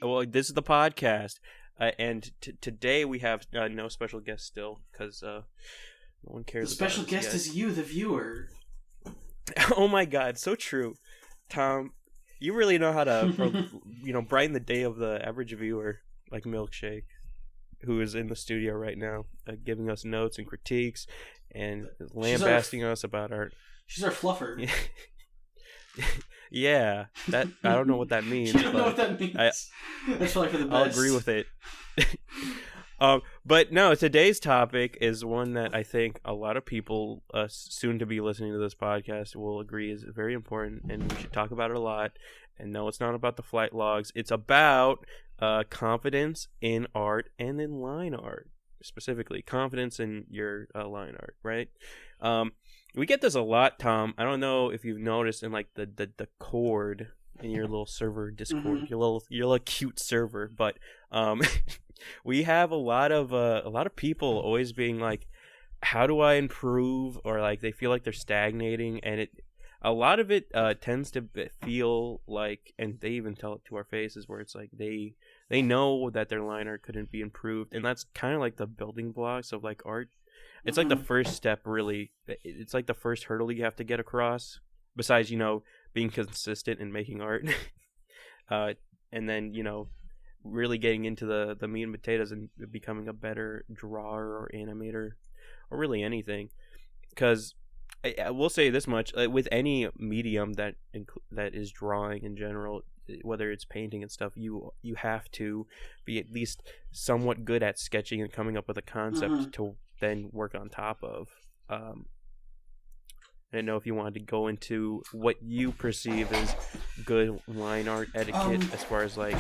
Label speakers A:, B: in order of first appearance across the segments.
A: Well, this is the podcast, and today we have no special guest still because no one cares.
B: The special
A: about
B: guest is you, the viewer.
A: Oh my God, so true, Tom. You really know how to, brighten the day of the average viewer, like Milkshake, who is in the studio right now, giving us notes and critiques, and lambasting us about our.
B: She's our fluffer.
A: Yeah, that I don't know what that means.
B: You don't know what that means. That's probably for the best.
A: I'll agree with it. But no, today's topic is one that I think a lot of people soon to be listening to this podcast will agree is very important, and we should talk about it a lot. And no, it's not about the flight logs. It's about confidence in art and in line art, specifically confidence in your line art, right? We get this a lot, Tom. I don't know if you've noticed in like the cord in your little server Discord, your little cute server, but we have a lot of people always being like, how do I improve, or like they feel like they're stagnating, and a lot of it tends to feel like, and they even tell it to our faces, where it's like they know that their line art couldn't be improved, and that's kind of like the building blocks of like art. It's like the first step, really. It's like the first hurdle you have to get across, besides, being consistent in making art. And then, really getting into the meat and potatoes and becoming a better drawer or animator or really anything. Because I will say this much, with any medium that is drawing in general, whether it's painting and stuff, you have to be at least somewhat good at sketching and coming up with a concept to then work on top of. I don't know if you wanted to go into what you perceive as good line art etiquette as far as like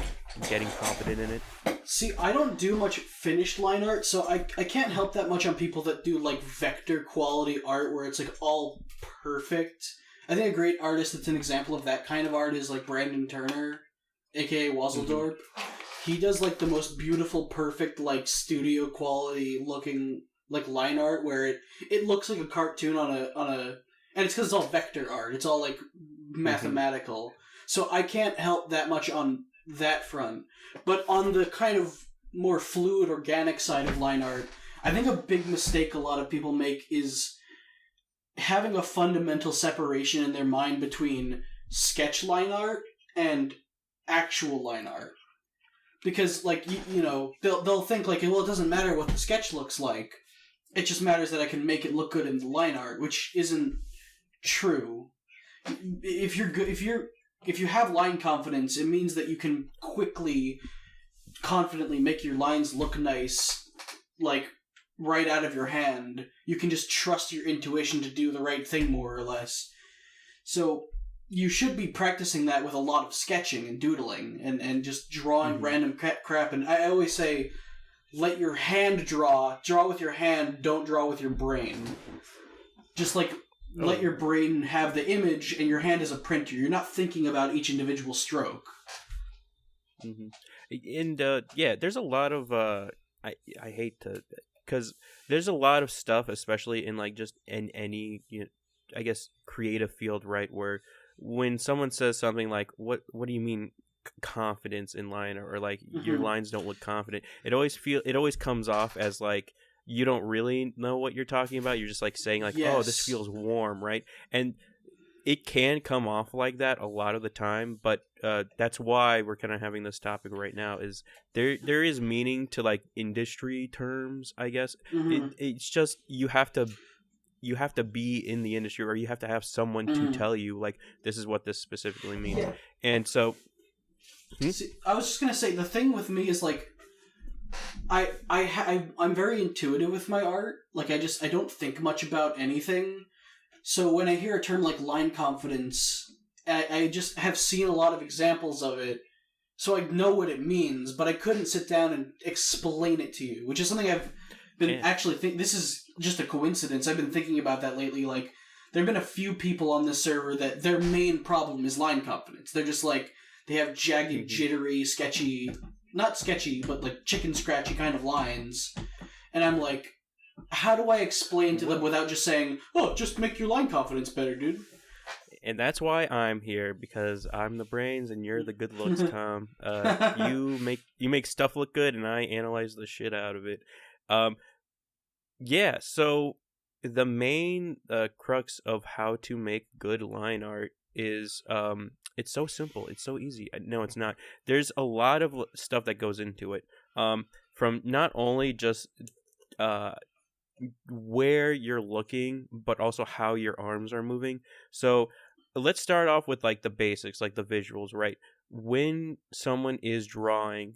A: getting confident in it.
B: See, I don't do much finished line art, so I can't help that much on people that do like vector quality art where it's like all perfect. I think a great artist that's an example of that kind of art is like Brandon Turner, aka Wazzledorp. He does like the most beautiful, perfect, like studio quality looking like line art where it looks like a cartoon on a and it's because it's all vector art. It's all like mathematical. So I can't help that much on that front. But on the kind of more fluid, organic side of line art, I think a big mistake a lot of people make is having a fundamental separation in their mind between sketch line art and actual line art. Because, like, they'll think, like, well, it doesn't matter what the sketch looks like. It just matters that I can make it look good in the line art, which isn't true. If you have line confidence, it means that you can confidently make your lines look nice, like, right out of your hand. You can just trust your intuition to do the right thing, more or less. So you should be practicing that with a lot of sketching and doodling and just drawing random crap. And I always say, let your hand draw with your hand, don't draw with your brain. Just like, let your brain have the image and your hand is a printer. You're not thinking about each individual stroke.
A: And there's a lot of I hate to, because there's a lot of stuff, especially in like just in any I guess creative field, right, where when someone says something like what do you mean confidence in line, or like your lines don't look confident, it always comes off as like you don't really know what you're talking about. You're just like saying like, yes, oh, this feels warm, right? And it can come off like that a lot of the time, but that's why we're kind of having this topic right now. Is there is meaning to like industry terms, I guess. It's just you have to be in the industry, or you have to have someone to tell you like this is what this specifically means. Yeah. And so
B: See, I was just gonna say, the thing with me is like I'm very intuitive with my art. Like I don't think much about anything. So when I hear a term like line confidence, I just have seen a lot of examples of it, so I know what it means, but I couldn't sit down and explain it to you, which is something I've been this is just a coincidence. I've been thinking about that lately. Like, there have been a few people on this server that their main problem is line confidence. They're just like, they have jagged, jittery, sketchy, not sketchy, but like chicken scratchy kind of lines. And I'm like, how do I explain to them without just saying, oh, just make your line confidence better, dude?
A: And that's why I'm here, because I'm the brains and you're the good looks, Tom. You make stuff look good, and I analyze the shit out of it. Yeah. So the main crux of how to make good line art is it's so simple. It's so easy. No, it's not. There's a lot of stuff that goes into it. From not only just where you're looking, but also how your arms are moving. So let's start off with like the basics, like the visuals, right? When someone is drawing,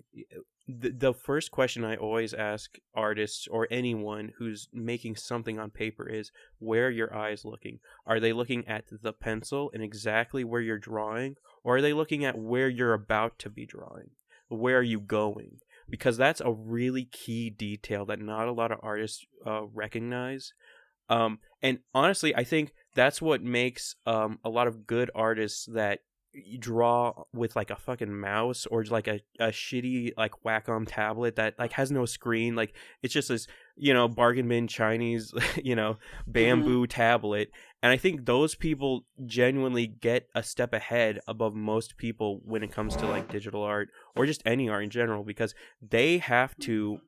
A: the first question I always ask artists or anyone who's making something on paper is, where are your eyes looking? Are they looking at the pencil and exactly where you're drawing? Or are they looking at where you're about to be drawing? Where are you going? Because that's a really key detail that not a lot of artists recognize. And honestly, I think that's what makes a lot of good artists that draw with like a fucking mouse or like a shitty like Wacom tablet that like has no screen. Like it's just this, bargain bin Chinese, bamboo tablet. And I think those people genuinely get a step ahead above most people when it comes to like digital art or just any art in general, because they have to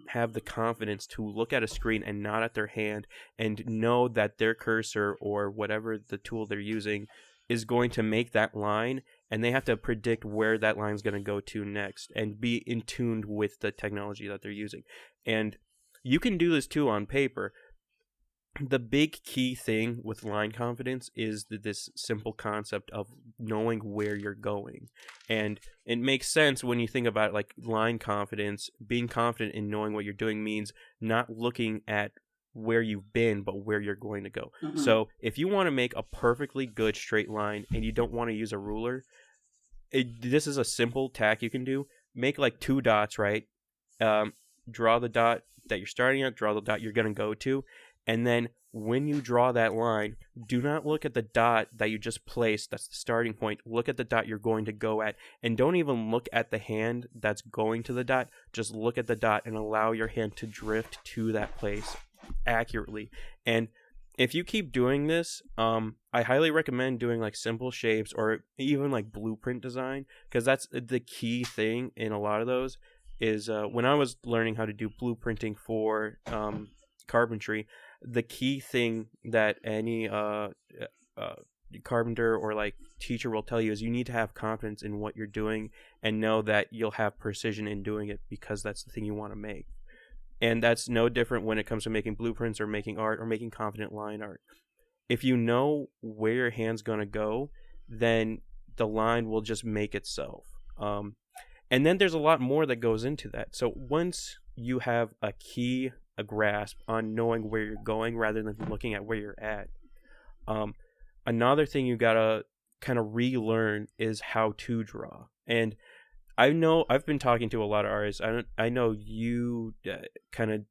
A: have the confidence to look at a screen and not at their hand and know that their cursor or whatever the tool they're using is going to make that line, and they have to predict where that line is going to go to next and be in tune with the technology that they're using. And you can do this too on paper. The big key thing with line confidence is this simple concept of knowing where you're going. And it makes sense when you think about like line confidence. Being confident in knowing what you're doing means not looking at where you've been, but where you're going to go. So if you want to make a perfectly good straight line and you don't want to use a ruler, this is a simple tack you can do. Make like 2 dots, right? Draw the dot that you're starting at, draw the dot you're going to go to, and then when you draw that line, do not look at the dot that you just placed. That's the starting point. Look at the dot you're going to go at, and don't even look at the hand that's going to the dot. Just look at the dot and allow your hand to drift to that place accurately. And if you keep doing this, I highly recommend doing like simple shapes or even like blueprint design, because that's the key thing in a lot of those. Is when I was learning how to do blueprinting for carpentry, the key thing that any carpenter or like teacher will tell you is you need to have confidence in what you're doing and know that you'll have precision in doing it, because that's the thing you want to make. And that's no different when it comes to making blueprints or making art or making confident line art. If you know where your hand's going to go, then the line will just make itself. And then there's a lot more that goes into that. So once you have a grasp on knowing where you're going rather than looking at where you're at, another thing you got to kind of relearn is how to draw. And I know I've been talking to a lot of artists. I know you kind of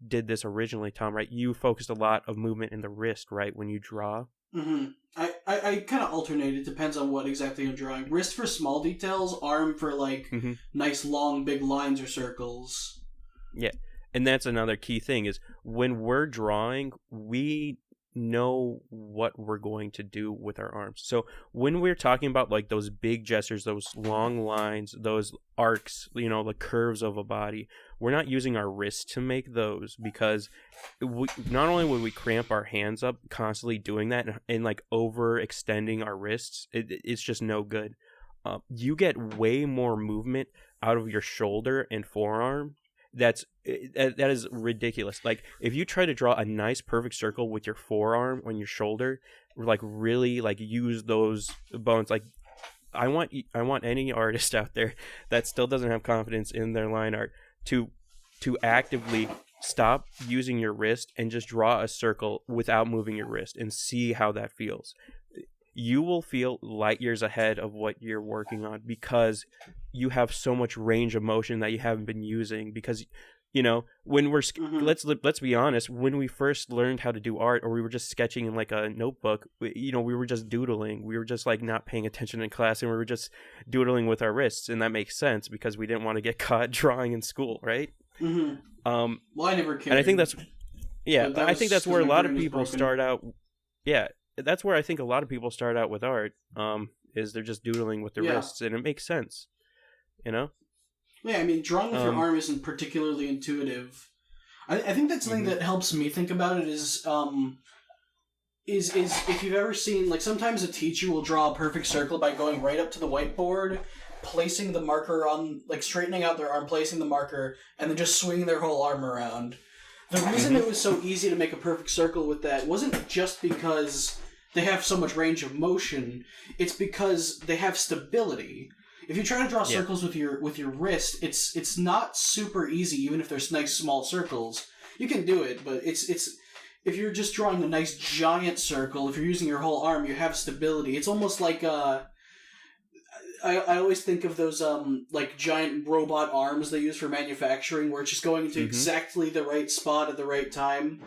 A: did this originally, Tom, right? You focused a lot of movement in the wrist, right, when you draw?
B: I kind of alternate. It depends on what exactly I'm drawing. Wrist for small details, arm for like nice long big lines or circles.
A: Yeah, and that's another key thing is when we're drawing, we know what we're going to do with our arms. So when we're talking about like those big gestures, those long lines, those arcs, the curves of a body, we're not using our wrists to make those, because not only would we cramp our hands up constantly doing that and like overextending our wrists, it's just no good. You get way more movement out of your shoulder and forearm. That is ridiculous. Like if you try to draw a nice perfect circle with your forearm on your shoulder, like really like use those bones. Like I want any artist out there that still doesn't have confidence in their line art to actively stop using your wrist and just draw a circle without moving your wrist and see how that feels. You will feel light years ahead of what you're working on, because you have so much range of motion that you haven't been using. Because when we're let's be honest, when we first learned how to do art, or we were just sketching in like a notebook, we were just doodling. We were just like not paying attention in class, and we were just doodling with our wrists, and that makes sense because we didn't want to get caught drawing in school, right?
B: Well, I never cared.
A: And I think that's I think that's where a lot of people start out. Yeah. that's where I think a lot of people start out with art. Is they're just doodling with their wrists, and it makes sense, you know.
B: Yeah, I mean, drawing with your arm isn't particularly intuitive. I think that's something that helps me think about it is if you've ever seen, like, sometimes a teacher will draw a perfect circle by going right up to the whiteboard, placing the marker on, like, straightening out their arm, placing the marker, and then just swinging their whole arm around. The reason it was so easy to make a perfect circle with that wasn't just because they have so much range of motion, it's because they have stability. If you try to draw circles with your wrist, it's not super easy, even if there's nice small circles. You can do it, but it's if you're just drawing a nice giant circle, if you're using your whole arm, you have stability. It's almost like I always think of those like giant robot arms they use for manufacturing, where it's just going into exactly the right spot at the right time.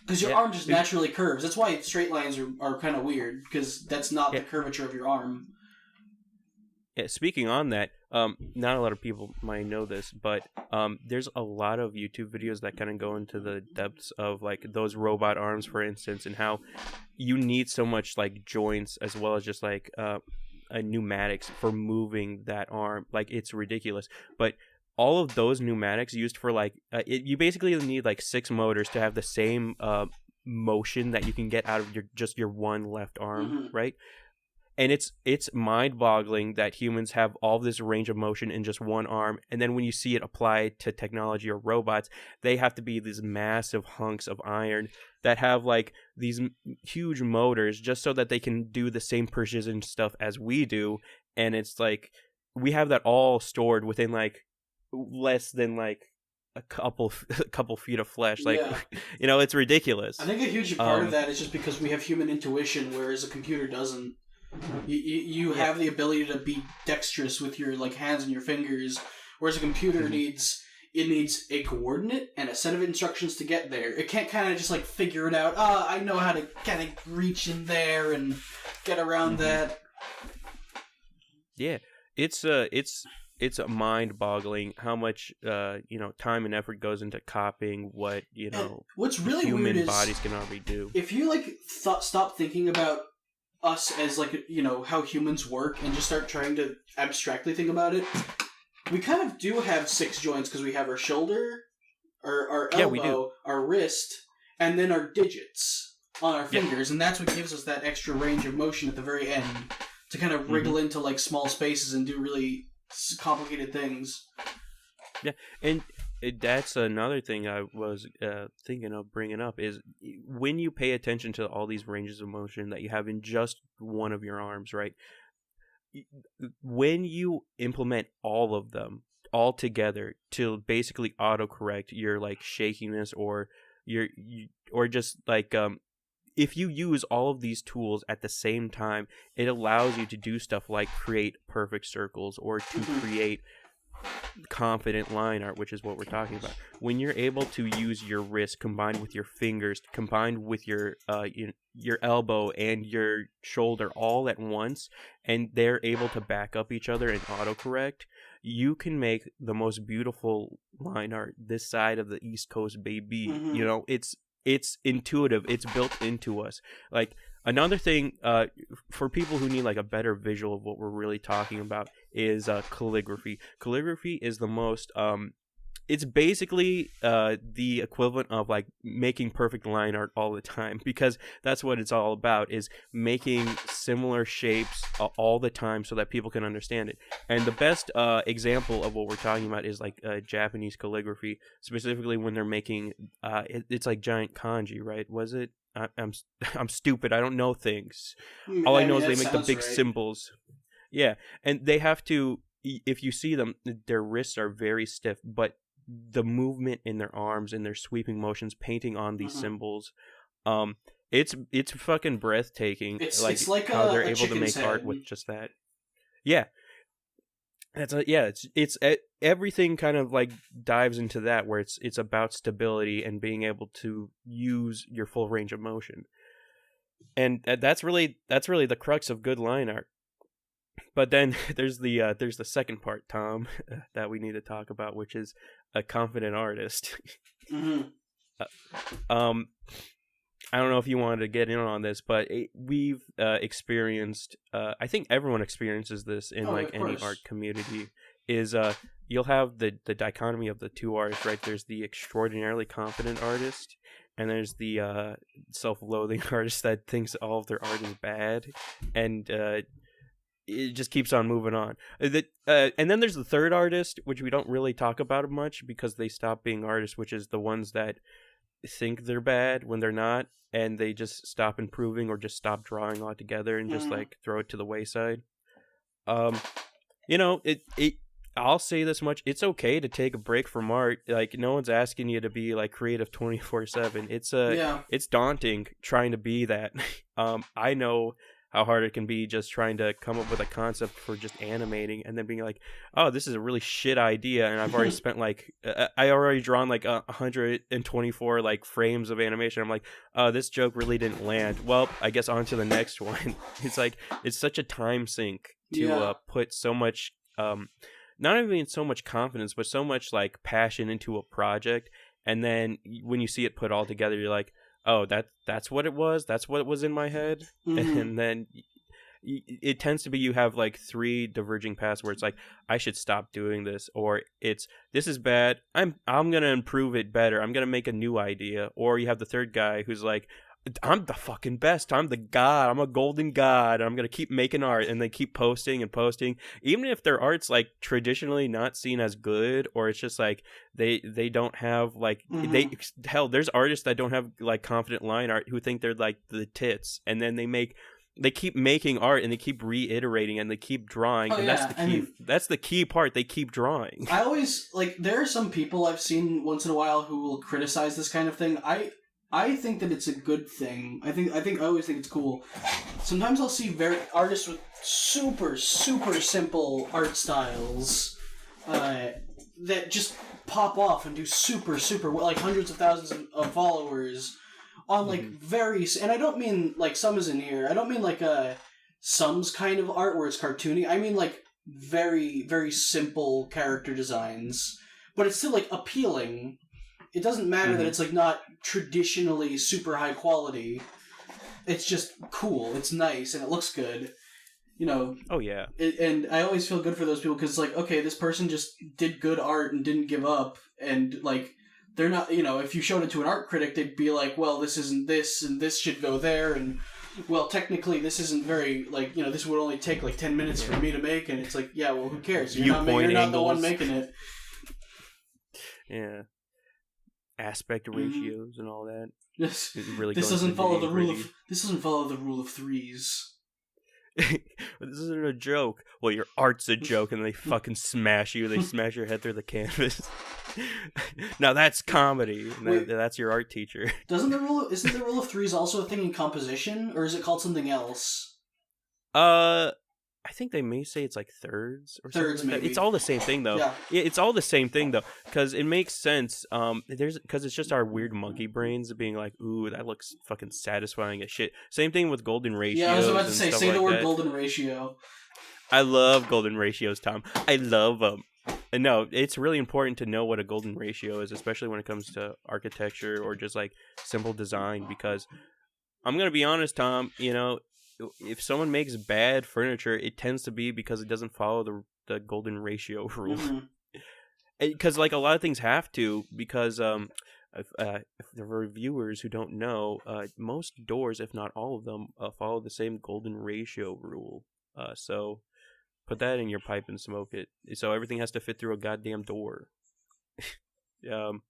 B: Because your arm just naturally curves. That's why straight lines are kind of weird, because that's not the curvature of your arm.
A: Yeah, speaking on that, not a lot of people might know this, but there's a lot of YouTube videos that kind of go into the depths of like those robot arms, for instance, and how you need so much like joints as well as just like pneumatics for moving that arm. Like, it's ridiculous. But all of those pneumatics used for like you basically need like 6 motors to have the same motion that you can get out of your one left arm, right? And it's mind-boggling that humans have all this range of motion in just one arm, and then when you see it applied to technology or robots, they have to be these massive hunks of iron that have like these huge motors just so that they can do the same precision stuff as we do. And it's like we have that all stored within like less than like a couple feet of flesh. Like, you know, it's ridiculous.
B: I think a huge part of that is just because we have human intuition, whereas a computer doesn't. You have the ability to be dexterous with your like hands and your fingers, whereas a computer needs a coordinate and a set of instructions to get there. It can't kind of just like figure it out. I know how to kind of reach in there and get around that.
A: Yeah, it's mind-boggling how much time and effort goes into copying what
B: what's really
A: human
B: weird is
A: bodies can already do.
B: If you like stop thinking about us as like how humans work and just start trying to abstractly think about it, we kind of do have 6 joints because we have our shoulder, our elbow, our wrist, and then our digits on our fingers, and that's what gives us that extra range of motion at the very end to kind of wriggle into like small spaces and do really complicated things.
A: Yeah, and that's another thing I was thinking of bringing up is when you pay attention to all these ranges of motion that you have in just one of your arms, right? When you implement all of them all together to basically autocorrect your like shakiness or or just like if you use all of these tools at the same time, it allows you to do stuff like create perfect circles or to create confident line art, which is what we're talking about. When you're able to use your wrist combined with your fingers, combined with your elbow and your shoulder all at once, and they're able to back up each other and autocorrect, you can make the most beautiful line art this side of the East Coast, baby. You know, it's intuitive. It's built into us. Like, another thing for people who need like a better visual of what we're really talking about is calligraphy. Calligraphy is the most it's basically the equivalent of like making perfect line art all the time, because that's what it's all about, is making similar shapes all the time so that people can understand it. And the best example of what we're talking about is like Japanese calligraphy, specifically when they're making it's like giant kanji, right? Was it? I'm stupid. I don't know things. All I know is they make the big symbols. Yeah, and they have to. If you see them, their wrists are very stiff, but the movement in their arms and their sweeping motions, painting on these symbols, it's fucking breathtaking. It's like how they're able to make art with just that. Yeah. It's everything kind of like dives into that, where it's about stability and being able to use your full range of motion, and that's really the crux of good line art. But then there's the second part, Tom, that we need to talk about, which is a confident artist. I don't know if you wanted to get in on this, but we've experienced. I think everyone experiences this in like any art community. Is you'll have the dichotomy of the two artists, right? There's the extraordinarily confident artist, and there's the self-loathing artist that thinks all of their art is bad, and it just keeps on moving on. And then there's the third artist, which we don't really talk about much because they stop being artists, which is the ones that think they're bad when they're not, and they just stop improving or just stop drawing altogether and just like throw it to the wayside. You know, it I'll say this much: it's okay to take a break from art. Like, no one's asking you to be like creative 24/7. It's daunting trying to be that. I know how hard it can be just trying to come up with a concept for just animating and then being like, oh, this is a really shit idea, and I've already spent like I already drawn like 124 like frames of animation. I'm like, oh, this joke really didn't land. Well, I guess on to the next one. It's like, it's such a time sink to put so much not even so much confidence, but so much like passion into a project, and then when you see it put all together, you're like, oh, that's what it was. That's what was in my head. And then it tends to be you have like three diverging paths where it's like, I should stop doing this, or this is bad. I'm gonna improve it better. I'm gonna make a new idea. Or you have the third guy who's like, I'm the fucking best. I'm the god. I'm a golden god. I'm going to keep making art. And they keep posting and posting. Even if their art's like traditionally not seen as good, or it's just like they don't have like, there's artists that don't have like confident line art who think they're like the tits. And then they keep making art and they keep reiterating and they keep drawing. That's the key. That's the key part. They keep drawing.
B: I always like, there are some people I've seen once in a while who will criticize this kind of thing. I think that it's a good thing. I always think it's cool. Sometimes I'll see artists with super, super simple art styles that just pop off and do super, super well, like hundreds of thousands of followers on like and I don't mean like Sum is in here. I don't mean like Sum's kind of art where it's cartoony. I mean like very, very simple character designs, but it's still like appealing. It doesn't matter that it's like not traditionally super high quality. It's just cool. It's nice and it looks good. You know.
A: Oh yeah.
B: And I always feel good for those people because it's like, okay, this person just did good art and didn't give up, and like they're not. You know, if you showed it to an art critic, they'd be like, well, this isn't this, and this should go there, and well, technically, this isn't very like, you know, this would only take like 10 minutes for me to make, and it's like, yeah, well, who cares? You're not the one making it.
A: Yeah. Aspect ratios and all that.
B: Yes.
A: Really
B: this doesn't follow the rule of. This doesn't follow the rule of threes.
A: This isn't a joke. Well, your art's a joke, and they fucking smash you. They smash your head through the canvas. Now that's comedy. Wait, that's your art teacher.
B: Isn't the rule of threes also a thing in composition, or is it called something else?
A: I think they may say it's like thirds or
B: thirds,
A: something like
B: maybe.
A: It's all the same thing though. Yeah. It's all the same thing though, because it makes sense. Because it's just our weird monkey brains being like, ooh, that looks fucking satisfying as shit. Same thing with golden ratios.
B: Yeah, I was about to say
A: like
B: the word
A: that.
B: Golden ratio.
A: I love golden ratios, Tom. I love them. And no, it's really important to know what a golden ratio is, especially when it comes to architecture or just like simple design. Because I'm gonna be honest, Tom. You know, if someone makes bad furniture, it tends to be because it doesn't follow the golden ratio rule. Because like a lot of things have to, because if the reviewers who don't know, most doors, if not all of them, follow the same golden ratio rule. So put that in your pipe and smoke it. So everything has to fit through a goddamn door. You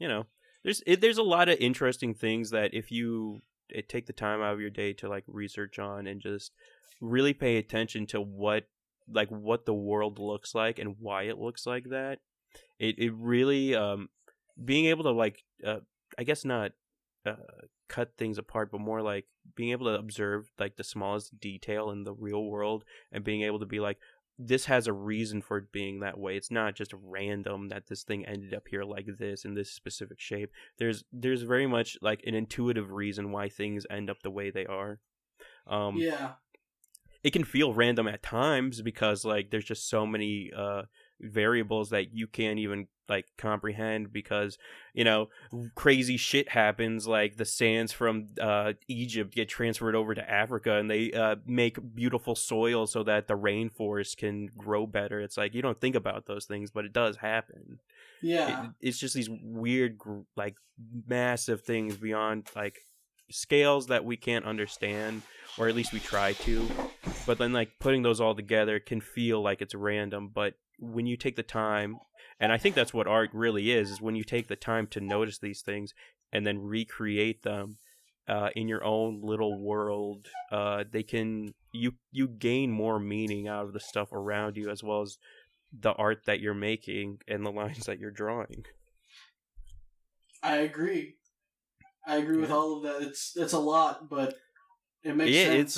A: know, there's a lot of interesting things that if you take the time out of your day to like research on and just really pay attention to what the world looks like and why it looks like that, it really being able to like I guess not cut things apart, but more like being able to observe like the smallest detail in the real world and being able to be like, this has a reason for it being that way. It's not just random that this thing ended up here like this in this specific shape. There's very much like an intuitive reason why things end up the way they are.
B: Yeah.
A: It can feel random at times because like there's just so many variables that you can't even like comprehend, because crazy shit happens, like the sands from Egypt get transferred over to Africa, and they make beautiful soil so that the rainforest can grow better. It's like you don't think about those things, but it does happen. It's just these weird like massive things beyond like scales that we can't understand, or at least we try to, but then like putting those all together can feel like it's random. But when you take the time, and I think that's what art really is when you take the time to notice these things and then recreate them in your own little world, you gain more meaning out of the stuff around you, as well as the art that you're making and the lines that you're drawing.
B: I agree with all of that. It's a lot, but it makes sense.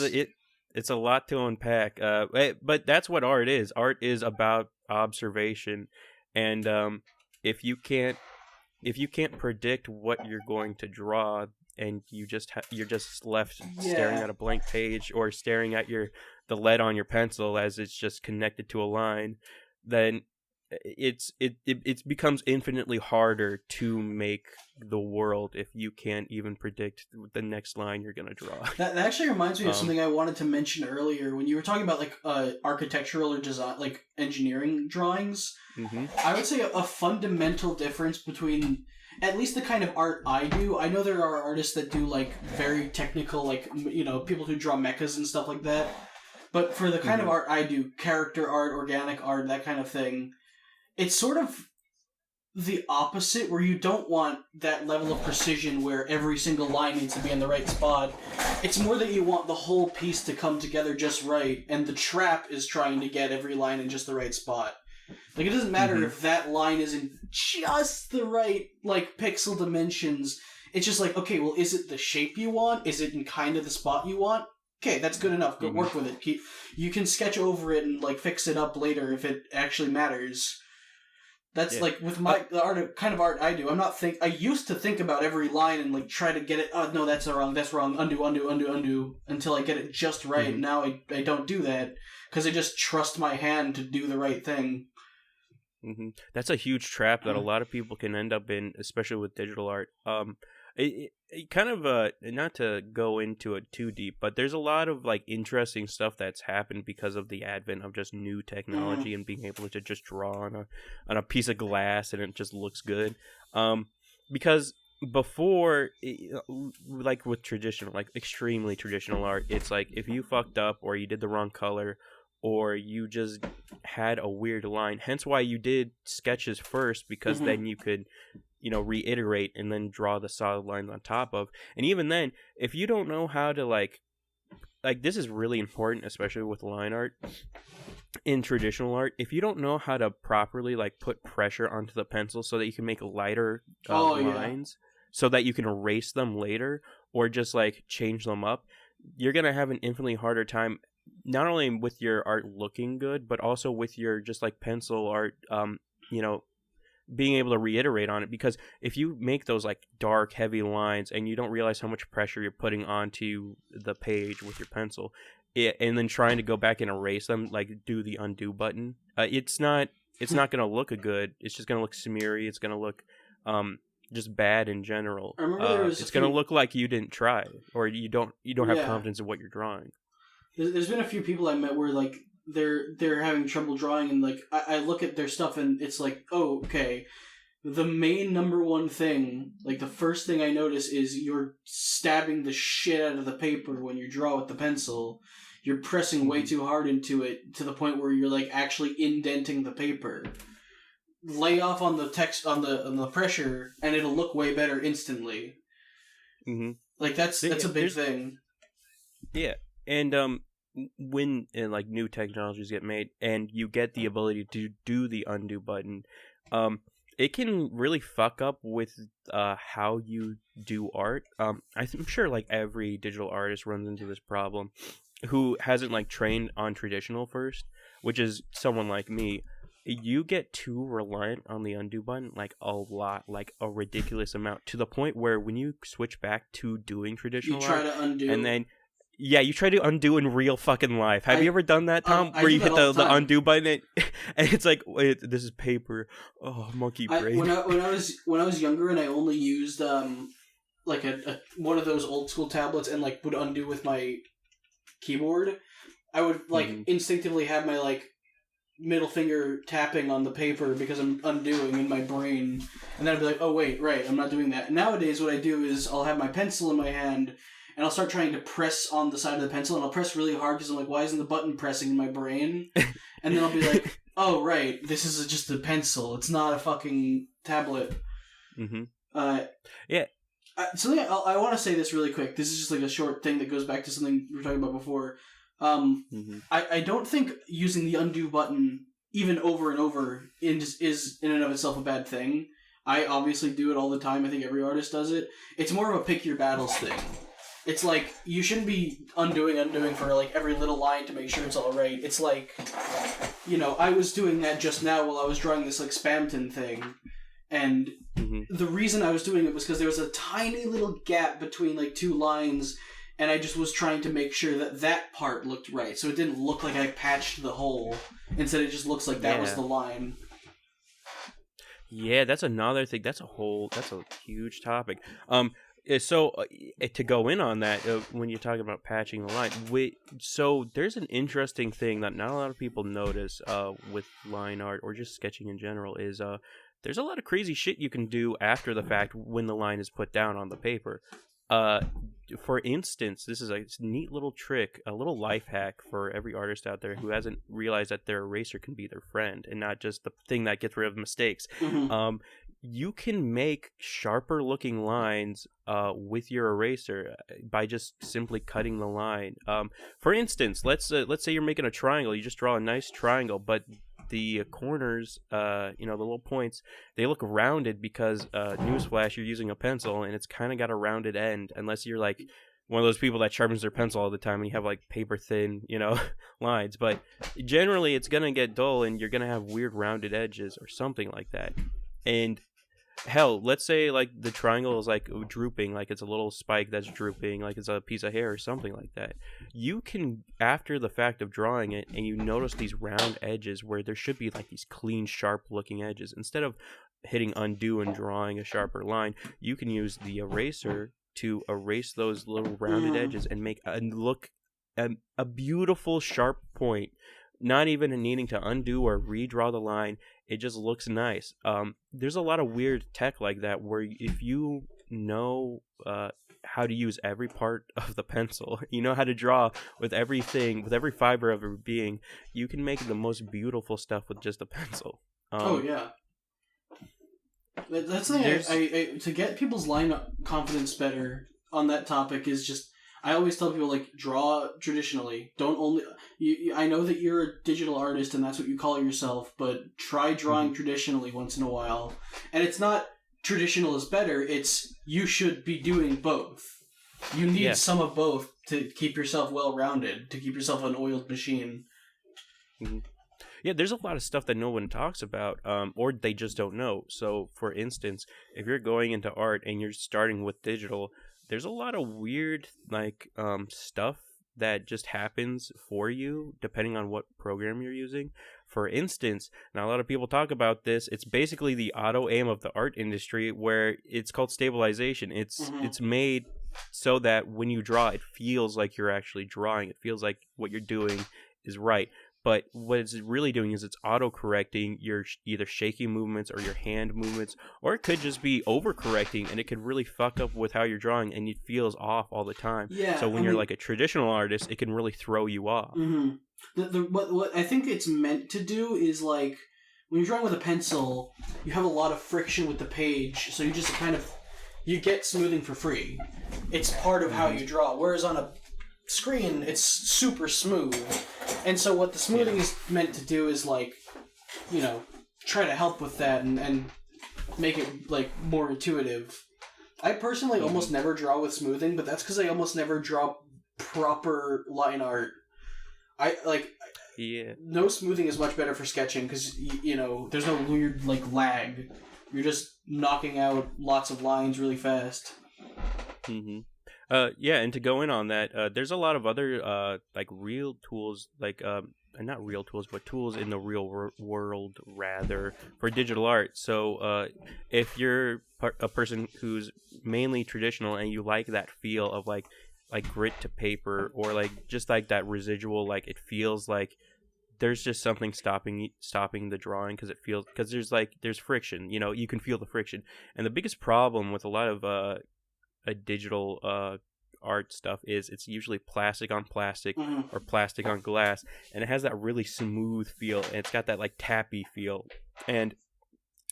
A: It's a lot to unpack. But that's what art is. Art is about observation, and if you can't predict what you're going to draw, and you're just left staring at a blank page, or staring at the lead on your pencil as it's just connected to a line, then it becomes infinitely harder to make the world if you can't even predict the next line you're gonna draw.
B: That actually reminds me of something I wanted to mention earlier when you were talking about like architectural or design, like engineering drawings.
A: Mm-hmm.
B: I would say a fundamental difference between at least the kind of art I do. I know there are artists that do like very technical, like people who draw mechas and stuff like that. But for the kind of art I do, character art, organic art, that kind of thing, it's sort of the opposite, where you don't want that level of precision where every single line needs to be in the right spot. It's more that you want the whole piece to come together just right, and the trap is trying to get every line in just the right spot. Like, it doesn't matter if that line is in just the right, like, pixel dimensions. It's just like, okay, well, is it the shape you want? Is it in kind of the spot you want? Okay, that's good enough. Go work with it. You can sketch over it and, like, fix it up later if it actually matters. That's like with the kind of art I do. I used to think about every line and like try to get it. Oh no, that's wrong. Undo until I get it just right. Mm-hmm. Now I don't do that because I just trust my hand to do the right thing.
A: Mm-hmm. That's a huge trap that a lot of people can end up in, especially with digital art. It kind of not to go into it too deep, but there's a lot of like interesting stuff that's happened because of the advent of just new technology and being able to just draw on a piece of glass and it just looks good. Because before, like with traditional, like extremely traditional art, it's like if you fucked up or you did the wrong color or you just had a weird line, hence why you did sketches first, because then you could reiterate and then draw the solid lines on top of. And even then, if you don't know how to like this is really important, especially with line art in traditional art. If you don't know how to properly like put pressure onto the pencil so that you can make lighter lines so that you can erase them later or just like change them up, you're going to have an infinitely harder time not only with your art looking good, but also with your just like pencil art, being able to reiterate on it. Because if you make those like dark heavy lines and you don't realize how much pressure you're putting onto the page with your pencil, and then trying to go back and erase them, like do the undo button, it's not going to look good. It's just going to look smeary. It's going to look just bad in general. It's going to look like you didn't try, or you don't have confidence in what you're drawing.
B: There's been a few people I met where like they're having trouble drawing, and like I look at their stuff and it's like, oh, okay, the main number one thing, like the first thing I notice is you're stabbing the shit out of the paper when you draw with the pencil. You're pressing way too hard into it to the point where you're like actually indenting the paper. Lay off on the text on the pressure and it'll look way better instantly. Like that's a big thing.
A: Yeah. And when like new technologies get made and you get the ability to do the undo button, it can really fuck up with how you do art. I'm sure like every digital artist runs into this problem who hasn't like trained on traditional first, which is someone like me. You get too reliant on the undo button, like a lot, like a ridiculous amount, to the point where when you switch back to doing traditional
B: you try
A: art,
B: to undo,
A: and then Yeah, you try to undo in real fucking life. Have you ever done that, Tom? Where you hit the undo button and it's like, wait, this is paper. Oh, monkey brain.
B: When I was younger and I only used like a one of those old school tablets and like would undo with my keyboard, I would like instinctively have my like middle finger tapping on the paper because I'm undoing in my brain, and then I'd be like, oh wait, right, I'm not doing that. And nowadays what I do is I'll have my pencil in my hand and I'll start trying to press on the side of the pencil, and I'll press really hard because I'm like, why isn't the button pressing in my brain? And then I'll be like, oh right, this is just a pencil, it's not a fucking tablet.
A: Yeah.
B: Something I want to say this really quick. This is just like a short thing that goes back to something we were talking about before. I don't think using the undo button even over and over is in and of itself a bad thing. I obviously do it all the time. I think every artist does it. It's more of a pick your battles thing. It's like, you shouldn't be undoing for like every little line to make sure it's all right. It's like, you know, I was doing that just now while I was drawing this like Spamton thing. And the reason I was doing it was because there was a tiny little gap between like two lines, and I just was trying to make sure that that part looked right. So it didn't look like I patched the hole. Instead, it just looks like that was the line.
A: Yeah, that's another thing. That's a huge topic. So to go in on that, when you're talking about patching the line, so there's an interesting thing that not a lot of people notice with line art or just sketching in general is there's a lot of crazy shit you can do after the fact when the line is put down on the paper. For instance, this is a neat little trick, a little life hack for every artist out there who hasn't realized that their eraser can be their friend and not just the thing that gets rid of mistakes. You can make sharper looking lines with your eraser by just simply cutting the line. For instance, let's say you're making a triangle. You just draw a nice triangle, but the corners, the little points, they look rounded because, newsflash, you're using a pencil and it's kind of got a rounded end, unless you're like one of those people that sharpens their pencil all the time and you have like paper thin, lines. But generally it's going to get dull and you're going to have weird rounded edges or something like that. And hell, let's say like the triangle is like drooping, like it's a little spike that's drooping, like it's a piece of hair or something like that. You can, after the fact of drawing it, and you notice these round edges where there should be like these clean, sharp looking edges. Instead of hitting undo and drawing a sharper line, you can use the eraser to erase those little rounded edges and make a beautiful sharp point. Not even needing to undo or redraw the line, it just looks nice. There's a lot of weird tech like that where if you know how to use every part of the pencil, you know how to draw with everything, with every fiber of your being, you can make the most beautiful stuff with just a pencil.
B: Oh yeah, that's the thing. I to get people's line confidence better on that topic is just, I always tell people, like, draw traditionally. Don't only... I know that you're a digital artist and that's what you call yourself, but try drawing traditionally once in a while. And it's not traditional is better, it's you should be doing both. You need some of both to keep yourself well-rounded, to keep yourself an oiled machine.
A: Yeah, there's a lot of stuff that no one talks about, or they just don't know. So, for instance, if you're going into art and you're starting with digital, there's a lot of weird, stuff that just happens for you depending on what program you're using. For instance, now a lot of people talk about this. It's basically the auto aim of the art industry, where it's called stabilization. It's made so that when you draw, it feels like you're actually drawing. It feels like what you're doing is right. But what it's really doing is it's auto-correcting your either shaky movements or your hand movements, or it could just be over-correcting, and it could really fuck up with how you're drawing, and it feels off all the time.
B: Yeah,
A: so when you're like a traditional artist, it can really throw you off.
B: What I think it's meant to do is, like, when you're drawing with a pencil, you have a lot of friction with the page, so you just you get smoothing for free. It's part of how you draw, whereas on a screen, it's super smooth. And so what the smoothing is meant to do is, like, try to help with that and make it, like, more intuitive. I personally almost never draw with smoothing, but that's because I almost never draw proper line art. No smoothing is much better for sketching because, there's no weird, like, lag. You're just knocking out lots of lines really fast.
A: Yeah, and to go in on that, there's a lot of other like real tools, like not real tools, but tools in the real world rather for digital art. So if you're a person who's mainly traditional and you like that feel of like grit to paper, or like just like that residual, like it feels like there's just something stopping the drawing because there's friction. You know, you can feel the friction, and the biggest problem with a lot of a digital art stuff is it's usually plastic on plastic or plastic on glass, and it has that really smooth feel, and it's got that like tappy feel, and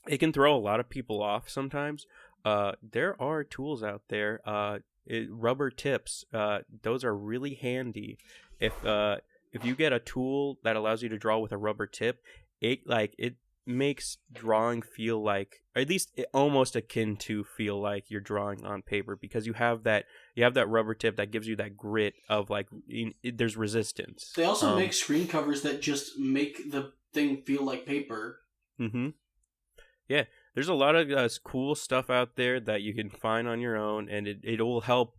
A: it can throw a lot of people off sometimes. There are tools out there, rubber tips, those are really handy. If you get a tool that allows you to draw with a rubber tip, it makes drawing feel like, or at least almost akin to feel like you're drawing on paper, because you have that rubber tip that gives you that grit of like there's resistance.
B: They also make screen covers that just make the thing feel like paper.
A: Yeah, there's a lot of cool stuff out there that you can find on your own, and it will help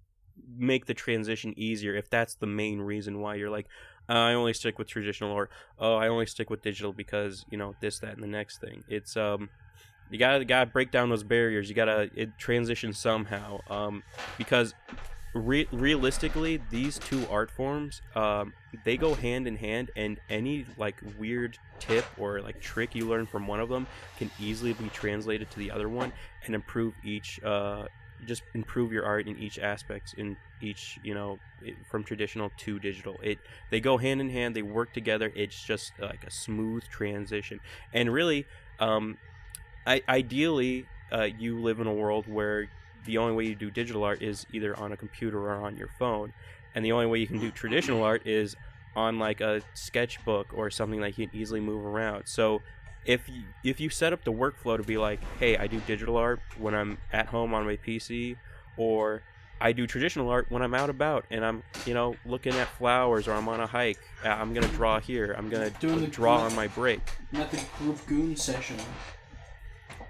A: make the transition easier if that's the main reason why you're like, I only stick with traditional, or I only stick with digital because, you know, this, that, and the next thing. It's you gotta break down those barriers. You gotta transition somehow, because realistically, these two art forms, they go hand in hand, and any like weird tip or like trick you learn from one of them can easily be translated to the other one and improve each. Just improve your art in each aspect, in each, you know, from traditional to digital. They go hand in hand, they work together. It's just like a smooth transition. And really, ideally, you live in a world where the only way you do digital art is either on a computer or on your phone, and the only way you can do traditional art is on like a sketchbook or something that you can easily move around. So if you set up the workflow to be like, hey, I do digital art when I'm at home on my PC, or I do traditional art when I'm out about and I'm, you know, looking at flowers, or I'm on a hike, I'm gonna draw here, I'm gonna draw on my break.
B: Not the group goon session.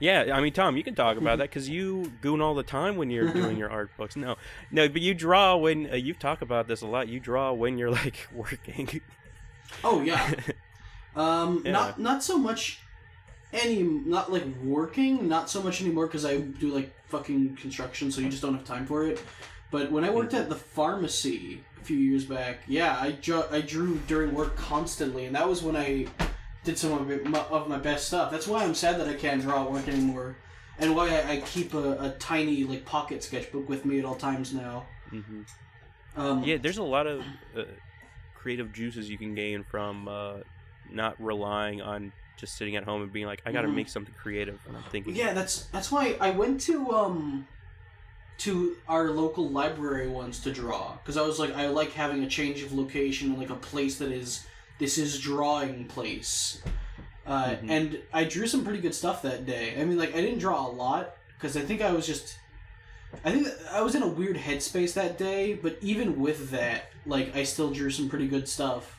A: Yeah, I mean, Tom, you can talk about that because you goon all the time when you're doing your art books. No, but you draw when you talk about this a lot. You draw when you're like working.
B: Oh yeah. Yeah. Not so much not like working, not so much anymore because I do like fucking construction, so you just don't have time for it. But when I worked at the pharmacy a few years back, yeah, I drew during work constantly, and that was when I did some of my best stuff. That's why I'm sad that I can't draw at work anymore, and why I keep a tiny like pocket sketchbook with me at all times now.
A: Yeah, there's a lot of creative juices you can gain from not relying on just sitting at home and being like, I gotta make something creative when I'm thinking.
B: Yeah, that's why I went to our local library once to draw, because I was like, I like having a change of location, like a place this is drawing place. And I drew some pretty good stuff that day. I mean, like, I didn't draw a lot because I think I was in a weird headspace that day, but even with that, like, I still drew some pretty good stuff.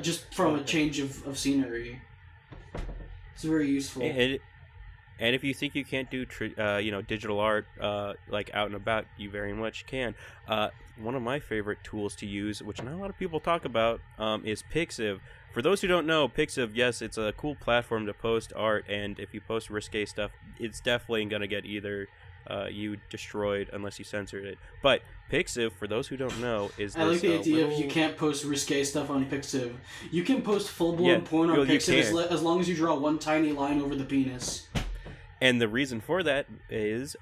B: Just from a change of scenery. It's very useful.
A: And if you think you can't do digital art like out and about, you very much can. One of my favorite tools to use, which not a lot of people talk about, is Pixiv. For those who don't know, Pixiv, yes, it's a cool platform to post art, and if you post risque stuff, it's definitely going to get either you destroyed unless you censored it. But Pixiv, for those who don't know, is this,
B: I like the idea of you can't post risque stuff on Pixiv. You can post full-blown porn on Pixiv as long as you draw one tiny line over the penis.
A: And the reason for that is,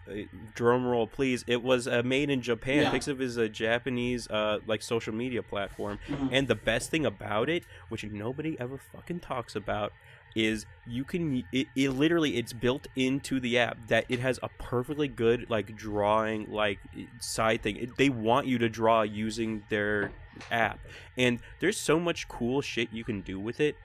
A: drum roll please, it was made in Japan. Yeah. Pixiv is a Japanese like social media platform, and the best thing about it, which nobody ever fucking talks about, is you can it literally, it's built into the app that it has a perfectly good like drawing like side thing. They want you to draw using their app, and there's so much cool shit you can do with it.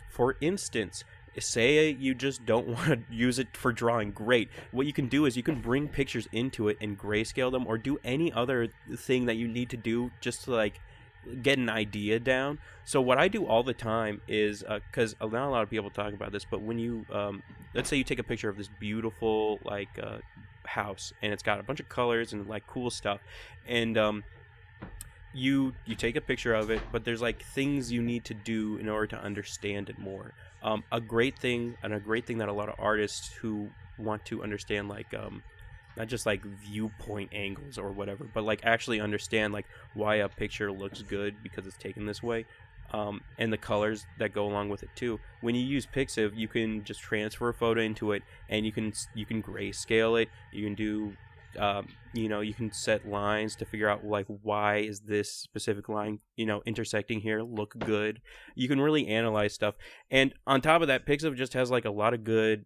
A: For instance, say you just don't want to use it for drawing, great. What you can do is you can bring pictures into it and grayscale them, or do any other thing that you need to do just to like get an idea down. So what I do all the time is, because not a lot of people talk about this, but when you let's say you take a picture of this beautiful like house, and it's got a bunch of colors and like cool stuff, and you take a picture of it, but there's like things you need to do in order to understand it more. A great thing that a lot of artists who want to understand like not just like viewpoint angles or whatever, but like actually understand like why a picture looks good because it's taken this way, and the colors that go along with it too. When you use Pixiv, you can just transfer a photo into it, and you can grayscale it. You can do you can set lines to figure out like why is this specific line intersecting here look good. You can really analyze stuff, and on top of that, Pixiv just has like a lot of good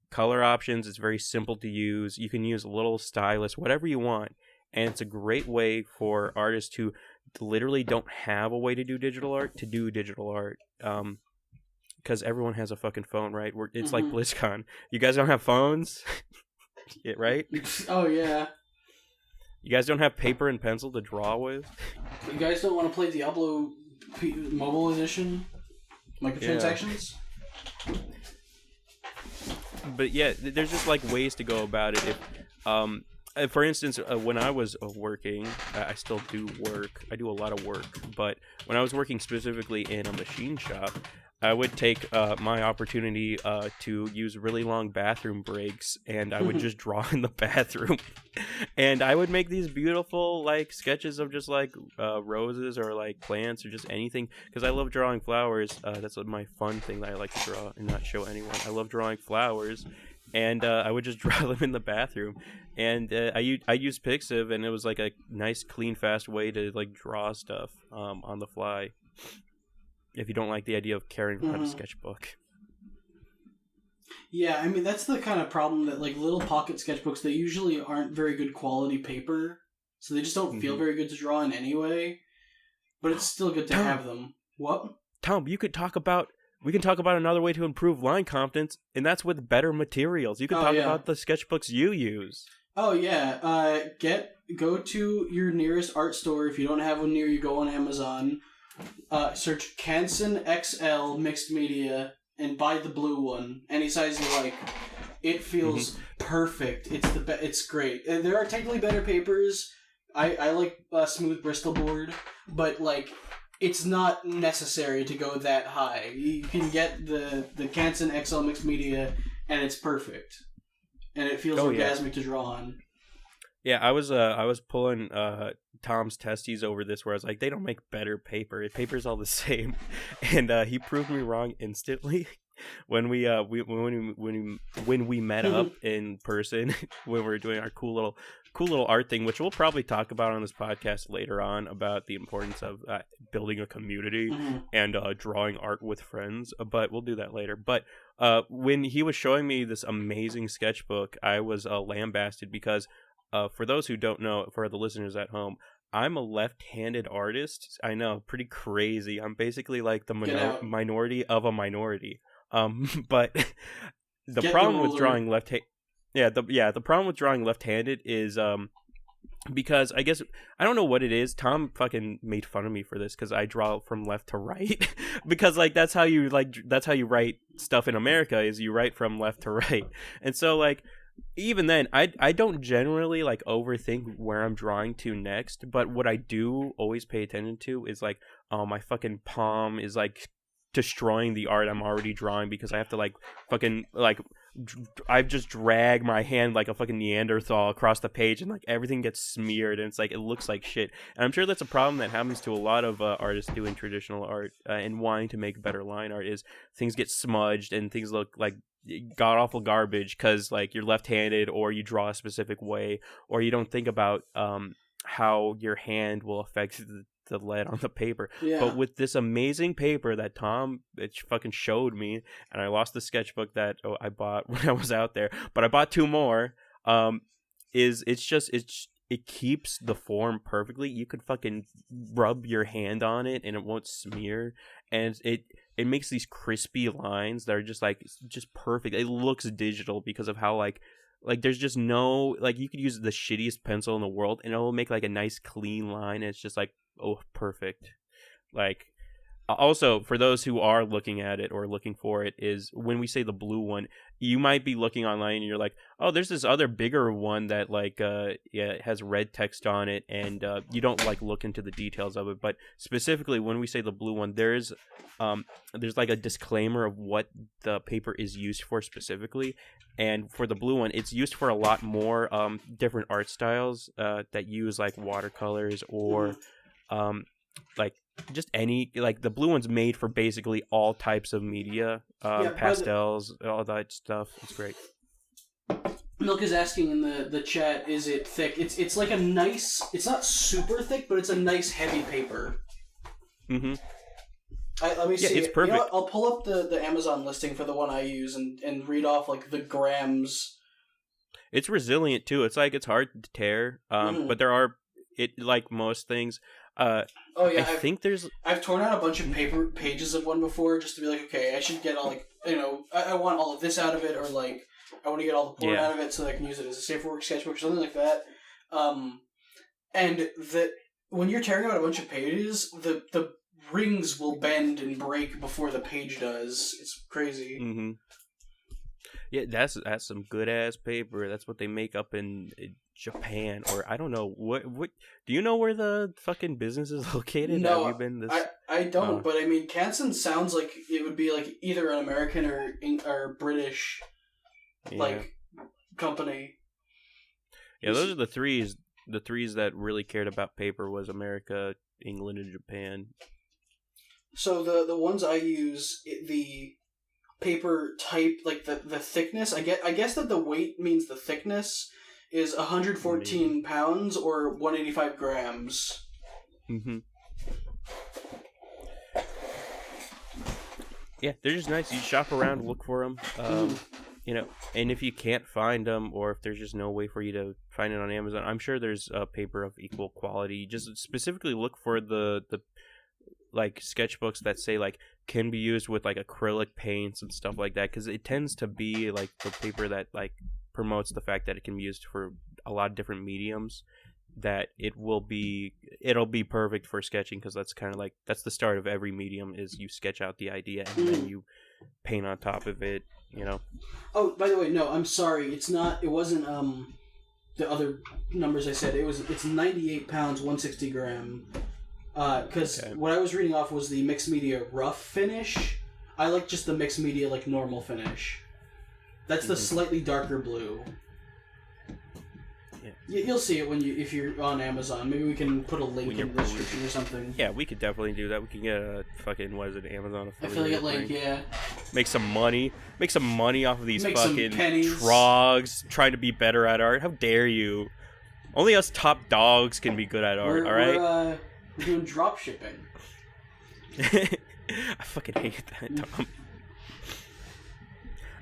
A: color options. It's very simple to use. You can use a little stylus, whatever you want, and it's a great way for artists who literally don't have a way to do digital art to do digital art, because everyone has a fucking phone, right? It's like BlizzCon. You guys don't have phones? Yeah, right?
B: Oh, yeah.
A: You guys don't have paper and pencil to draw with?
B: You guys don't want to play Diablo mobile edition? Microtransactions?
A: Yeah. But yeah, there's just like ways to go about it. If, for instance, when I was working, I still do work. I do a lot of work. But when I was working specifically in a machine shop, I would take my opportunity to use really long bathroom breaks, and I would just draw in the bathroom. And I would make these beautiful like sketches of just like roses or like plants or just anything, because I love drawing flowers. That's my fun thing that I like to draw and not show anyone. I love drawing flowers, and I would just draw them in the bathroom. And I used Pixiv, and it was like a nice, clean, fast way to like draw stuff on the fly. If you don't like the idea of carrying around a sketchbook.
B: Yeah, I mean, that's the kind of problem that, like, little pocket sketchbooks, they usually aren't very good quality paper, so they just don't feel very good to draw in anyway, but it's still good to have them. What?
A: Tom, we can talk about another way to improve line confidence, and that's with better materials. You can talk about the sketchbooks you use.
B: Oh, yeah. Go to your nearest art store. If you don't have one near you, go on Amazon. Search Canson XL Mixed Media and buy the blue one. Any size you like. It feels perfect. It's great. There are technically better papers. I like smooth Bristol board, but like it's not necessary to go that high. You can get the Canson XL Mixed Media, and it's perfect. And it feels orgasmic to draw on.
A: Yeah, I was pulling Tom's testes over this, where I was like, they don't make better paper. Paper's all the same, and he proved me wrong instantly when we met up in person when we were doing our cool little art thing, which we'll probably talk about on this podcast later on, about the importance of building a community and drawing art with friends. But we'll do that later. But when he was showing me this amazing sketchbook, I was lambasted because. For those who don't know, for the listeners at home, I'm a left-handed artist. I know, pretty crazy. I'm basically like the minority of a minority. But the problem with drawing the problem with drawing left-handed is because I guess I don't know what it is. Tom fucking made fun of me for this because I draw from left to right because like that's how you write stuff in America, is you write from left to right. And so like even then, I don't generally like overthink where I'm drawing to next, but what I do always pay attention to is like, oh, my fucking palm is like destroying the art I'm already drawing because I have to like fucking like I just drag my hand like a fucking Neanderthal across the page, and like everything gets smeared, and it's like it looks like shit. And I'm sure that's a problem that happens to a lot of artists doing traditional art and wanting to make better line art, is things get smudged and things look like god awful garbage because like you're left-handed, or you draw a specific way, or you don't think about how your hand will affect the lead on the paper. But with this amazing paper that Tom fucking showed me, and I lost the sketchbook that I bought when I was out there, but I bought 2 more, it keeps the form perfectly. You could fucking rub your hand on it and it won't smear, and it makes these crispy lines that are just perfect. It looks digital because of how like there's just no, like, you could use the shittiest pencil in the world and it will make like a nice clean line, and it's just like, oh, perfect. Like Also, for those who are looking at it or looking for it, is when we say the blue one, you might be looking online and you're like, oh, there's this other bigger one that like it has red text on it, and you don't like look into the details of it. But specifically, when we say the blue one, there's like a disclaimer of what the paper is used for specifically, and for the blue one, it's used for a lot more different art styles that use like watercolors or like just any, like the blue one's made for basically all types of media, pastels, all that stuff. It's great.
B: Milk is asking in the chat, is it thick? It's like a nice, it's not super thick, but it's a nice heavy paper.
A: Mm-hmm.
B: Let me see.
A: It's perfect.
B: You know what? I'll pull up the Amazon listing for the one I use and read off like the grams.
A: It's resilient too. It's like it's hard to tear, but there are, it like most things. I think
B: I've torn out a bunch of paper pages of one before just to be like, okay, I should get all like, you know, I want all of this out of it, or like I want to get all the point out of it so that I can use it as a safe work sketchbook or something like that. And that when you're tearing out a bunch of pages, the rings will bend and break before the page does. It's crazy.
A: Mm-hmm. Yeah, that's some good ass paper. That's what they make up in Japan, or I don't know what. Do you know where the fucking business is located?
B: No,
A: have you been this?
B: I don't. But I mean, Canson sounds like it would be like either an American or British, like company.
A: Yeah, those are the threes. The threes that really cared about paper was America, England, and Japan. So
B: the ones I use, the paper type, like the thickness, I guess that the weight means the thickness is 114 pounds or 185 grams.
A: Mm-hmm. Yeah, they're just nice. You shop around, look for them. You know, and if you can't find them, or if there's just no way for you to find it on Amazon, I'm sure there's a paper of equal quality. Just specifically look for the like sketchbooks that say like can be used with like acrylic paints and stuff like that, because it tends to be like the paper that like promotes the fact that it can be used for a lot of different mediums, that it'll be perfect for sketching, because that's kind of like that's the start of every medium, is you sketch out the idea and then you paint on top of it, you know.
B: Oh, by the way, no, I'm sorry, it wasn't the other numbers I said. It's 98 pounds 160 gram. Because what I was reading off was the mixed media rough finish. I like just the mixed media like normal finish. That's the slightly darker blue. Yeah. You'll see it if you're on Amazon. Maybe we can put a link in the description or something.
A: Yeah, we could definitely do that. We can get a fucking, what is it, Amazon
B: affiliate link, yeah.
A: Make some money off of these fucking trogs trying to be better at art. How dare you? Only us top dogs can be good at art, alright?
B: We're doing drop shipping.
A: I fucking hate that, Tom.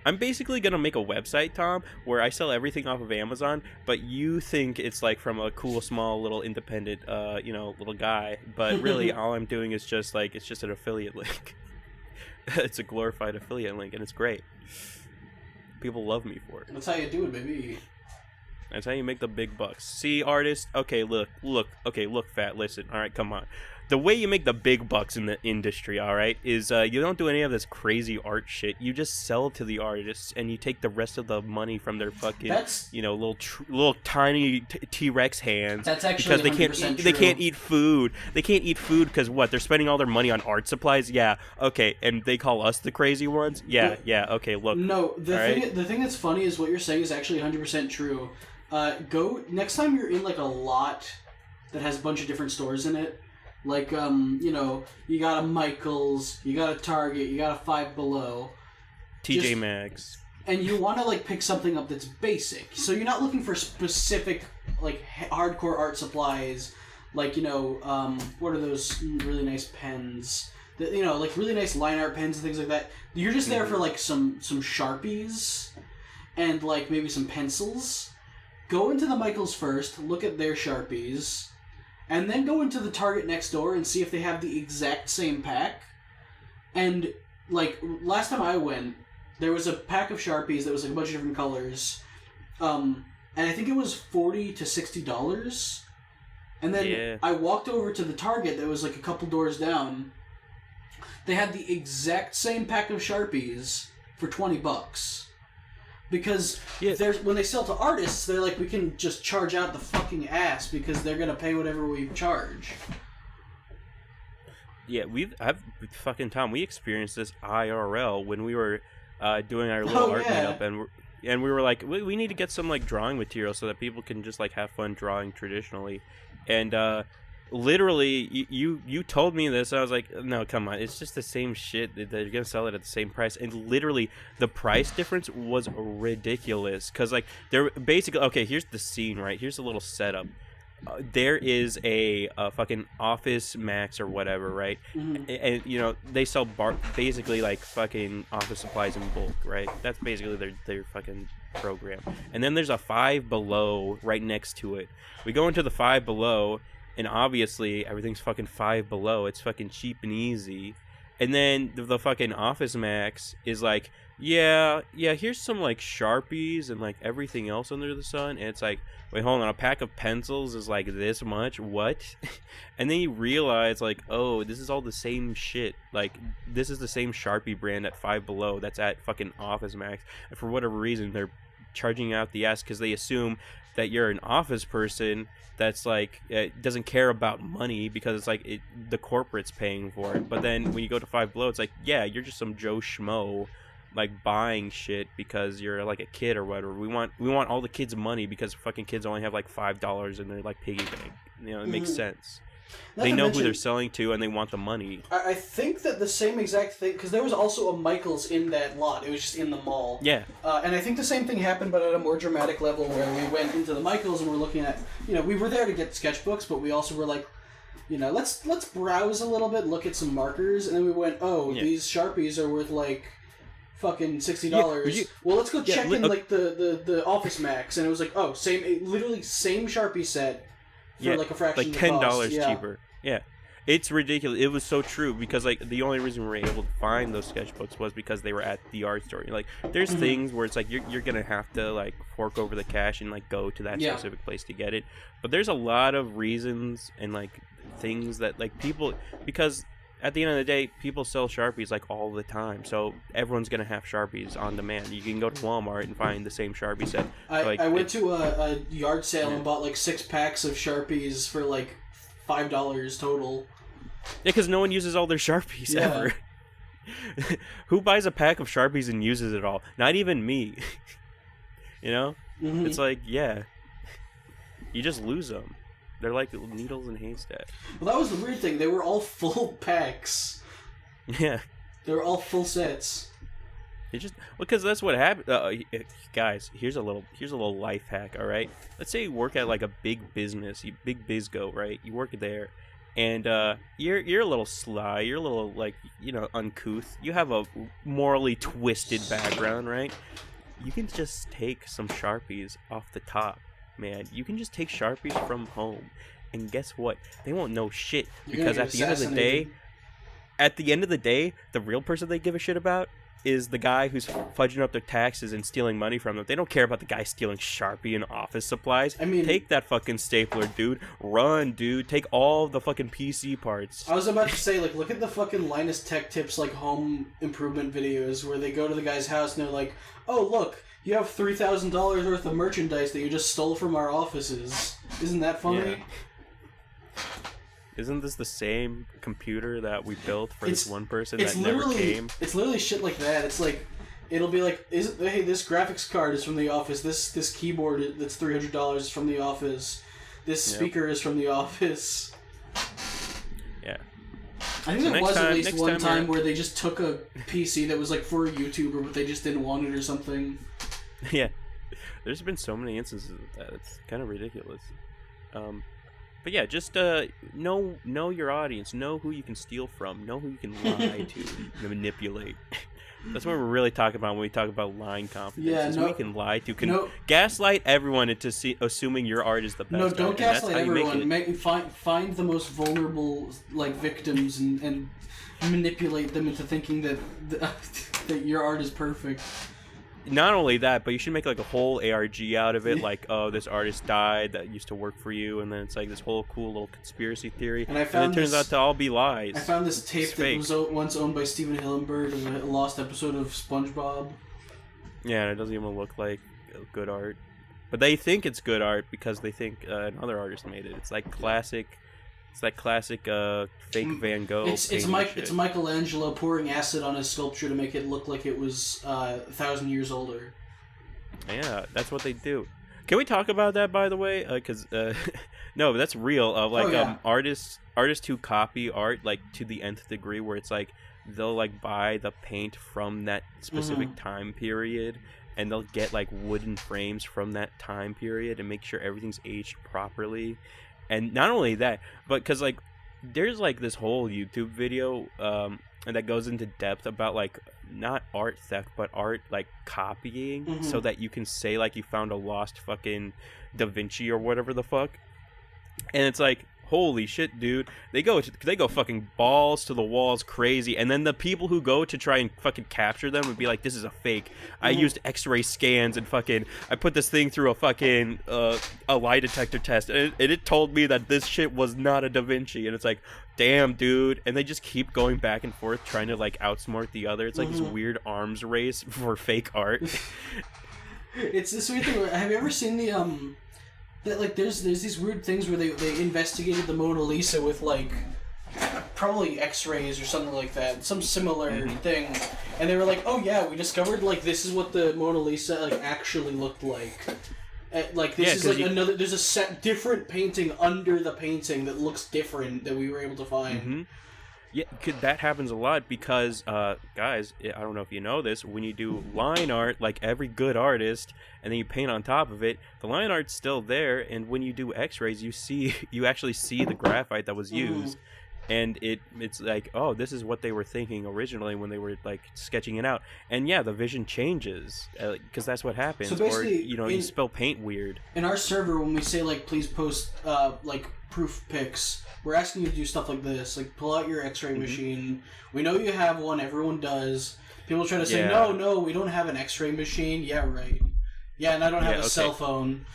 A: I'm basically gonna make a website, Tom, where I sell everything off of Amazon, but you think it's like from a cool, small, little independent, little guy. But really, all I'm doing is just like, it's just an affiliate link. It's a glorified affiliate link, and it's great. People love me for it.
B: That's how you do it, baby.
A: That's how you make the big bucks. See, artist? Okay, look, fat, listen. All right, come on. The way you make the big bucks in the industry, all right, is you don't do any of this crazy art shit. You just sell to the artists, and you take the rest of the money from their fucking, little tiny T-Rex hands.
B: That's actually
A: because they can't eat food. They can't eat food because what? They're spending all their money on art supplies. Yeah, okay, and they call us the crazy ones. Yeah, okay. Look,
B: no, the thing that's funny is what you're saying is actually 100% true. Go next time you're in like a lot that has a bunch of different stores in it. Like, you got a Michael's, you got a Target, you got a Five Below.
A: TJ Maxx.
B: And you want to, like, pick something up that's basic. So you're not looking for specific, like, hardcore art supplies. Like, what are those really nice pens? Like, really nice line art pens and things like that. You're just there for, like, some Sharpies and, like, maybe some pencils. Go into the Michael's first, look at their Sharpies, and then go into the Target next door and see if they have the exact same pack. And, like, last time I went, there was a pack of Sharpies that was like a bunch of different colors. And I think it was $40 to $60. And then I walked over to the Target that was like a couple doors down. they had the exact same pack of Sharpies for $20. Because when they sell to artists, they're like, we can just charge out the fucking ass because they're gonna pay whatever we charge.
A: Yeah, we experienced this IRL when we were doing our little art meetup, and we were like, we need to get some like drawing material so that people can just like have fun drawing traditionally, and literally you told me this, and I was like, no, come on, it's just the same shit that you're gonna sell it at the same price, and literally the price difference was ridiculous, because like they're basically, okay, here's the scene, right? Here's a little setup. There is a fucking Office Max or whatever, right? Mm-hmm. And you know, they sell basically like fucking office supplies in bulk, right? That's basically their fucking program. And then there's a Five Below right next to it. We go into the Five Below, and obviously everything's fucking Five Below. It's fucking cheap and easy. And then the fucking Office Max is like, yeah, here's some like Sharpies and like everything else under the sun. And it's like, wait, hold on, a pack of pencils is like this much? What? And then you realize like, oh, this is all the same shit. Like, this is the same Sharpie brand at Five Below that's at fucking Office Max. And for whatever reason, they're charging out the ass because they assume that you're an office person that's like doesn't care about money because it's like the corporate's paying for it. But then when you go to Five Below, it's like, yeah, you're just some Joe Schmo like buying shit because you're like a kid or whatever. We want all the kids' money because fucking kids only have like $5 in their like piggy bank. You know, it makes sense. They know who they're selling to, and they want the money.
B: I think that the same exact thing, because there was also a Michael's in that lot. It was just in the mall.
A: Yeah.
B: And I think the same thing happened, but at a more dramatic level, where we went into the Michael's and we're looking at, you know, we were there to get sketchbooks, but we also were like, you know, let's browse a little bit, look at some markers, and then we went, these Sharpies are worth like fucking $60. Well, let's go check in like the Office Max, and it was like, literally same Sharpie set. For like a fraction
A: like $10 cheaper. Yeah, it's ridiculous. It was so true because like the only reason we were able to find those sketchbooks was because they were at the art store. Like, there's things where it's like you're gonna have to like fork over the cash and like go to that specific place to get it. But there's a lot of reasons and like things that like people, because at the end of the day, people sell Sharpies like all the time, so everyone's gonna have Sharpies on demand. You can go to Walmart and find the same Sharpie set.
B: I went to a yard sale and bought like 6 packs of Sharpies for like $5 total.
A: Yeah, because no one uses all their Sharpies ever. Who buys a pack of Sharpies and uses it all? Not even me. You know, it's like, you just lose them. They're like needles in haystacks.
B: Well, that was the weird thing. They were all full packs.
A: Yeah.
B: They were all full sets.
A: Because that's what happened. Guys, here's a little life hack. All right. Let's say you work at like a big business, big bizgo, right? You work there, and you're a little sly. You're a little like, you know, uncouth. You have a morally twisted background, right? You can just take some Sharpies off the top. Man, you can just take Sharpies from home, and guess what? They won't know shit, because at the end of the day, the real person they give a shit about is the guy who's fudging up their taxes and stealing money from them. They don't care about the guy stealing Sharpie and office supplies. I mean, take that fucking stapler, dude. Run, dude. Take all the fucking PC parts.
B: I was about to say, like, look at the fucking Linus Tech Tips, like, home improvement videos where they go to the guy's house and they're like, oh, look, you have $3,000 worth of merchandise that you just stole from our offices. Isn't that funny?
A: Yeah. Isn't this the same computer that we built for this one person that never came? It's
B: literally shit like that. It's like, it'll be like, hey, this graphics card is from the office. This keyboard that's $300 is from the office. This speaker is from the office.
A: Yeah.
B: I think there was at least one time where they just took a PC that was like for a YouTuber, but they just didn't want it or something.
A: Yeah. There's been so many instances of that. It's kind of ridiculous. But yeah, just know your audience, know who you can steal from, know who you can lie to, manipulate. That's what we're really talking about when we talk about lying confidence. Yeah, who you can lie to, gaslight everyone into assuming your art is the best.
B: No, don't gaslight everyone. Find the most vulnerable like victims and manipulate them into thinking that that your art is perfect.
A: not only that, but you should make like a whole ARG out of it. Like, oh, this artist died that used to work for you, and then it's like this whole cool little conspiracy theory. And it turns out to all be lies.
B: I found this tape that was once owned by Steven Hillenburg of a lost episode of SpongeBob.
A: Yeah, and it doesn't even look like good art. But they think it's good art because they think another artist made it. It's like classic. It's that classic fake Van Gogh.
B: It's Michelangelo pouring acid on his sculpture to make it look like it was 1,000 years older.
A: Yeah, that's what they do. Can we talk about that, by the way? Because no, but that's real. Artists who copy art like to the nth degree, where it's like they'll like buy the paint from that specific time period, and they'll get like wooden frames from that time period and make sure everything's aged properly. And not only that, but because like there's like this whole YouTube video and that goes into depth about like not art theft but art like copying, so that you can say like you found a lost fucking Da Vinci or whatever the fuck. And it's like, holy shit, dude. They go fucking balls to the walls crazy, and then the people who go to try and fucking capture them would be like, this is a fake. I used x-ray scans and fucking I put this thing through a fucking a lie detector test, and it told me that this shit was not a Da Vinci. And it's like, damn, dude. And they just keep going back and forth trying to like outsmart the other. It's like this weird arms race for fake art.
B: It's this weird thing. Have you ever seen the that like there's these weird things where they investigated the Mona Lisa with like probably X-rays or something like that, some similar thing, and they were like, oh yeah, we discovered like this is what the Mona Lisa like actually looked like. Like this is like another. There's a set different painting under the painting that looks different that we were able to find.
A: Yeah, that happens a lot because, guys, I don't know if you know this, when you do line art, like every good artist, and then you paint on top of it, the line art's still there, and when you do x-rays, you actually see the graphite that was used, and it's like, oh, this is what they were thinking originally when they were, like, sketching it out. And yeah, the vision changes, because that's what happens. So basically, or, you spill paint weird.
B: In our server, when we say, like, please post, like, proof pics, we're asking you to do stuff like this. Like, pull out your x-ray machine. We know you have one. Everyone does. People try to say, no, we don't have an x-ray machine. Yeah, right. Yeah, and I don't have a cell phone.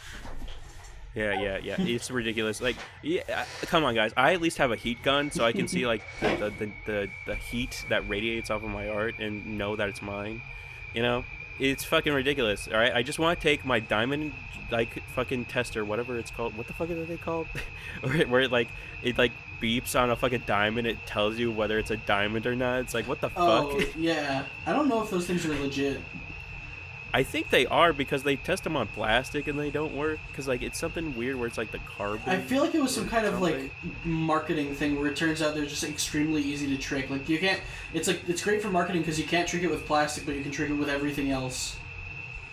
A: Yeah. It's ridiculous. Like, come on, guys. I at least have a heat gun, so I can see, like, the heat that radiates off of my art and know that it's mine. You know? It's fucking ridiculous, alright? I just want to take my diamond, like, fucking tester, whatever it's called. What the fuck are they called? Where it beeps on a fucking diamond. It tells you whether it's a diamond or not. It's like, what the fuck?
B: Oh, yeah. I don't know if those things are legit.
A: I think they are because they test them on plastic and they don't work. Because, like, it's something weird where it's, like, the carbon.
B: I feel like it was some kind of, like, marketing thing where it turns out they're just extremely easy to trick. Like, you can't... It's, like, it's great for marketing because you can't trick it with plastic, but you can trick it with everything else.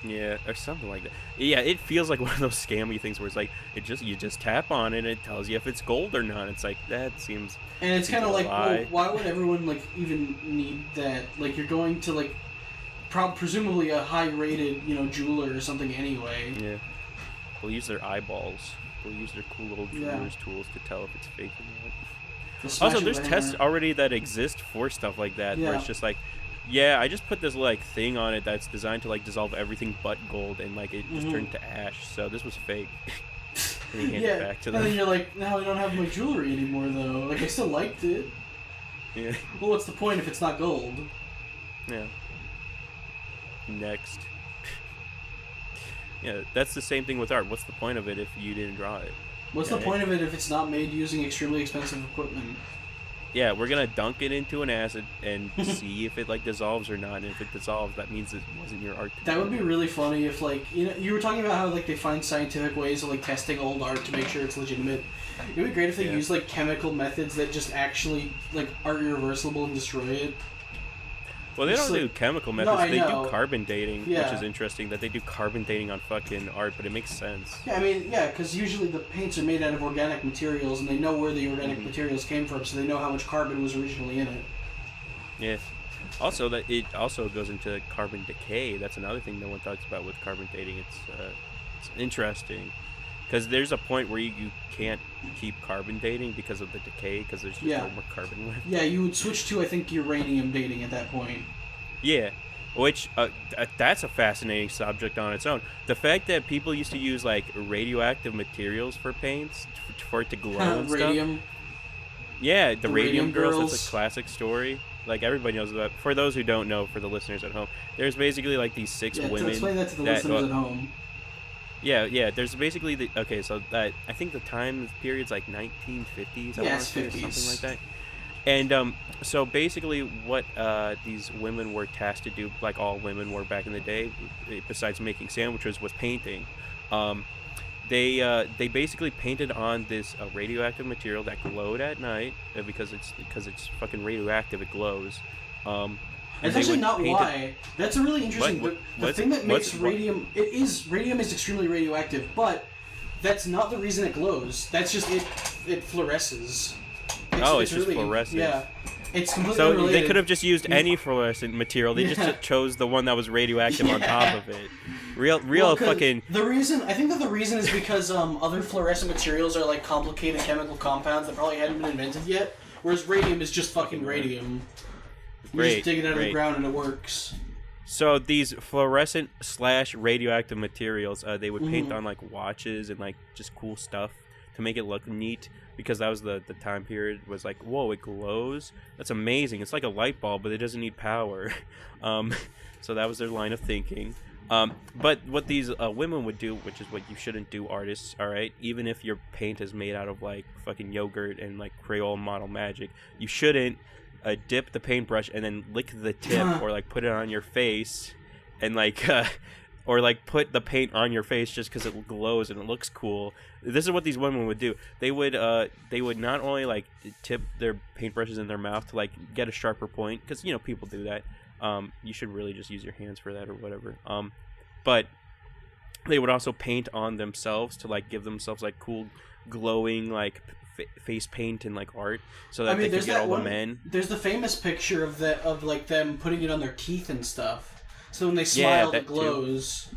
A: Yeah, or something like that. Yeah, it feels like one of those scammy things where it's like, you just tap on it and it tells you if it's gold or not. It's like, that seems...
B: And it's kind of like, well, why would everyone, like, even need that? Like, you're going to, like... presumably a high-rated, jeweler or something anyway.
A: Yeah. They'll use their eyeballs. They'll use their cool little jeweler's tools to tell if it's fake or not. Also, there's tests already that exist for stuff like that, where it's just like, yeah, I just put this, like, thing on it that's designed to, like, dissolve everything but gold, and, like, it just turned to ash, so this was fake. And he handed it back to them.
B: And then you're like, now I don't have my jewelry anymore, though. Like, I still liked it.
A: Yeah.
B: Well, what's the point if it's not gold?
A: Yeah. Next. Yeah, that's the same thing with art. What's the point of it if you didn't draw it?
B: What's the point of it if it's not made using extremely expensive equipment?
A: Yeah, we're gonna dunk it into an acid and see if it, like, dissolves or not. And if it dissolves, that means it wasn't your art.
B: That would be really funny if, like, you were talking about how, like, they find scientific ways of, like, testing old art to make sure it's legitimate. It would be great if they use, like, chemical methods that just actually, like, are irreversible and destroy it.
A: Well, they don't do chemical methods. They do carbon dating, which is interesting that they do carbon dating on fucking art, but it makes sense.
B: Yeah, I mean, because usually the paints are made out of organic materials, and they know where the organic materials came from, so they know how much carbon was originally in it.
A: Yeah. Also, that it also goes into carbon decay. That's another thing no one talks about with carbon dating. It's interesting. Because there's a point where you can't keep carbon dating because of the decay, because there's just no more carbon left.
B: Yeah, you would switch to, I think, uranium dating at that point.
A: Yeah. Which that's a fascinating subject on its own. The fact that people used to use like radioactive materials for paints for it to glow and
B: Radium.
A: stuff. Yeah, the
B: The
A: Radium
B: Radium
A: Girls.
B: Girls.
A: That's a classic story. Like everybody knows that. For those who don't know, for the listeners at home, there's basically like these six
B: Yeah, to
A: women
B: explain that to the
A: that.
B: listeners at home.
A: Yeah. There's basically so that I think the time period's like 1950s.
B: Yeah, it's
A: or
B: 50s.
A: something like that. And so basically, what these women were tasked to do, like all women were back in the day, besides making sandwiches, was painting. Um, they basically painted on this radioactive material that glowed at night because it's fucking radioactive. It glows. And
B: That's actually not
A: paint
B: why. That's a really interesting. The thing that makes radium radium is extremely radioactive, but that's not the reason it glows. That's just it fluoresces.
A: It's just fluorescent.
B: Yeah, it's completely
A: So
B: unrelated.
A: they could have just used any fluorescent material. They just chose the one that was radioactive on top of it. Real fucking.
B: I think that the reason is because other fluorescent materials are like complicated chemical compounds that probably hadn't been invented yet. Whereas radium is just fucking radium. You just dig it out of the ground and it works.
A: So these fluorescent / radioactive materials, they would paint on like watches and like just cool stuff to make it look neat, because that was the time period. Was like, whoa, it glows. That's amazing. It's like a light bulb, but it doesn't need power. So that was their line of thinking. But what these women would do, which is what you shouldn't do, artists, all right? Even if your paint is made out of like fucking yogurt and like Crayola model magic, you shouldn't dip the paintbrush and then lick the tip or like put it on your face and like or like put the paint on your face just because it glows and it looks cool. This is what these women would do. They would not only like tip their paintbrushes in their mouth to like get a sharper point, because you know people do that. You should really just use your hands for that or whatever. But they would also paint on themselves to like give themselves like cool glowing like face paint and like art, so that they could get all the men.
B: There's the famous picture of like them putting it on their teeth and stuff, so when they smile it glows.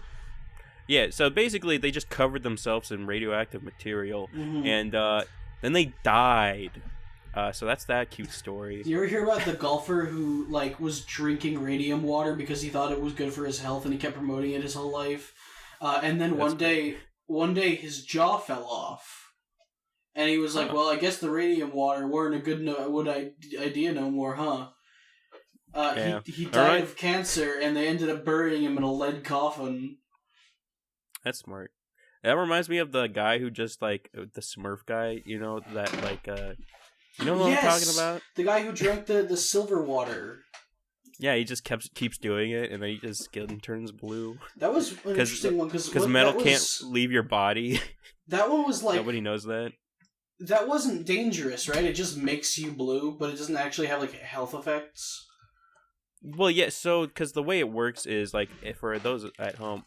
A: Yeah, so basically they just covered themselves in radioactive material, and then they died. So that's that cute story.
B: Do you ever hear about the golfer who like was drinking radium water because he thought it was good for his health and he kept promoting it his whole life? And then one day his jaw fell off. And he was like, well, I guess the radium water weren't a good idea no more, huh? He died of cancer, and they ended up burying him in a lead coffin.
A: That's smart. That reminds me of the guy who just, like, the Smurf guy, you know, that, like, you know what I'm talking about?
B: The guy who drank the silver water.
A: Yeah, he just keeps doing it, and then his skin turns blue.
B: That was an interesting one,
A: because metal can't leave your body.
B: That one was like...
A: Nobody knows that.
B: That wasn't dangerous, right? It just makes you blue, but it doesn't actually have, like, health effects.
A: Well, yeah, so, because the way it works is, like, for those at home,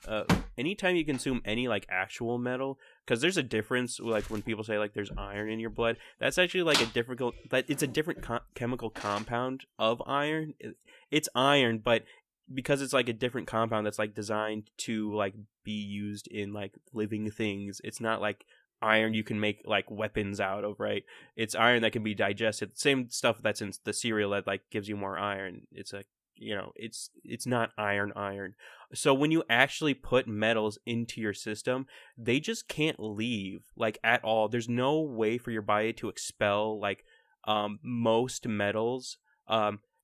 A: anytime you consume any, like, actual metal, because there's a difference, like, when people say, like, there's iron in your blood, that's actually, like, it's a different chemical compound of iron. It's iron, but because it's, like, a different compound that's, like, designed to, like, be used in, like, living things, it's not, like, iron you can make like weapons out of, right? It's iron that can be digested. Same stuff that's in the cereal that like gives you more iron. It's a, you know, it's not iron. So when you actually put metals into your system, they just can't leave like at all. There's no way for your body to expel like most metals.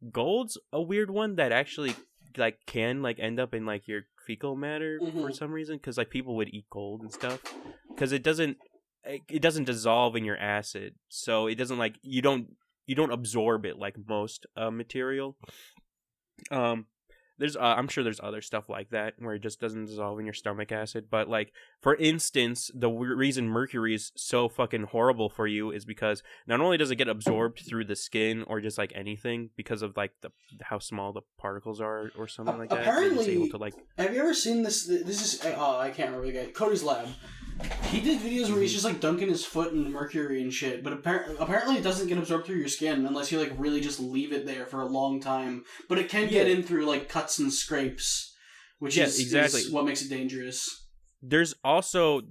A: Gold's a weird one that actually like can like end up in like your fecal matter for some reason, because like people would eat gold and stuff because it doesn't dissolve in your acid, so it doesn't like you don't absorb it like most material. There's I'm sure there's other stuff like that where it just doesn't dissolve in your stomach acid, but like for instance, the reason mercury is so fucking horrible for you is because not only does it get absorbed through the skin or just like anything because of like how small the particles are or something like that.
B: Apparently,
A: able to, like...
B: have you ever seen this? This is I can't remember the guy. Cody's Lab. He did videos where he's just like dunking his foot in mercury and shit, but apparently it doesn't get absorbed through your skin unless you like really just leave it there for a long time. But it can get in through like cuts and scrapes, which is what makes it dangerous.
A: There's also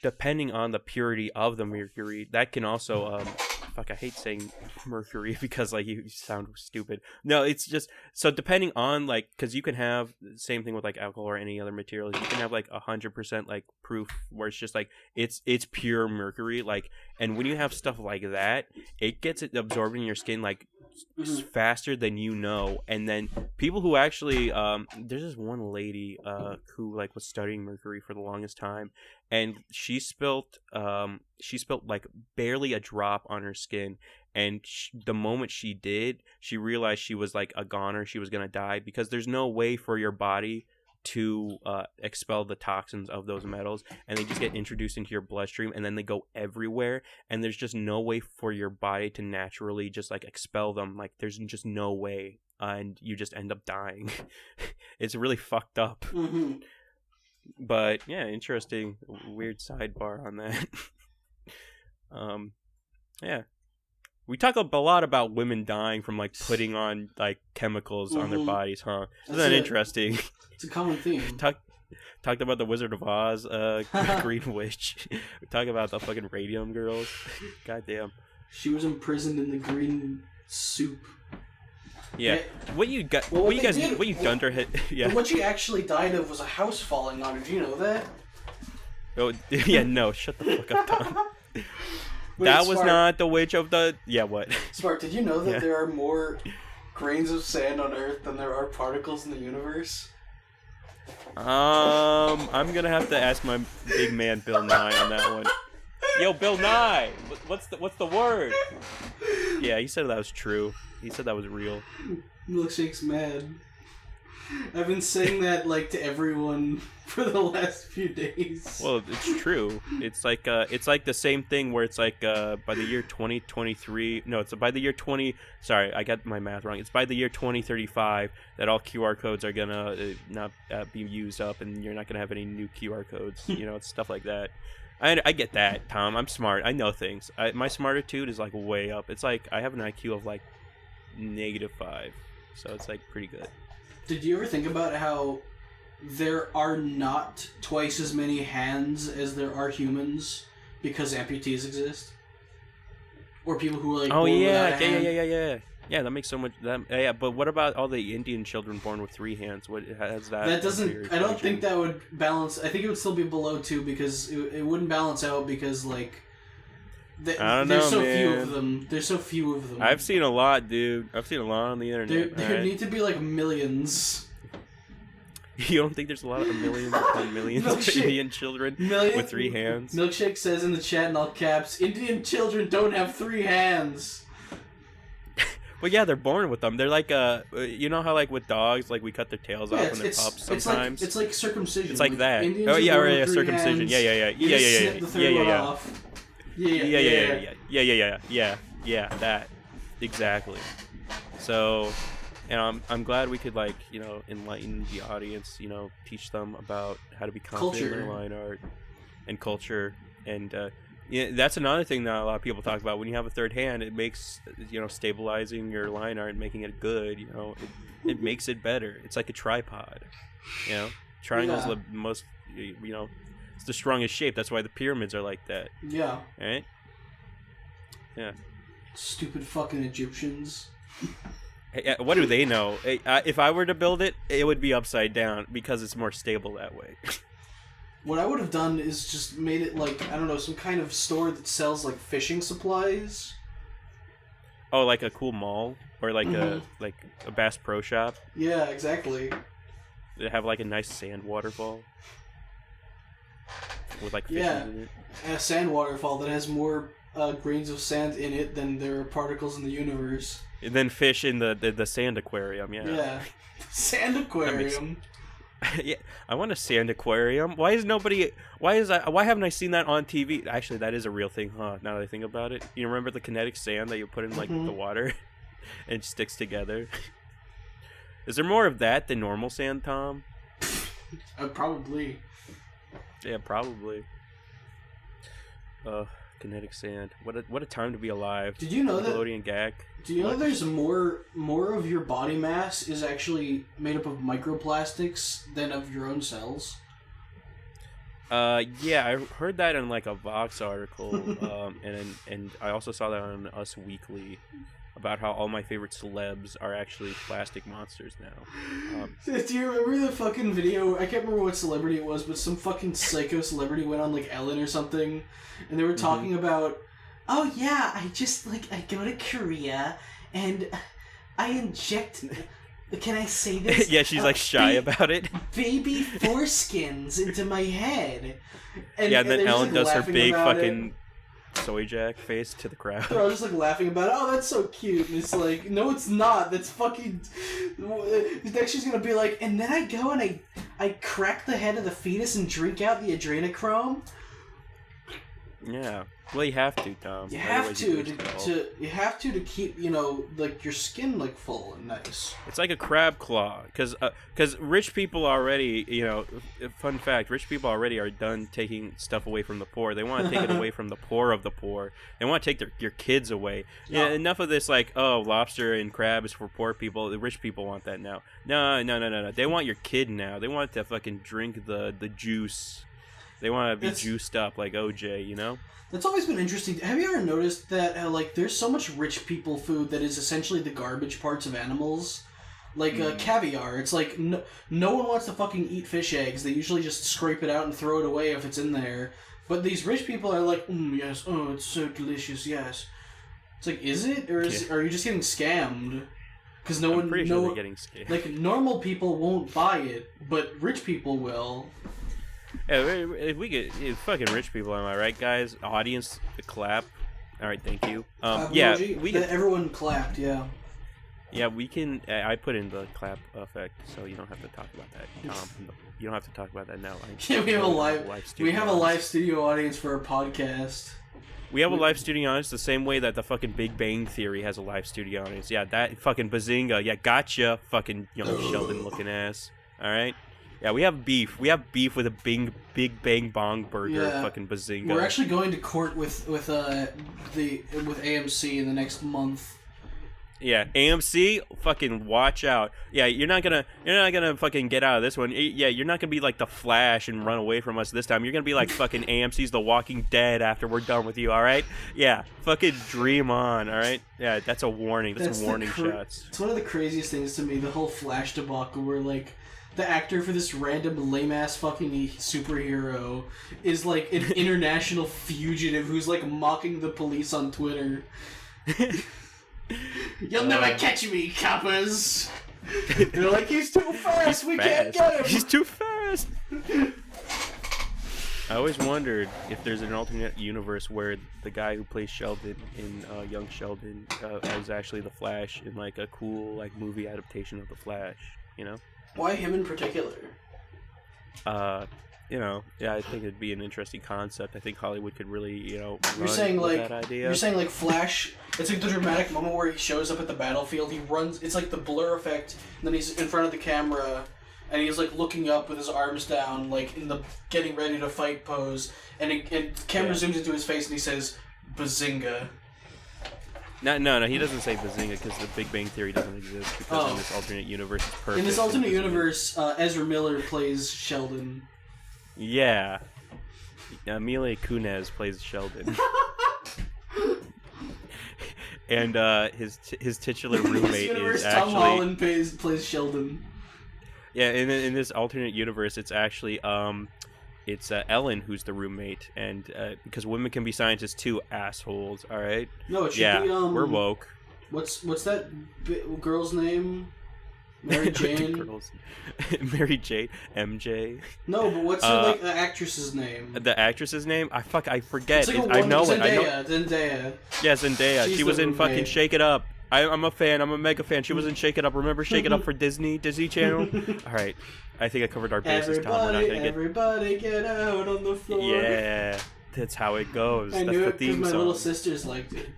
A: depending on the purity of the mercury, that can also fuck, I hate saying mercury because like you sound stupid. No, it's just so depending on like because you can have the same thing with like alcohol or any other materials. You can have like 100% like proof where it's just like it's pure mercury. Like, and when you have stuff like that, it gets it absorbed in your skin like faster than you know. And then people who actually there's this one lady who like was studying mercury for the longest time, and she spilt like barely a drop on her skin, and the moment she did, she realized she was like a goner. She was gonna die because there's no way for your body to expel the toxins of those metals, and they just get introduced into your bloodstream, and then they go everywhere, and there's just no way for your body to naturally just like expel them. Like there's just no way, and you just end up dying. It's really fucked up. But yeah, interesting, weird sidebar on that. Yeah, we talk a lot about women dying from like putting on like chemicals on their bodies, huh? Isn't that interesting?
B: It's a common theme.
A: Talked about the Wizard of Oz, Green Witch. We talk about the fucking Radium Girls. Goddamn.
B: She was imprisoned in the green soup.
A: Yeah. What you got? What you guys? What you done to her head? Yeah.
B: What she actually died of was a house falling on her. Do you know that?
A: Oh yeah. No. Shut the fuck up, Tom.
B: Wait,
A: that was
B: Smart.
A: Not the witch of the. Yeah. What?
B: Smart. Did you know that there are more grains of sand on Earth than there are particles in the universe?
A: I'm gonna have to ask my big man Bill Nye on that one. Yo, Bill Nye, what's the word? Yeah, he said that was true. He said that was real.
B: Milkshake's mad. I've been saying that like to everyone for the last few days.
A: Well, it's true. It's like the same thing where it's like by the year 2023. No, it's by the year 20. Sorry, I got my math wrong. It's by the year 2035 that all QR codes are gonna not be used up, and you're not gonna have any new QR codes. You know, it's stuff like that. I get that, Tom. I'm smart. I know things. My smartitude is like way up. It's like I have an IQ of like -5, so it's like pretty good.
B: Did you ever think about how there are not twice as many hands as there are humans because amputees exist? Or people who are like born without a hand?
A: Yeah, that makes so much. Yeah, but what about all the Indian children born with 3 hands? What has that?
B: That doesn't. I don't think that would balance. I think it would still be below 2 because it wouldn't balance out because like. There's so few of them. There's so few of them.
A: I've seen a lot, dude. I've seen a lot on the internet.
B: There need to be like millions.
A: You don't think there's a lot of millions upon millions of Indian children with 3 hands?
B: Milkshake says in the chat in all caps, Indian children don't have 3 hands.
A: Well, yeah, they're born with them. They're like, you know how like with dogs, like we cut their tails off when they're pups sometimes?
B: It's like circumcision.
A: It's like that.
B: Indians
A: oh, yeah,
B: right,
A: circumcision.
B: Hands,
A: Yeah. Yeah, that. Exactly. So, and I'm glad we could like, you know, enlighten the audience, you know, teach them about how to be confident in their line art and culture. And yeah, that's another thing that a lot of people talk about. When you have a third hand, it makes, you know, stabilizing your line art and making it good, you know, it makes it better. It's like a tripod, you know. Triangle's the most, you know, it's the strongest shape. That's why the pyramids are like that.
B: Yeah.
A: Right? Yeah.
B: Stupid fucking Egyptians.
A: Hey, what do they know? If I were to build it, it would be upside down because it's more stable that way.
B: What I would have done is just made it like, I don't know, some kind of store that sells like fishing supplies.
A: Oh, like a cool mall or like a Bass Pro Shop.
B: Yeah, exactly.
A: They have like a nice sand waterfall with like fishes in it.
B: A sand waterfall that has more grains of sand in it than there are particles in the universe.
A: And then fish in the sand aquarium. Yeah.
B: Yeah, sand aquarium.
A: Yeah, I want a sand aquarium. Why haven't I seen that on TV? Actually, that is a real thing, huh? Now that I think about it, you remember the kinetic sand that you put in like the water, and it sticks together. Is there more of that than normal sand, Tom?
B: Probably.
A: Yeah, probably. Kinetic sand. What a time to be alive.
B: Did you know
A: Nickelodeon gag.
B: Do you know there's more of your body mass is actually made up of microplastics than of your own cells?
A: Yeah, I heard that in like a Vox article, and I also saw that on Us Weekly about how all my favorite celebs are actually plastic monsters now.
B: Do you remember the fucking video? I can't remember what celebrity it was, but some fucking psycho celebrity went on like Ellen or something, and they were talking about, oh yeah, I go to Korea and I inject. Can I say this?
A: Yeah, she's like shy about it.
B: Baby foreskins into my head.
A: And then Ellen does her big fucking
B: it.
A: soy jack face to the crowd.
B: They're all just like laughing about it. Oh, that's so cute. And it's like, no, it's not. That's fucking. Next, she's gonna be like, and then I go and I crack the head of the fetus and drink out the adrenochrome.
A: Yeah. Well, you have to, Tom.
B: You have to keep, like your skin like full and nice.
A: It's like a crab claw, because rich people already, fun fact, rich people already are done taking stuff away from the poor. They want to take it away from the poor of the poor. They want to take your kids away. Yeah, enough of this like, oh, lobster and crab is for poor people. The rich people want that now. No. They want your kid now. They want to fucking drink the juice. They want to be juiced up like OJ,
B: That's always been interesting. Have you ever noticed that there's so much rich people food that is essentially the garbage parts of animals? Like caviar. It's like no one wants to fucking eat fish eggs. They usually just scrape it out and throw it away if it's in there. But these rich people are like, yes, oh, it's so delicious, yes. It's like, is it? Or are you just getting scammed? Because
A: I'm pretty sure they're getting scammed.
B: Like, normal people won't buy it, but rich people will.
A: Yeah, if we get fucking rich people, am I right, guys? Audience, clap. All right, thank you. Yeah,
B: everyone clapped. Yeah.
A: Yeah, we can. I put in the clap effect, so you don't have to talk about that. You don't have to talk about that now.
B: Yeah, we have a live studio audience for our podcast.
A: We have a live studio audience the same way that the fucking Big Bang Theory has a live studio audience. Yeah, that fucking Bazinga. Yeah, gotcha, fucking young Sheldon looking ass. All right. Yeah, we have beef. We have beef with a Big Bang Bong Burger, fucking Bazinga.
B: We're actually going to court with AMC in the next month.
A: Yeah, AMC, fucking watch out. Yeah, you're not gonna fucking get out of this one. Yeah, you're not gonna be like the Flash and run away from us this time. You're gonna be like fucking AMC's The Walking Dead after we're done with you. All right? Yeah, fucking dream on. All right? Yeah, that's a warning. That's warning shots.
B: It's one of the craziest things to me. The whole Flash debacle, where like, the actor for this random lame-ass fucking superhero is like an international fugitive who's like mocking the police on Twitter. You'll never catch me, coppers! They're like, he's too fast, can't get him!
A: He's too fast! I always wondered if there's an alternate universe where the guy who plays Sheldon in Young Sheldon is actually the Flash in like a cool like movie adaptation of the Flash,
B: Why him in particular?
A: Yeah, I think it'd be an interesting concept. I think Hollywood could really,
B: you're saying like
A: that idea.
B: You're saying like Flash. It's like the dramatic moment where he shows up at the battlefield. He runs. It's like the blur effect. And then he's in front of the camera, and he's like looking up with his arms down, like in the getting ready to fight pose. And the camera zooms into his face, and he says, "Bazinga."
A: No, he doesn't say Bazinga because the Big Bang Theory doesn't exist because in this alternate universe it's perfect.
B: In this alternate universe, Ezra Miller plays Sheldon.
A: Yeah. Mila Kunis plays Sheldon. And his titular roommate is actually...
B: Tom Holland plays Sheldon.
A: Yeah, in this alternate universe, it's actually... It's Ellen who's the roommate, and because women can be scientists too, assholes. All right.
B: No, it should be.
A: We're woke.
B: What's that girl's name? Mary Jane.
A: Mary Jane. MJ.
B: No, but what's her the actress's name?
A: The actress's name? I forget.
B: It's like
A: I know
B: Zendaya,
A: it.
B: Zendaya.
A: Yeah, Zendaya. She was in fucking Shake It Up. I'm a fan. I'm a mega fan. She was in Shake It Up. Remember Shake It Up for Disney Channel? All right. I think I covered our bases, Tom.
B: Everybody get out on the floor.
A: Yeah, that's how it goes.
B: I knew it because my little sisters liked it.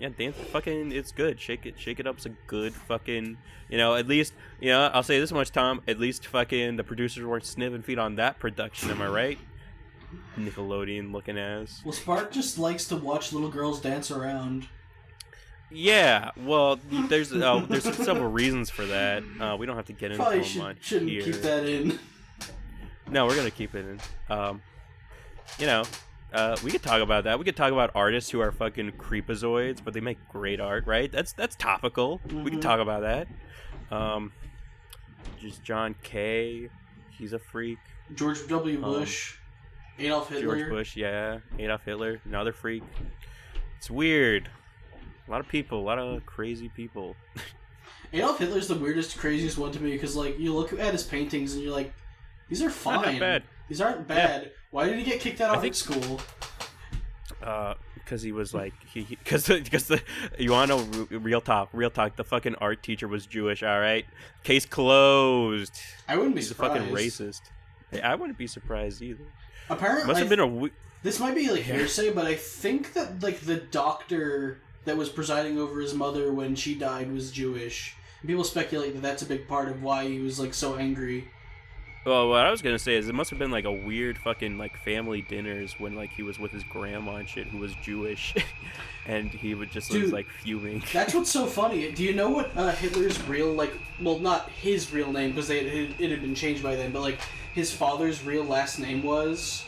A: Yeah, dance fucking, it's good. Shake It Up's a good fucking, at least, I'll say this much, Tom. At least fucking the producers weren't sniffing feet on that production. Am I right? Nickelodeon looking ass.
B: Well, Spark just likes to watch little girls dance around.
A: Yeah, well, there's several reasons for that. We don't have to get into
B: Probably
A: so much
B: shouldn't
A: here.
B: Keep that in.
A: No, we're gonna keep it in. You know, we could talk about that. We could talk about artists who are fucking creepazoids, but they make great art, right? That's topical.
B: Mm-hmm.
A: We can talk about that. Just John Kay, he's a freak.
B: George W. Bush, Adolf Hitler.
A: George Bush, yeah. Adolf Hitler, another freak. It's weird. A lot of people, a lot of crazy people.
B: Adolf Hitler's the weirdest, craziest one to me because, like, you look at his paintings and you're like, these are fine.
A: Not that bad.
B: These aren't bad. Yeah. Why did he get kicked out of school?
A: Because he was like, because you want to know real talk. The fucking art teacher was Jewish. All right, case closed.
B: I wouldn't be
A: He's
B: surprised.
A: a fucking racist. I wouldn't be surprised either.
B: Apparently,
A: must have been
B: this might be like hearsay, but I think that like the doctor that was presiding over his mother when she died was Jewish. People speculate that that's a big part of why he was like so angry.
A: Well, what I was gonna say is it must have been like a weird fucking like family dinners when like he was with his grandma and shit who was Jewish, and he would just was like fuming.
B: That's what's so funny. Do you know what Hitler's real not his real name because it had been changed by then, but like his father's real last name was?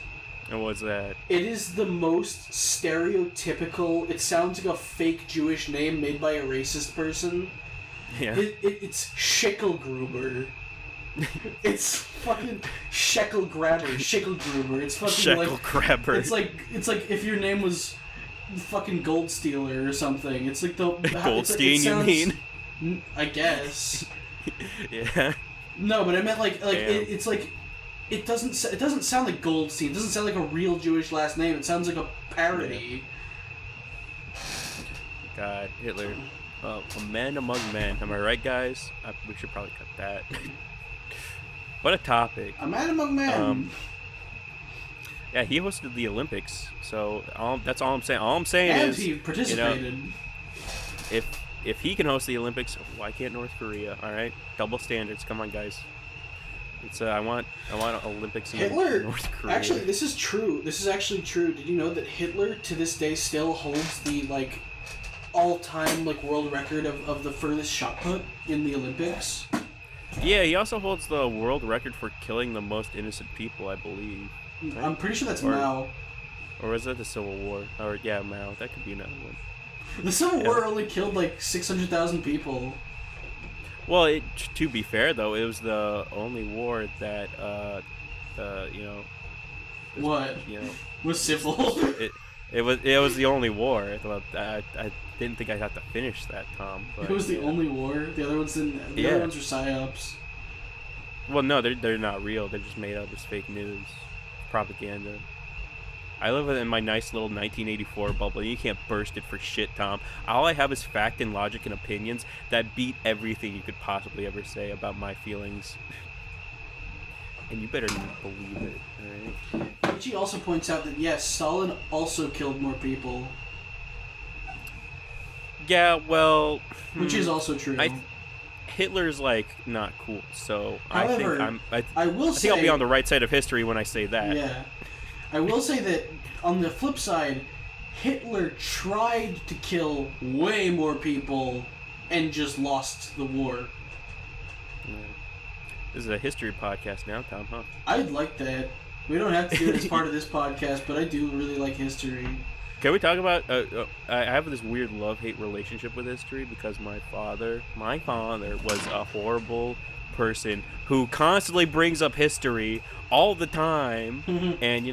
A: And what's that?
B: It is the most stereotypical. It sounds like a fake Jewish name made by a racist person.
A: Yeah.
B: It's Schickelgruber. It's fucking Schickelgruber. It's fucking
A: Schickelgrabber.
B: It's like if your name was fucking Goldstealer or something. It's like the
A: Goldstein. You mean?
B: I guess.
A: Yeah.
B: No, but I meant it's like it doesn't sound like Goldstein. It doesn't sound like a real Jewish last name. It sounds like a parody.
A: Yeah. God, Hitler. A man among men. Am I right, guys? We should probably cut that. What a topic.
B: A man among men.
A: Yeah, he hosted the Olympics, so that's all I'm saying. All I'm saying
B: and
A: is
B: he participated.
A: If he can host the Olympics, why can't North Korea? All right, double standards. Come on, guys. It's I want Olympics in North Korea.
B: Actually, this is true. This is actually true. Did you know that Hitler to this day still holds the all-time world record of the furthest shot put in the Olympics?
A: Yeah, he also holds the world record for killing the most innocent people, I believe.
B: Right? I'm pretty sure that's Mao.
A: Or is that the Civil War? Or yeah, Mao. That could be another one.
B: The Civil War only killed 600,000 people.
A: Well, to be fair though, it was the only war that
B: was civil.
A: It was the only war. I didn't think I'd have to finish that, Tom. But,
B: it was the only war. The other ones didn't. The other ones were psyops.
A: Well, no, they're not real. They're just made up as fake news, propaganda. I live in my nice little 1984 bubble. You can't burst it for shit, Tom. All I have is fact and logic and opinions that beat everything you could possibly ever say about my feelings. And you better believe it, alright?
B: Ichi also points out that, yes, Stalin also killed more people.
A: Yeah, well...
B: Which is also true.
A: Hitler's, not cool, so
B: However,
A: I think I'll be on the right side of history when I say that.
B: Yeah. I will say that, on the flip side, Hitler tried to kill way more people and just lost the war.
A: Yeah. This is a history podcast now, Tom, huh?
B: I'd like that. We don't have to do it as part of this podcast, but I do really like history.
A: Can we talk about... I have this weird love-hate relationship with history because my father was a horrible person who constantly brings up history all the time. And,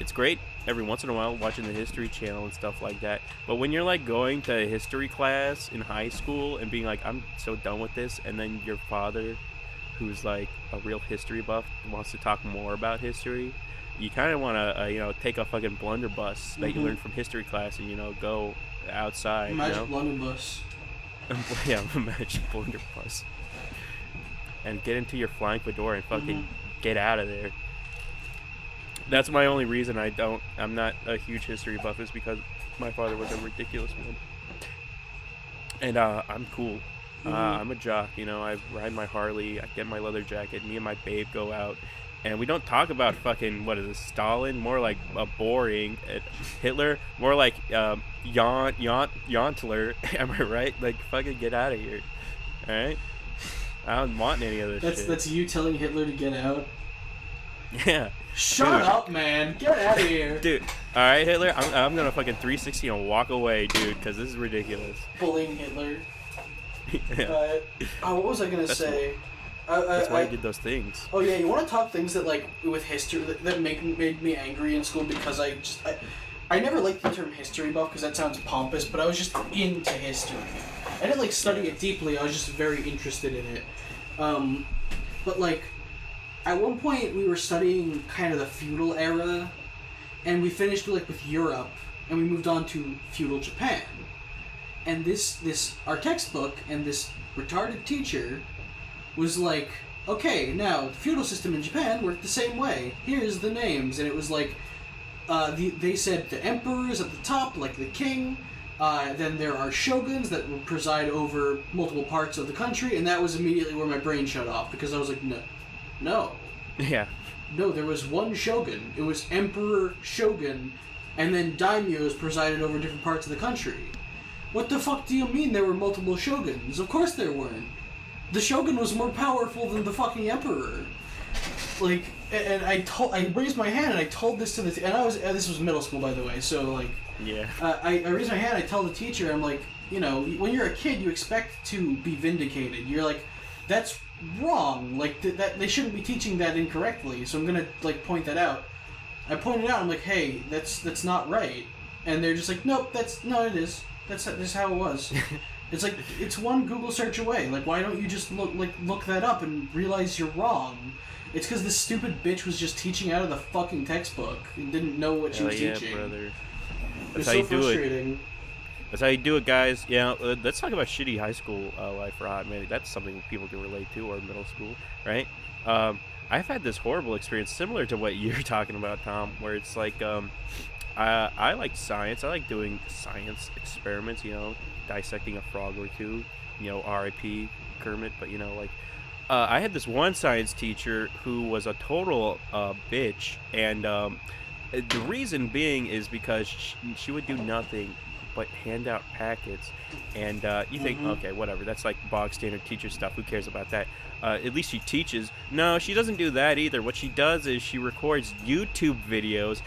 A: it's great every once in a while watching the History Channel and stuff like that. But when you're, going to a history class in high school and being like, I'm so done with this, and then your father, who's, a real history buff, wants to talk more about history... You kind of want to, take a fucking blunderbuss that you learned from history class and, go outside.
B: Magic blunderbuss.
A: Yeah, magic blunderbuss. And get into your flying fedora and fucking get out of there. That's my only reason I'm not a huge history buff is because my father was a ridiculous one. And I'm cool. I'm a jock, I ride my Harley, I get my leather jacket, me and my babe go out. And we don't talk about fucking, what is it, Stalin? More like boring. Hitler? More like Yantler. Am I right? Fucking get out of here. Alright? I don't want any of this shit.
B: That's you telling Hitler to get out?
A: Yeah.
B: Shut up, man. Get out of here.
A: Dude, all right, Hitler. I'm gonna fucking 360 and walk away, dude, because this is ridiculous.
B: Bullying Hitler.
A: Yeah.
B: What was I gonna say?
A: That's why I did those things.
B: Oh yeah, you want to talk things that like with history that made me angry in school because I never liked the term history buff because that sounds pompous, but I was just into history. I didn't like study it deeply. I was just very interested in it. But like at one point we were studying kind of the feudal era, and we finished like with Europe, and we moved on to feudal Japan. And our textbook and this retarded teacher was like, okay, now the feudal system in Japan worked the same way. Here's the names, and it was like, they said the emperor is at the top, like the king. Then there are shoguns that will preside over multiple parts of the country, and that was immediately where my brain shut off because I was like, no.
A: Yeah.
B: No, there was one shogun. It was emperor, shogun, and then daimyos presided over different parts of the country. What the fuck do you mean there were multiple shoguns? Of course there weren't. The shogun was more powerful than the fucking emperor. Like, and I raised my hand and I told this to this was middle school, by the way, so like,
A: yeah.
B: I raised my hand, I tell the teacher, I'm like, you know, when you're a kid, you expect to be vindicated. You're like, that's wrong. Like, that they shouldn't be teaching that incorrectly, so I'm gonna, like, point that out. I pointed out, I'm like, hey, that's not right. And they're just like, nope, it is. That's how it was. It's like, it's one Google search away. Like, why don't you just look that up and realize you're wrong? It's because this stupid bitch was just teaching out of the fucking textbook and didn't know what she was teaching.
A: Brother.
B: That's how you do it.
A: That's how you do it, guys. Yeah, let's talk about shitty high school life for a hot minute. That's something people can relate to, or middle school, right? I've had this horrible experience similar to what you're talking about, Tom, where it's like, I like science. I like doing science experiments, you know, dissecting a frog or two, you know, R.I.P. Kermit, but, you know, like, I had this one science teacher who was a total bitch, and the reason being is because she would do nothing but hand out packets, and you think, okay, whatever, that's like bog standard teacher stuff, who cares about that? At least she teaches. No, she doesn't do that either. What she does is she records YouTube videos,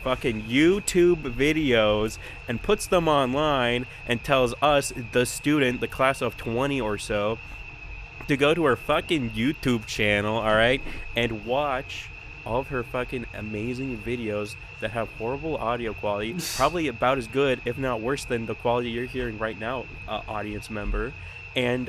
A: fucking YouTube videos, and puts them online and tells us, the student, the class of 20 or so, to go to her fucking YouTube channel, alright, and watch all of her fucking amazing videos that have horrible audio quality, probably about as good, if not worse, than the quality you're hearing right now, audience member. And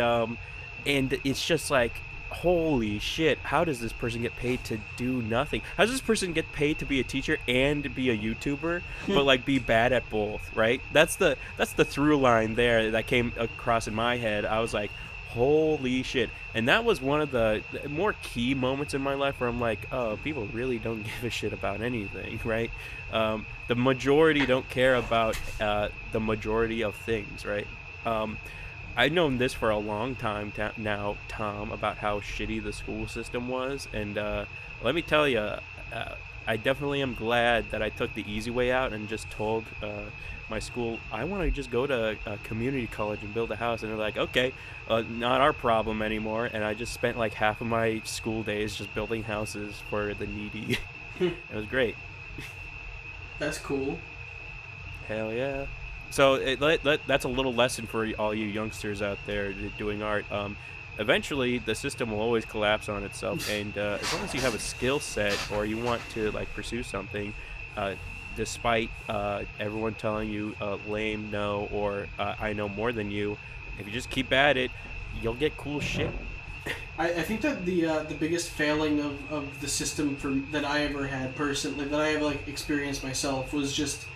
A: it's just like, holy shit, how does this person get paid to do nothing? How does this person get paid to be a teacher and be a YouTuber, but like be bad at both, right? That's the through line there that came across in my head. I was like, holy shit. And that was one of the more key moments in my life where I'm like, oh, people really don't give a shit about anything, right? The majority don't care about the majority of things, right? I've known this for a long time now, Tom, about how shitty the school system was, and let me tell you, I definitely am glad that I took the easy way out and just told my school, I want to just go to a community college and build a house, and they're like, okay, not our problem anymore. And I just spent like half of my school days just building houses for the needy. It was great.
B: That's cool.
A: Hell yeah. So that's a little lesson for all you youngsters out there doing art. Eventually, the system will always collapse on itself, and as long as you have a skill set or you want to like pursue something, despite everyone telling you lame, no, or I know more than you, if you just keep at it, you'll get cool shit.
B: I think that the biggest failing of the system that I ever had personally, that I ever like experienced myself, was just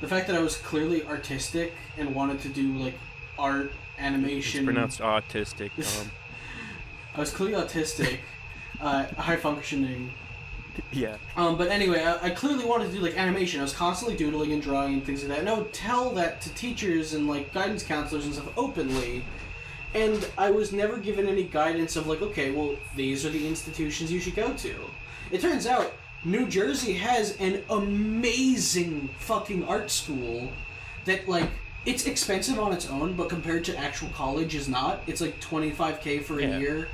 B: the fact that I was clearly artistic and wanted to do like art, animation.
A: It's pronounced autistic.
B: I was clearly autistic, high functioning.
A: Yeah.
B: But anyway, I clearly wanted to do like animation. I was constantly doodling and drawing and things like that. And I would tell that to teachers and like guidance counselors and stuff openly. And I was never given any guidance of like, okay, well, these are the institutions you should go to. It turns out New Jersey has an amazing fucking art school that, like, it's expensive on its own, but compared to actual college is not. It's like $25,000 for a year.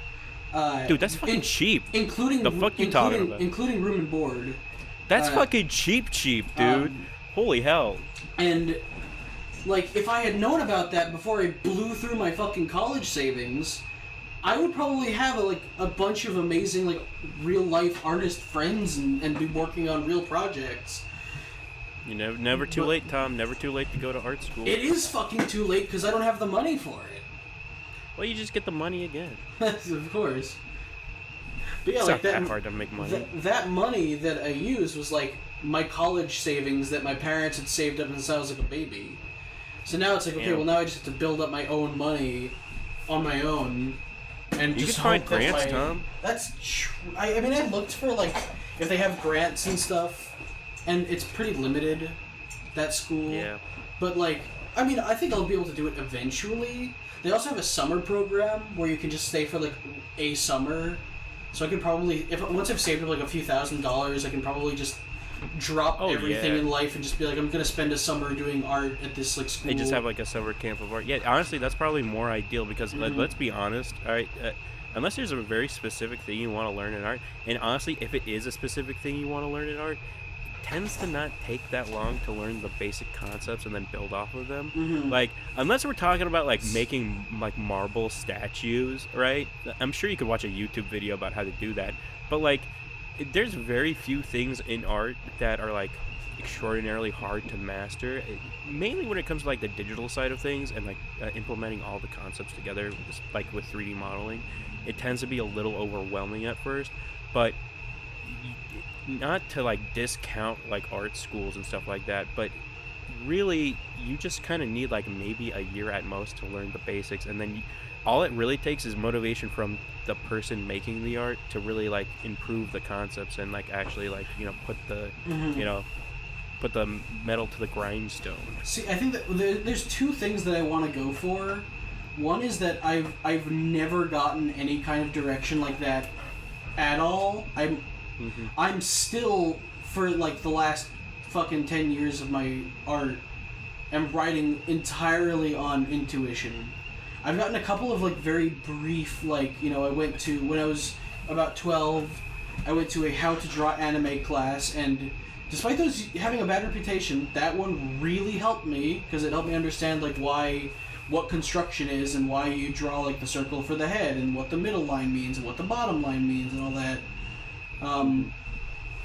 A: Dude, that's fucking cheap.
B: Including
A: the fuck you talking about?
B: Including room and board.
A: That's fucking cheap, dude. Holy hell.
B: And, like, if I had known about that before I blew through my fucking college savings, I would probably have, a bunch of amazing, like, real-life artist friends and be working on real projects.
A: You never too late, Tom. Never too late to go to art school.
B: It is fucking too late because I don't have the money for it.
A: Well, you just get the money again.
B: Of course. But yeah,
A: it's
B: like
A: not that hard to make money.
B: That money that I used was like my college savings that my parents had saved up since I was like a baby. So now it's like, okay, well now I just have to build up my own money on my own. And
A: you
B: just
A: can find grants, Tom.
B: That's true. I mean, I looked for like if they have grants and stuff, and it's pretty limited, that school.
A: Yeah. But
B: like, I mean, I think I'll be able to do it eventually. They also have a summer program where you can just stay for like a summer. So I could probably, once I've saved up like a few $1,000s, I can probably just drop everything in life and just be like, I'm gonna spend a summer doing art at this like school.
A: They just have like a summer camp of art. Yeah, honestly, that's probably more ideal because let's be honest. All right, unless there's a very specific thing you want to learn in art, and honestly, if it is a specific thing you want to learn in art, tends to not take that long to learn the basic concepts and then build off of them. Like, unless we're talking about like making like marble statues, right? I'm sure you could watch a YouTube video about how to do that, but like there's very few things in art that are like extraordinarily hard to master, mainly when it comes to like the digital side of things and like implementing all the concepts together, just like with 3D modeling. It tends to be a little overwhelming at first, but not to like discount like art schools and stuff like that, but really you just kind of need like maybe a year at most to learn the basics, and then all it really takes is motivation from the person making the art to really like improve the concepts and like actually like put the put the metal to the grindstone. See, I think that
B: there's two things that I want to go for. One is that I've never gotten any kind of direction like that at all. I'm still, for like the last fucking 10 years of my art, am writing entirely on intuition. I've gotten a couple of like very brief, like, I went to, when I was about 12, I went to a how to draw anime class, and despite those having a bad reputation, that one really helped me, because it helped me understand like what construction is and why you draw like the circle for the head and what the middle line means and what the bottom line means and all that. I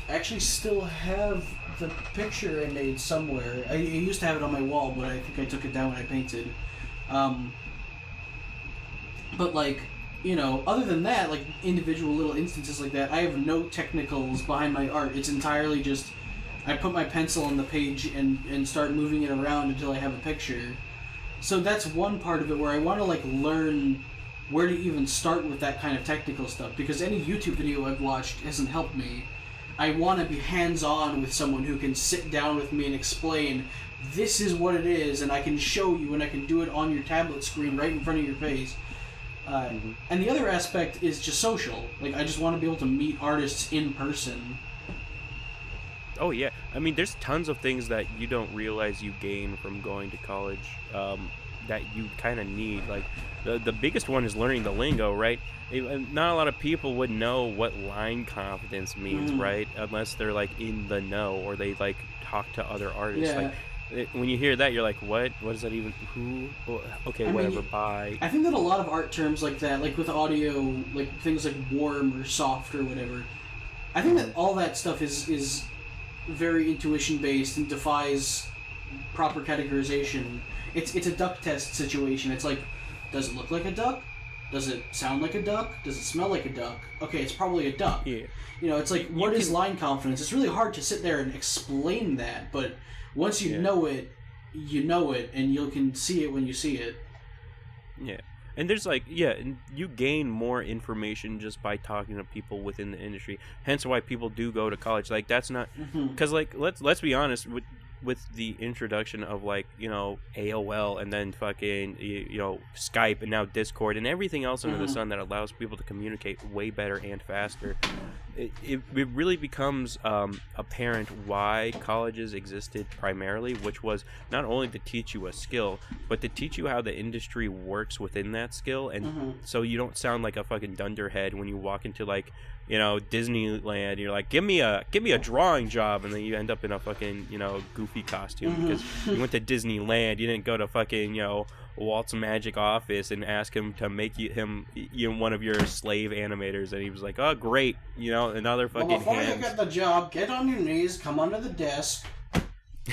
B: actually still have the picture I made somewhere. I used to have it on my wall, but I think I took it down when I painted. But like, other than that, like individual little instances like that, I have no technicals behind my art. It's entirely just, I put my pencil on the page and start moving it around until I have a picture. So that's one part of it where I want to like learn where to even start with that kind of technical stuff, because any YouTube video I've watched hasn't helped me. I want to be hands-on with someone who can sit down with me and explain, this is what it is, and I can show you, and I can do it on your tablet screen right in front of your face. And the other aspect is just social. Like, I just want to be able to meet artists in person.
A: Oh yeah, I mean, there's tons of things that you don't realize you gain from going to college that you kind of need. Like, the biggest one is learning the lingo, right? Not a lot of people would know what line confidence means, right? Unless they're like in the know or they like talk to other artists.
B: Yeah.
A: Like, when you hear that, you're like, what? What does that even? Who? Okay, whatever. Bye.
B: I think that a lot of art terms like that, like with audio, like things like warm or soft or whatever, I think that all that stuff is very intuition based and defies proper categorization. It's a duck test situation. It's like, does it look like a duck? Does it sound like a duck? Does it smell like a duck? Okay, it's probably a duck.
A: Yeah.
B: It's like, what is line confidence? It's really hard to sit there and explain that, but once you know it, and you can see it when you see it.
A: Yeah. And there's like, and you gain more information just by talking to people within the industry. Hence why people do go to college. Like, that's not, because like, let's be honest, with the introduction of like, you know, AOL and then fucking, you know, Skype and now Discord and everything else under the sun that allows people to communicate way better and faster, it really becomes apparent why colleges existed primarily, which was not only to teach you a skill, but to teach you how the industry works within that skill, and so you don't sound like a fucking dunderhead when you walk into like, you know, Disneyland. You're like, give me a drawing job, and then you end up in a fucking, you know, goofy costume because you went to Disneyland. You didn't go to fucking, you know, Walt's magic office and ask him to make you one of your slave animators, and he was like, oh great, you know, another fucking
B: before
A: hands.
B: you get the job, get on your knees, come under the desk.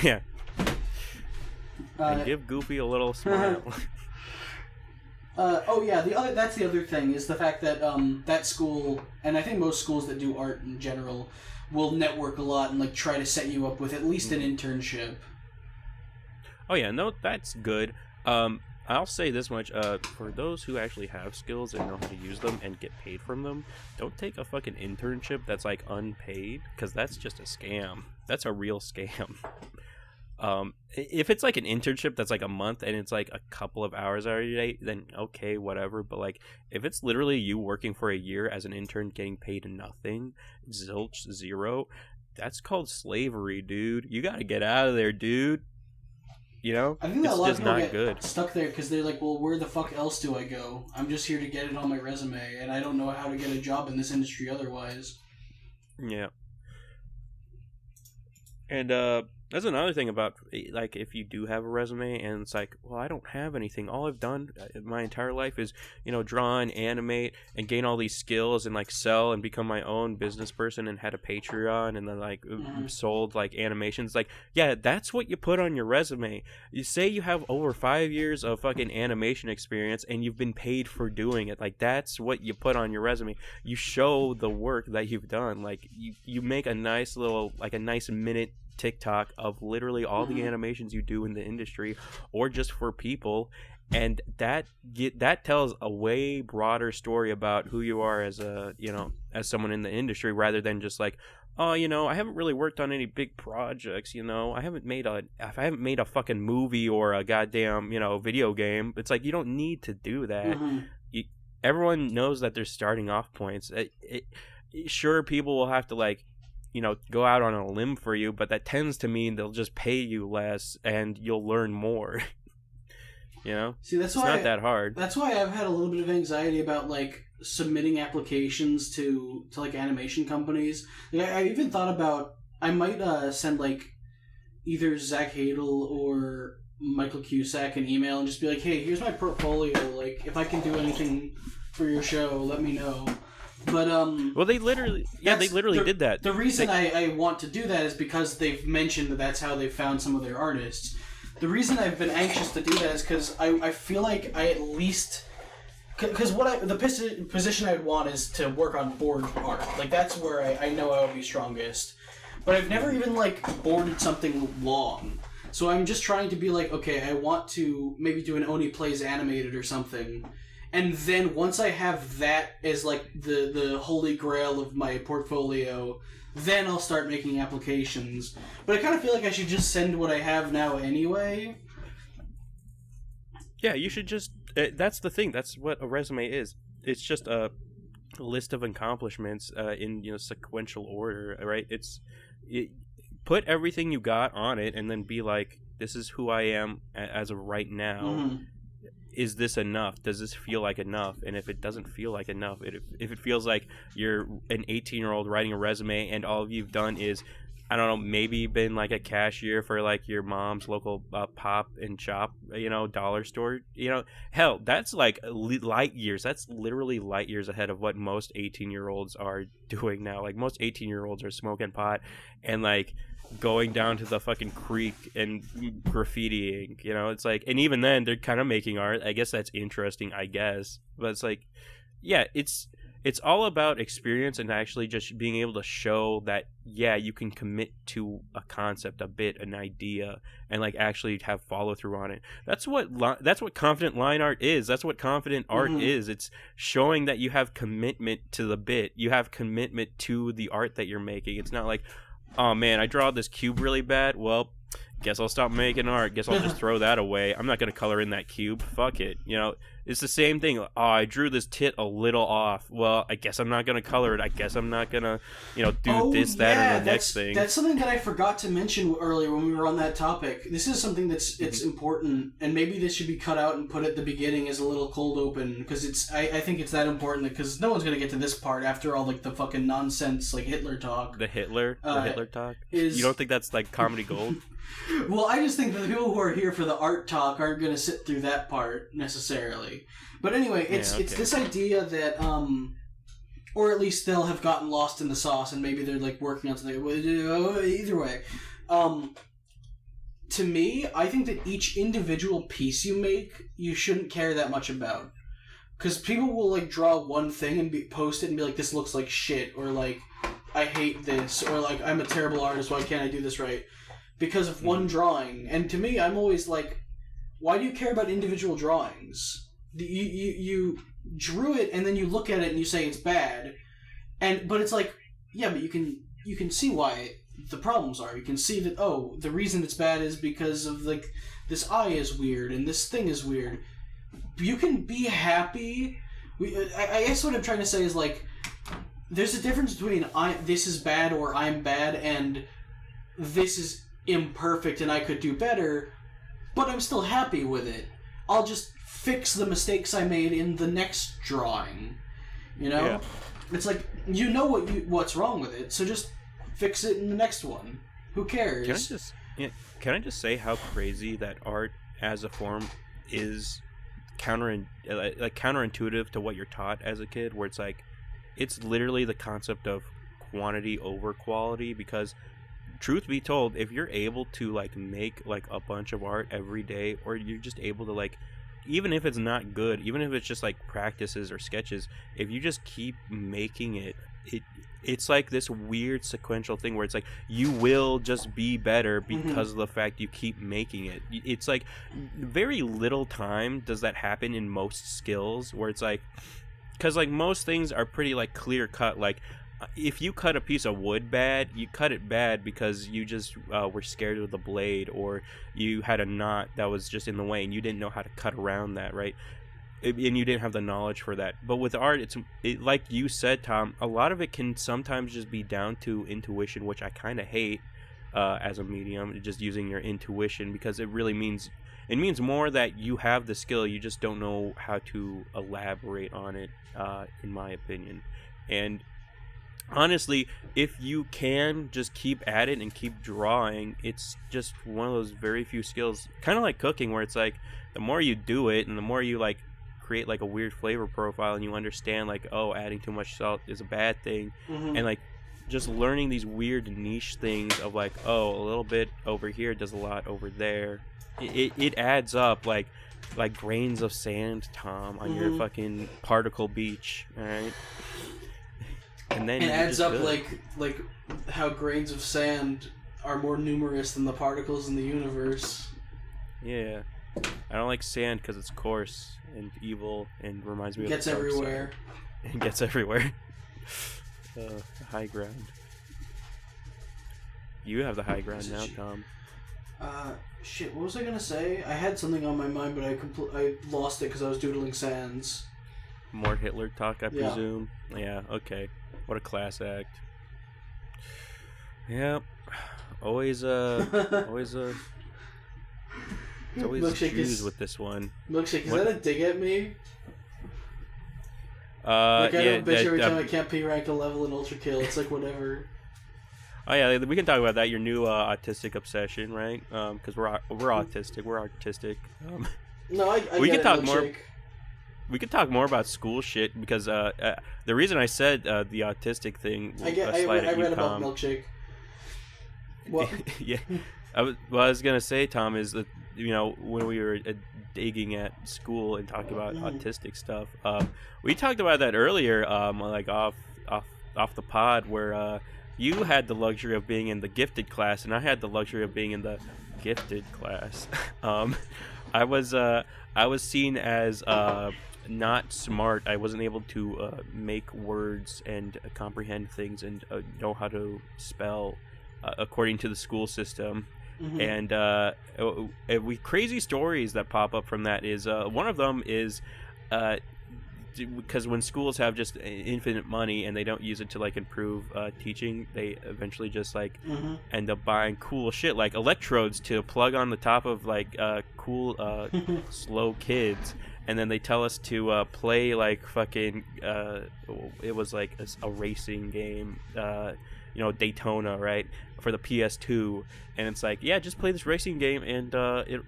A: Yeah. And give Goofy a little smile.
B: That's the other thing, is the fact that that school, and I think most schools that do art in general, will network a lot and like try to set you up with at least an internship.
A: Oh yeah, no, that's good. I'll say this much, for those who actually have skills and know how to use them and get paid from them, don't take a fucking internship that's like unpaid, because that's just a scam. That's a real scam. If it's like an internship that's like a month and it's like a couple of hours out of your day, then okay, whatever. But like, if it's literally you working for a year as an intern getting paid nothing, zilch, zero, that's called slavery, dude. You gotta get out of there, dude. You know,
B: I think that
A: it's
B: a lot
A: just
B: of people
A: not
B: get
A: good.
B: stuck there because they're like, well, where the fuck else do I go? I'm just here to get it on my resume, and I don't know how to get a job in this industry otherwise.
A: Yeah. And that's another thing about, like, if you do have a resume and it's like, well, I don't have anything. All I've done my entire life is, you know, draw and animate and gain all these skills and like sell and become my own business person and had a Patreon and then like sold like animations. Like, yeah, that's what you put on your resume. You say you have over 5 years of fucking animation experience and you've been paid for doing it. Like, that's what you put on your resume. You show the work that you've done. Like, you make a nice little, like a nice minute TikTok of literally all the animations you do in the industry or just for people, and that tells a way broader story about who you are as a, you know, as someone in the industry, rather than just like, oh, you know, I haven't really worked on any big projects, you know, I haven't made a fucking movie or a goddamn, you know, video game. It's like, you don't need to do that. Everyone knows that there's starting off points. Sure, people will have to like, you know, go out on a limb for you, but that tends to mean they'll just pay you less and you'll learn more. You know?
B: See, that's
A: it's
B: why
A: not that hard.
B: That's why I've had a little bit of anxiety about like submitting applications to like animation companies. Like, I even thought about, I might send like either Zach Hadel or Michael Cusack an email and just be like, hey, here's my portfolio, like if I can do anything for your show, let me know. But well,
A: they literally did that.
B: The reason I want to do that is because they've mentioned that that's how they found some of their artists. The reason I've been anxious to do that is because I feel like I at least, because the position I would want is to work on board art. Like, that's where I know I would be strongest. But I've never even like boarded something long. So I'm just trying to be like, okay, I want to maybe do an Oni Plays Animated or something. And then once I have that as like the holy grail of my portfolio, then I'll start making applications. But I kind of feel like I should just send what I have now anyway.
A: Yeah, you should just... that's the thing. That's what a resume is. It's just a list of accomplishments in, you know, sequential order, right? Put everything you got on it and then be like, this is who I am as of right now. Is this enough? Does this feel like enough? And if it doesn't feel like enough, if it feels like you're an 18-year-old writing a resume and all you've done is, I don't know, maybe been like a cashier for like your mom's local pop and shop, you know, dollar store, you know, hell, that's like light years. That's literally light years ahead of what most 18-year-olds are doing now. Like, most 18-year-olds are smoking pot and like going down to the fucking creek and graffitiing, you know. It's like, and even then they're kind of making art. I guess that's interesting, I guess, but it's like, yeah, it's all about experience and actually just being able to show that, yeah, you can commit to a concept, a bit, an idea, and like actually have follow through on it. That's what confident line art is. That's what confident art is. It's showing that you have commitment to the bit. You have commitment to the art that you're making. It's not like, oh man, I draw this cube really bad. Well, guess I'll stop making art. Guess I'll just throw that away. I'm not gonna color in that cube. Fuck it. It's the same thing. Oh, I drew this tit a little off. Well, I guess I'm not gonna color it. I guess I'm not gonna, do this, that, or the next thing.
B: That's something that I forgot to mention earlier when we were on that topic. This is something it's important, and maybe this should be cut out and put at the beginning as a little cold open, because I think it's that important, because no one's gonna get to this part after all the fucking nonsense Hitler talk.
A: The Hitler talk. You don't think that's comedy gold?
B: Well, I just think that the people who are here for the art talk aren't going to sit through that part necessarily. But anyway, it's this idea that, or at least they'll have gotten lost in the sauce, and maybe they're working on something. Either way, to me, I think that each individual piece you make, you shouldn't care that much about, because people will draw one thing and post it and be like, "This looks like shit," or "I hate this," or "I'm a terrible artist. Why can't I do this right?" Because of one drawing. And to me, I'm always why do you care about individual drawings? You drew it, and then you look at it and you say it's bad, but it's yeah, but you can see why the problems are. You can see that, the reason it's bad is because of this eye is weird and this thing is weird. You can be happy. I guess what I'm trying to say is there's a difference between this is bad or I'm bad and this is imperfect and I could do better, but I'm still happy with it. I'll just fix the mistakes I made in the next drawing. Yeah. It's what's wrong with it, so just fix it in the next one. Who cares?
A: Can I just say how crazy that art as a form is counterintuitive to what you're taught as a kid, where it's literally the concept of quantity over quality, because truth be told, if you're able to make a bunch of art every day, or you're just able to even if it's not good, even if it's just practices or sketches, if you just keep making it's this weird sequential thing where it's you will just be better because of the fact you keep making it. It's very little time does that happen in most skills, where it's because most things are pretty clear cut. If you cut a piece of wood bad, you cut it bad because you just were scared of the blade, or you had a knot that was just in the way and you didn't know how to cut around that, right? And you didn't have the knowledge for that. But with art, it's like you said, Tom, a lot of it can sometimes just be down to intuition, which I kind of hate as a medium, just using your intuition, because it really means more that you have the skill, you just don't know how to elaborate on it, in my opinion. And honestly, if you can just keep at it and keep drawing, it's just one of those very few skills, kind of like cooking, where it's the more you do it and the more you create a weird flavor profile, and you understand adding too much salt is a bad thing, and just learning these weird niche things of a little bit over here does a lot over there, it adds up like grains of sand, Tom, on your fucking particle beach, all right? And then
B: it adds up like how grains of sand are more numerous than the particles in the universe.
A: Yeah. I don't like sand because it's coarse and evil and reminds me of
B: gets everywhere.
A: It gets everywhere. High ground. You have the high ground now, Tom.
B: Shit, what was I gonna say? I had something on my mind, but I lost it because I was doodling sands.
A: More Hitler talk, I presume? Yeah, okay. What a class act. Yeah. Always it's always Jews with this one.
B: Milkshake, is that a dig at me?
A: I
B: don't bitch every time I can't P rank a level in Ultra Kill. It's whatever.
A: Oh yeah, we can talk about that. Your new autistic obsession, right? Because we're autistic. We're artistic.
B: No,
A: we can talk more. We could talk more about school shit, because the reason I said the autistic thing.
B: I read about Milkshake. What?
A: Yeah. What I was gonna say, Tom, is that when we were digging at school and talking about autistic stuff, we talked about that earlier, off the pod, where you had the luxury of being in the gifted class, and I had the luxury of being in the gifted class. I was seen as not smart. I wasn't able to make words and comprehend things and know how to spell according to the school system. And we crazy stories that pop up from that is one of them is because when schools have just infinite money and they don't use it to like improve teaching, they eventually just like end up buying cool shit like electrodes to plug on the top of like cool slow kids, and then they tell us to play like fucking it was like a racing game, Daytona, right, for the PS2, and it's like, yeah, just play this racing game and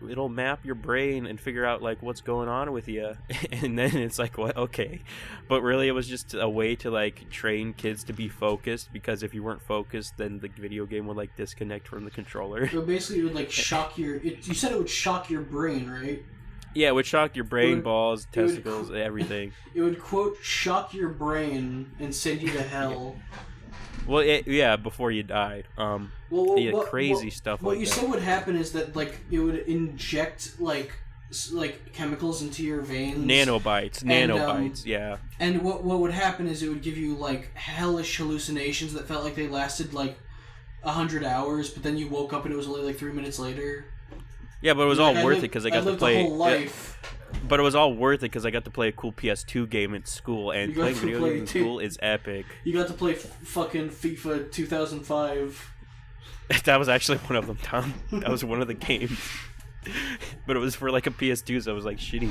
A: it'll map your brain and figure out like what's going on with you. And then it's like, what? Okay, but really it was just a way to like train kids to be focused, because if you weren't focused, then the video game would like disconnect from the controller.
B: So basically, it would like shock you said it would shock your brain, right?
A: Yeah, it would shock your brain, balls, testicles, everything.
B: It would, quote, shock your brain and send you to hell.
A: Well, before you died. Crazy stuff like that.
B: What you said would happen is that, like, it would inject, like chemicals into your veins.
A: Nanobites, yeah.
B: And what would happen is it would give you, like, hellish hallucinations that felt like they lasted, like, 100 hours, but then you woke up and it was only, like, 3 minutes later.
A: Yeah, but it was all worth it because I got to play.
B: A whole life.
A: But it was all worth it because I got to play a cool PS2 game in school, and playing video games in school is epic.
B: You got to play fucking FIFA 2005.
A: That was actually one of them, Tom. That was one of the games. But it was for like a PS2, so it was like shitty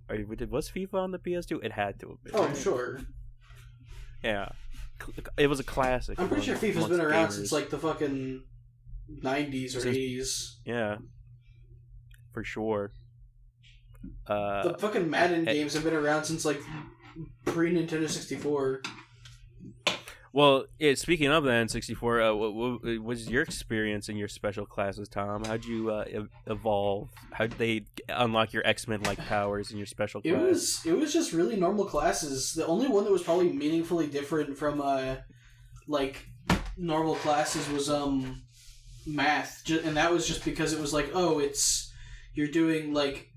A: FIFA. Was FIFA on the PS2? It had to have been.
B: Oh,
A: right?
B: Sure.
A: Yeah. It was a classic.
B: I'm pretty sure FIFA's been around since like the fucking 90s or 80s.
A: Yeah. For sure.
B: The fucking Madden games have been around since like pre-Nintendo 64.
A: Well, speaking of the N64, what was your experience in your special classes, Tom? How'd you evolve? How did they unlock your X-Men-like powers in your special class?
B: It was just really normal classes. The only one that was probably meaningfully different from like normal classes was math, and that was just because it was like, you're doing like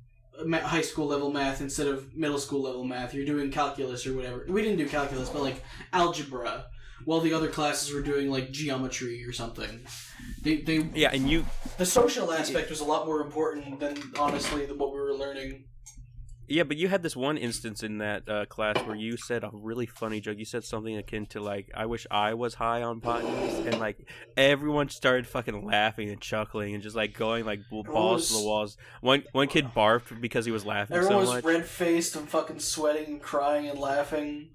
B: high school level math instead of middle school level math. You're doing calculus or whatever. We didn't do calculus, but like algebra. While the other classes were doing like geometry or something. The social aspect was a lot more important than honestly what we were learning.
A: Yeah, but you had this one instance in that class where you said a really funny joke. You said something akin to like, "I wish I was high on pot," and like everyone started fucking laughing and chuckling and just like going like balls to the walls. One kid barfed because he was laughing so much.
B: Everyone was red faced and fucking sweating and crying and laughing.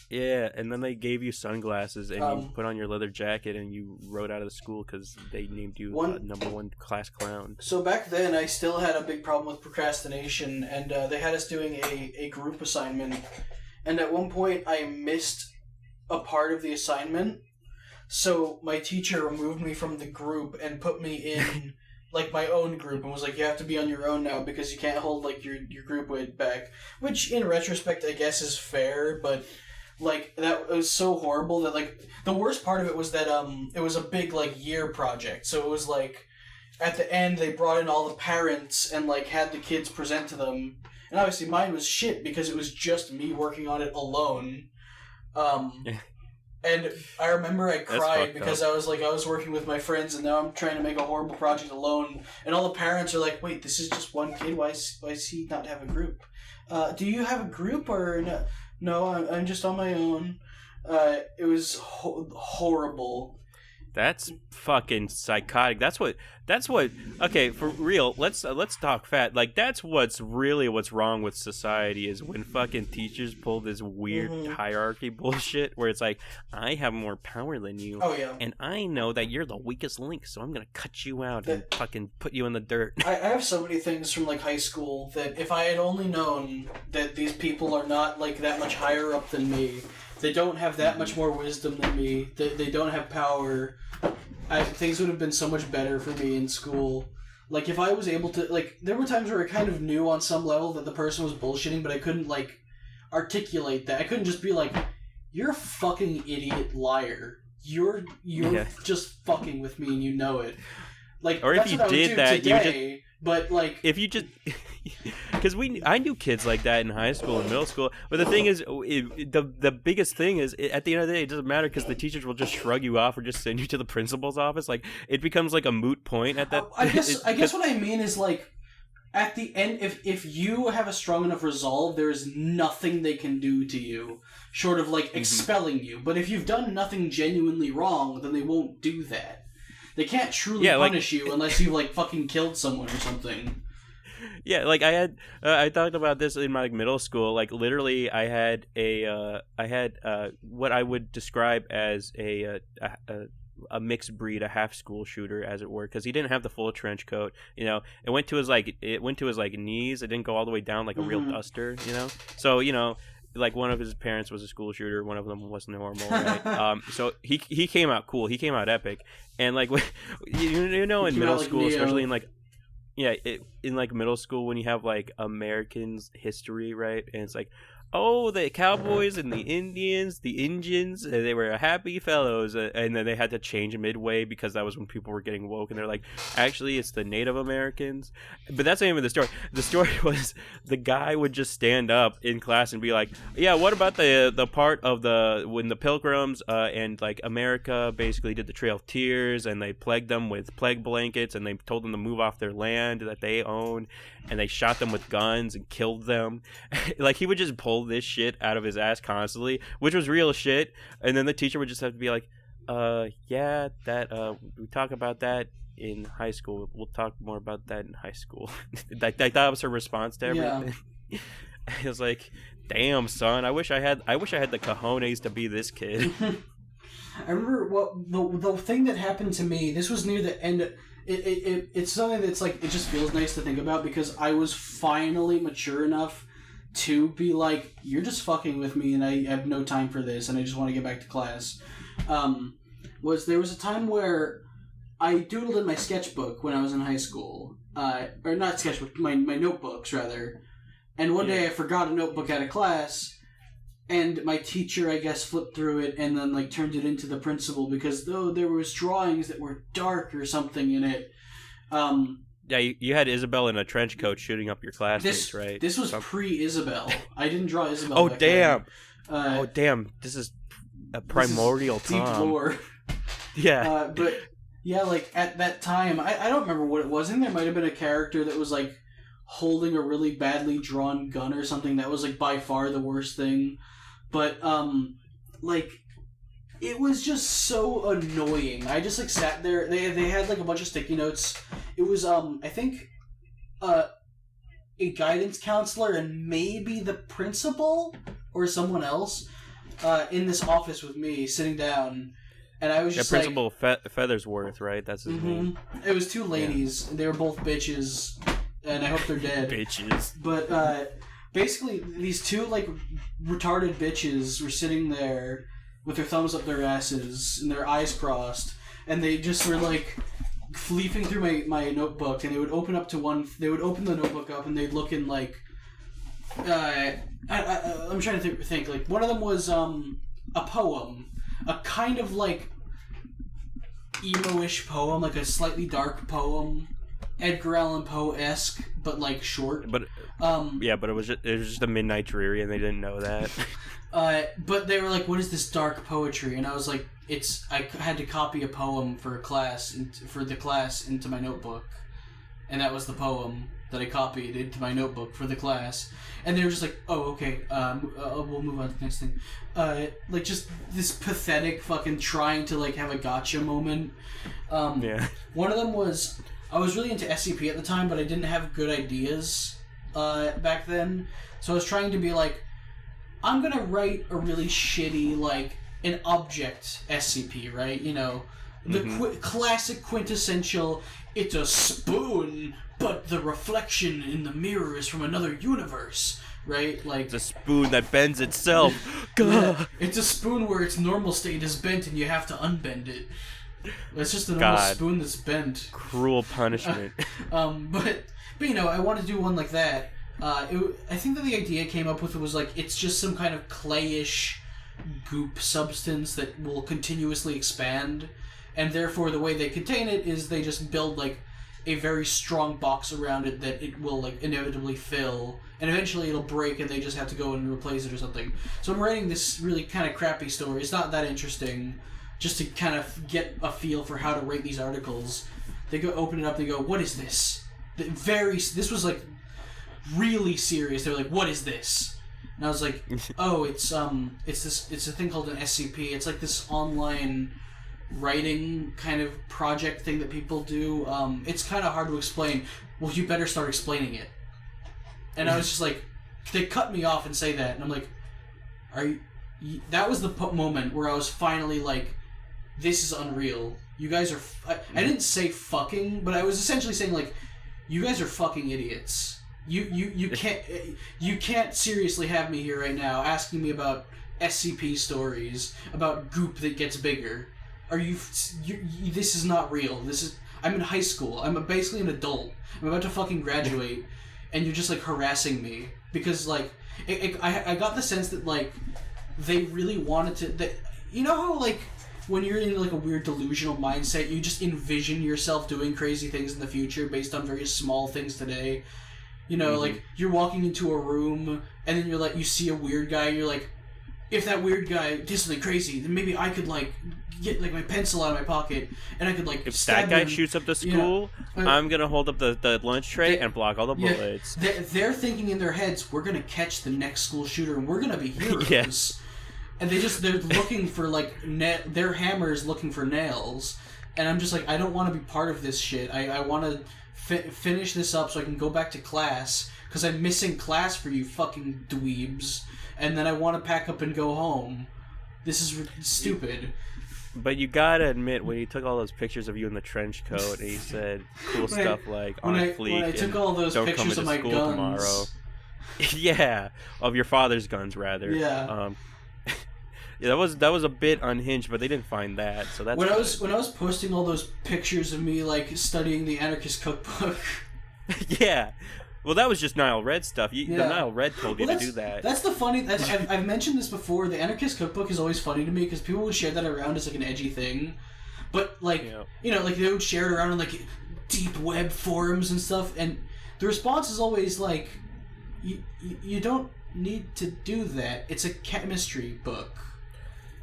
A: Yeah, and then they gave you sunglasses and you put on your leather jacket and you rode out of the school because they named you number one class clown.
B: So back then, I still had a big problem with procrastination, and they had us doing a group assignment. And at one point, I missed a part of the assignment, so my teacher removed me from the group and put me in like my own group and was like, you have to be on your own now because you can't hold like your group weight back. Which, in retrospect, I guess is fair, but like, that was so horrible that, like, the worst part of it was that, it was a big, like, year project. So it was, like, at the end, they brought in all the parents and, like, had the kids present to them. And obviously mine was shit because it was just me working on it alone. And I remember I cried because I was working with my friends and now I'm trying to make a horrible project alone. And all the parents are like, wait, this is just one kid? Why does he not have a group? Do you have a group or no? No, I'm just on my own. It was horrible.
A: That's fucking psychotic. That's what. Okay, for real. Let's talk fat. Like that's what's wrong with society is when fucking teachers pull this weird hierarchy bullshit where it's like, I have more power than you.
B: Oh yeah.
A: And I know that you're the weakest link, so I'm gonna cut you out and fucking put you in the dirt.
B: I have so many things from like high school that if I had only known that these people are not like that much higher up than me. They don't have that much more wisdom than me. They don't have power. Things would have been so much better for me in school. Like, if I was able to... Like, there were times where I kind of knew on some level that the person was bullshitting, but I couldn't, like, articulate that. I couldn't just be like, you're a fucking idiot liar. You're just fucking with me and you know it. Like,
A: or if you did that, you would just...
B: But like,
A: if you just, because I knew kids like that in high school and middle school. But the thing is, the biggest thing is, at the end of the day, it doesn't matter because the teachers will just shrug you off or just send you to the principal's office. Like it becomes like a moot point at that.
B: I guess what I mean is like, at the end, if you have a strong enough resolve, there is nothing they can do to you short of like expelling you. But if you've done nothing genuinely wrong, then they won't do that. They can't truly punish you unless you like fucking killed someone or something.
A: Yeah, like I talked about this in my middle school. Like literally, I had what I would describe as a mixed breed, a half school shooter, as it were, because he didn't have the full trench coat. You know, it went to his knees. It didn't go all the way down like a real duster. You know, so you know. Like one of his parents was a school shooter, one of them was normal, right? So he came out cool, he came out epic, and like you know in middle school, especially in like in like middle school when you have like Americans history, right? And it's like, oh, the cowboys and the Indians, they were happy fellows, and then they had to change midway because that was when people were getting woke, and they're like, actually, it's the Native Americans. But that's not even the story. The story was the guy would just stand up in class and be like, yeah, what about the part of when the Pilgrims and like America basically did the Trail of Tears, and they plagued them with plague blankets, and they told them to move off their land that they own, and they shot them with guns and killed them. Like he would just pull this shit out of his ass constantly, which was real shit, and then the teacher would just have to be like, yeah, that we talk about that in high school, we'll talk more about that in high school. that was her response to everything. Yeah. I was like, damn son, I wish I had the cojones to be this kid.
B: I remember the thing that happened to me, this was near the end. It's something that's like, it just feels nice to think about because I was finally mature enough to be like, you're just fucking with me and I have no time for this and I just want to get back to class. There was a time where I doodled in my sketchbook when I was in high school. Or not sketchbook, my notebooks rather. And one day I forgot a notebook out of class and my teacher, I guess, flipped through it and then like turned it into the principal because though there was drawings that were dark or something in it.
A: Yeah, you had Isabel in a trench coat shooting up your classmates, right?
B: This was pre-Isabel. I didn't draw Isabel.
A: Oh, damn. Damn. This is a primordial
B: time. Deep lore.
A: Yeah.
B: But, yeah, like, at that time, I don't remember what it was. I think there might have been a character that was, like, holding a really badly drawn gun or something. That was, like, by far the worst thing. But, like... It was just so annoying. I just, like, sat there. They had, like, a bunch of sticky notes. It was, I think, a guidance counselor and maybe the principal or someone else in this office with me, sitting down. And I was just
A: Principal Feathersworth, right? That's his name.
B: It was two ladies. Yeah. They were both bitches, and I hope they're dead.
A: Bitches.
B: But, basically, these two, like, retarded bitches were sitting there with their thumbs up their asses and their eyes crossed, and they just were like leafing through my notebook, and they would open the notebook up and they'd look in like I'm trying to think like one of them was a poem, a kind of like emo-ish poem, like a slightly dark poem, Edgar Allan Poe-esque, but like short.
A: But but it was just a Midnight Dreary, and they didn't know that.
B: But they were like, "What is this dark poetry?" And I was like, I had to copy a poem for a class into my notebook, and that was the poem that I copied into my notebook for the class. And they were just like, "Oh, okay, we'll move on to the next thing." Like just this pathetic fucking trying to like have a gotcha moment. One of them was, I was really into SCP at the time, but I didn't have good ideas back then, so I was trying to be like, I'm gonna write a really shitty, like, an object SCP, right? You know, the classic quintessential, it's a spoon, but the reflection in the mirror is from another universe, right? Like,
A: it's a spoon that bends itself.
B: Yeah, it's a spoon where its normal state is bent and you have to unbend it. It's just a normal spoon that's bent.
A: Cruel punishment.
B: But you know, I want to do one like that. I think that the idea I came up with was like, it's just some kind of clayish goop substance that will continuously expand, and therefore the way they contain it is they just build like a very strong box around it that it will like inevitably fill, and eventually it'll break and they just have to go and replace it or something. So I'm writing this really kind of crappy story. It's not that interesting, just to kind of get a feel for how to rate these articles. They go open it up, they go, what is this? This was like really serious. They were like, what is this? And I was like, oh, it's a thing called an SCP. It's like this online writing kind of project thing that people do. It's kind of hard to explain. Well, you better start explaining it. And I was just like, they cut me off and say that, and I'm like, are you? That was the moment where I was finally like, this is unreal. You guys are. I didn't say fucking, but I was essentially saying like, you guys are fucking idiots. You can't seriously have me here right now asking me about SCP stories, about goop that gets bigger. Are you this is not real. I'm in high school. I'm basically an adult. I'm about to fucking graduate, and you're just like harassing me because like I got the sense that like they really wanted to. That, you know how like when you're in like a weird delusional mindset, you just envision yourself doing crazy things in the future based on very small things today. You know, like, you're walking into a room, and then you're like, you see a weird guy, and you're like, if that weird guy did something crazy, then maybe I could, like, get, like, my pencil out of my pocket, and I could, like,
A: if
B: stab
A: that guy
B: him.
A: shoots up the school, I'm gonna hold up the lunch tray and block all the bullets.
B: They're thinking in their heads, we're gonna catch the next school shooter, and we're gonna be heroes.
A: Yes.
B: And they're looking for, like, their hammer's looking for nails, and I'm just like, I don't want to be part of this shit. I want to finish this up so I can go back to class, because I'm missing class for you fucking dweebs, and then I want to pack up and go home. This is stupid.
A: But you gotta admit, when he took all those pictures of you in the trench coat, and he said cool stuff like on fleek. When
B: I took all those pictures of my guns
A: tomorrow. Yeah, of your father's guns rather.
B: Yeah.
A: Yeah, that was a bit unhinged, but they didn't find that, so that's
B: when I was posting all those pictures of me like studying the Anarchist Cookbook.
A: Yeah, well, that was just Nile Red stuff. The Nile Red told you to do that.
B: That's the funny. I've mentioned this before. The Anarchist Cookbook is always funny to me because people would share that around as like an edgy thing, but like you know, like they would share it around in like deep web forums and stuff, and the response is always like, you don't need to do that. It's a chemistry book.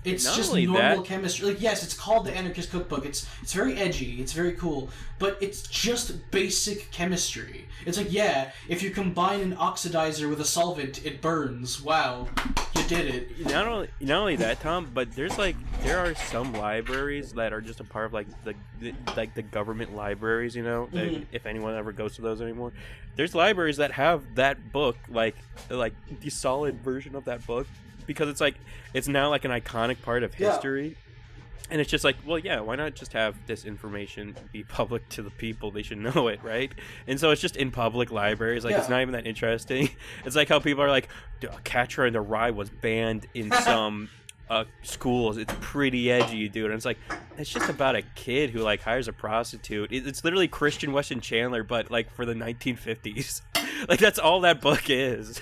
B: It's
A: Not
B: just
A: only
B: normal
A: that,
B: chemistry. Like, yes, it's called the Anarchist Cookbook. It's very edgy. It's very cool. But it's just basic chemistry. It's like, yeah, if you combine an oxidizer with a solvent, it burns. Wow, you did it.
A: Not only that, Tom, but there are some libraries that are just a part of like the government libraries. You know, if anyone ever goes to those anymore, there's libraries that have that book, like the solid version of that book. Because it's now like an iconic part of history, and it's just like, well, yeah, why not just have this information be public to the people? They should know it, right? And so it's just in public libraries. Like, it's not even that interesting. It's like how people are like, Catcher in the Rye was banned in some schools. It's pretty edgy, dude. And it's like, it's just about a kid who like hires a prostitute. It's literally Christian Weston Chandler, but like for the 1950s. Like, that's all that book is.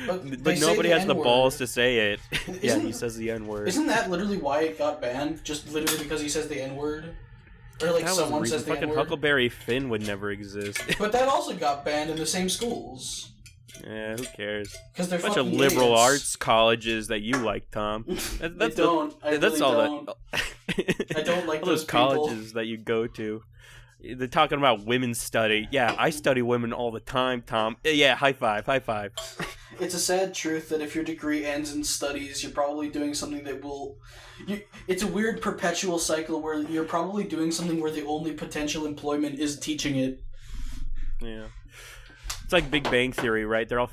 A: But nobody has the balls to say it. Yeah, he says the N-word.
B: Isn't that literally why it got banned? Just literally because he says the N-word? Or like someone says the
A: fucking
B: N-word?
A: Huckleberry Finn would never exist.
B: But that also got banned in the same schools.
A: Yeah, who cares?
B: Because they're
A: bunch of liberal arts colleges that you like, Tom.
B: I don't. I don't like
A: all those colleges that you go to. They're talking about women's study. Yeah, I study women all the time, Tom. Yeah, high five, high five.
B: It's a sad truth that if your degree ends in studies, you're probably doing something that will... it's a weird perpetual cycle where you're probably doing something where the only potential employment is teaching it.
A: Yeah. It's like Big Bang Theory, right? They're all,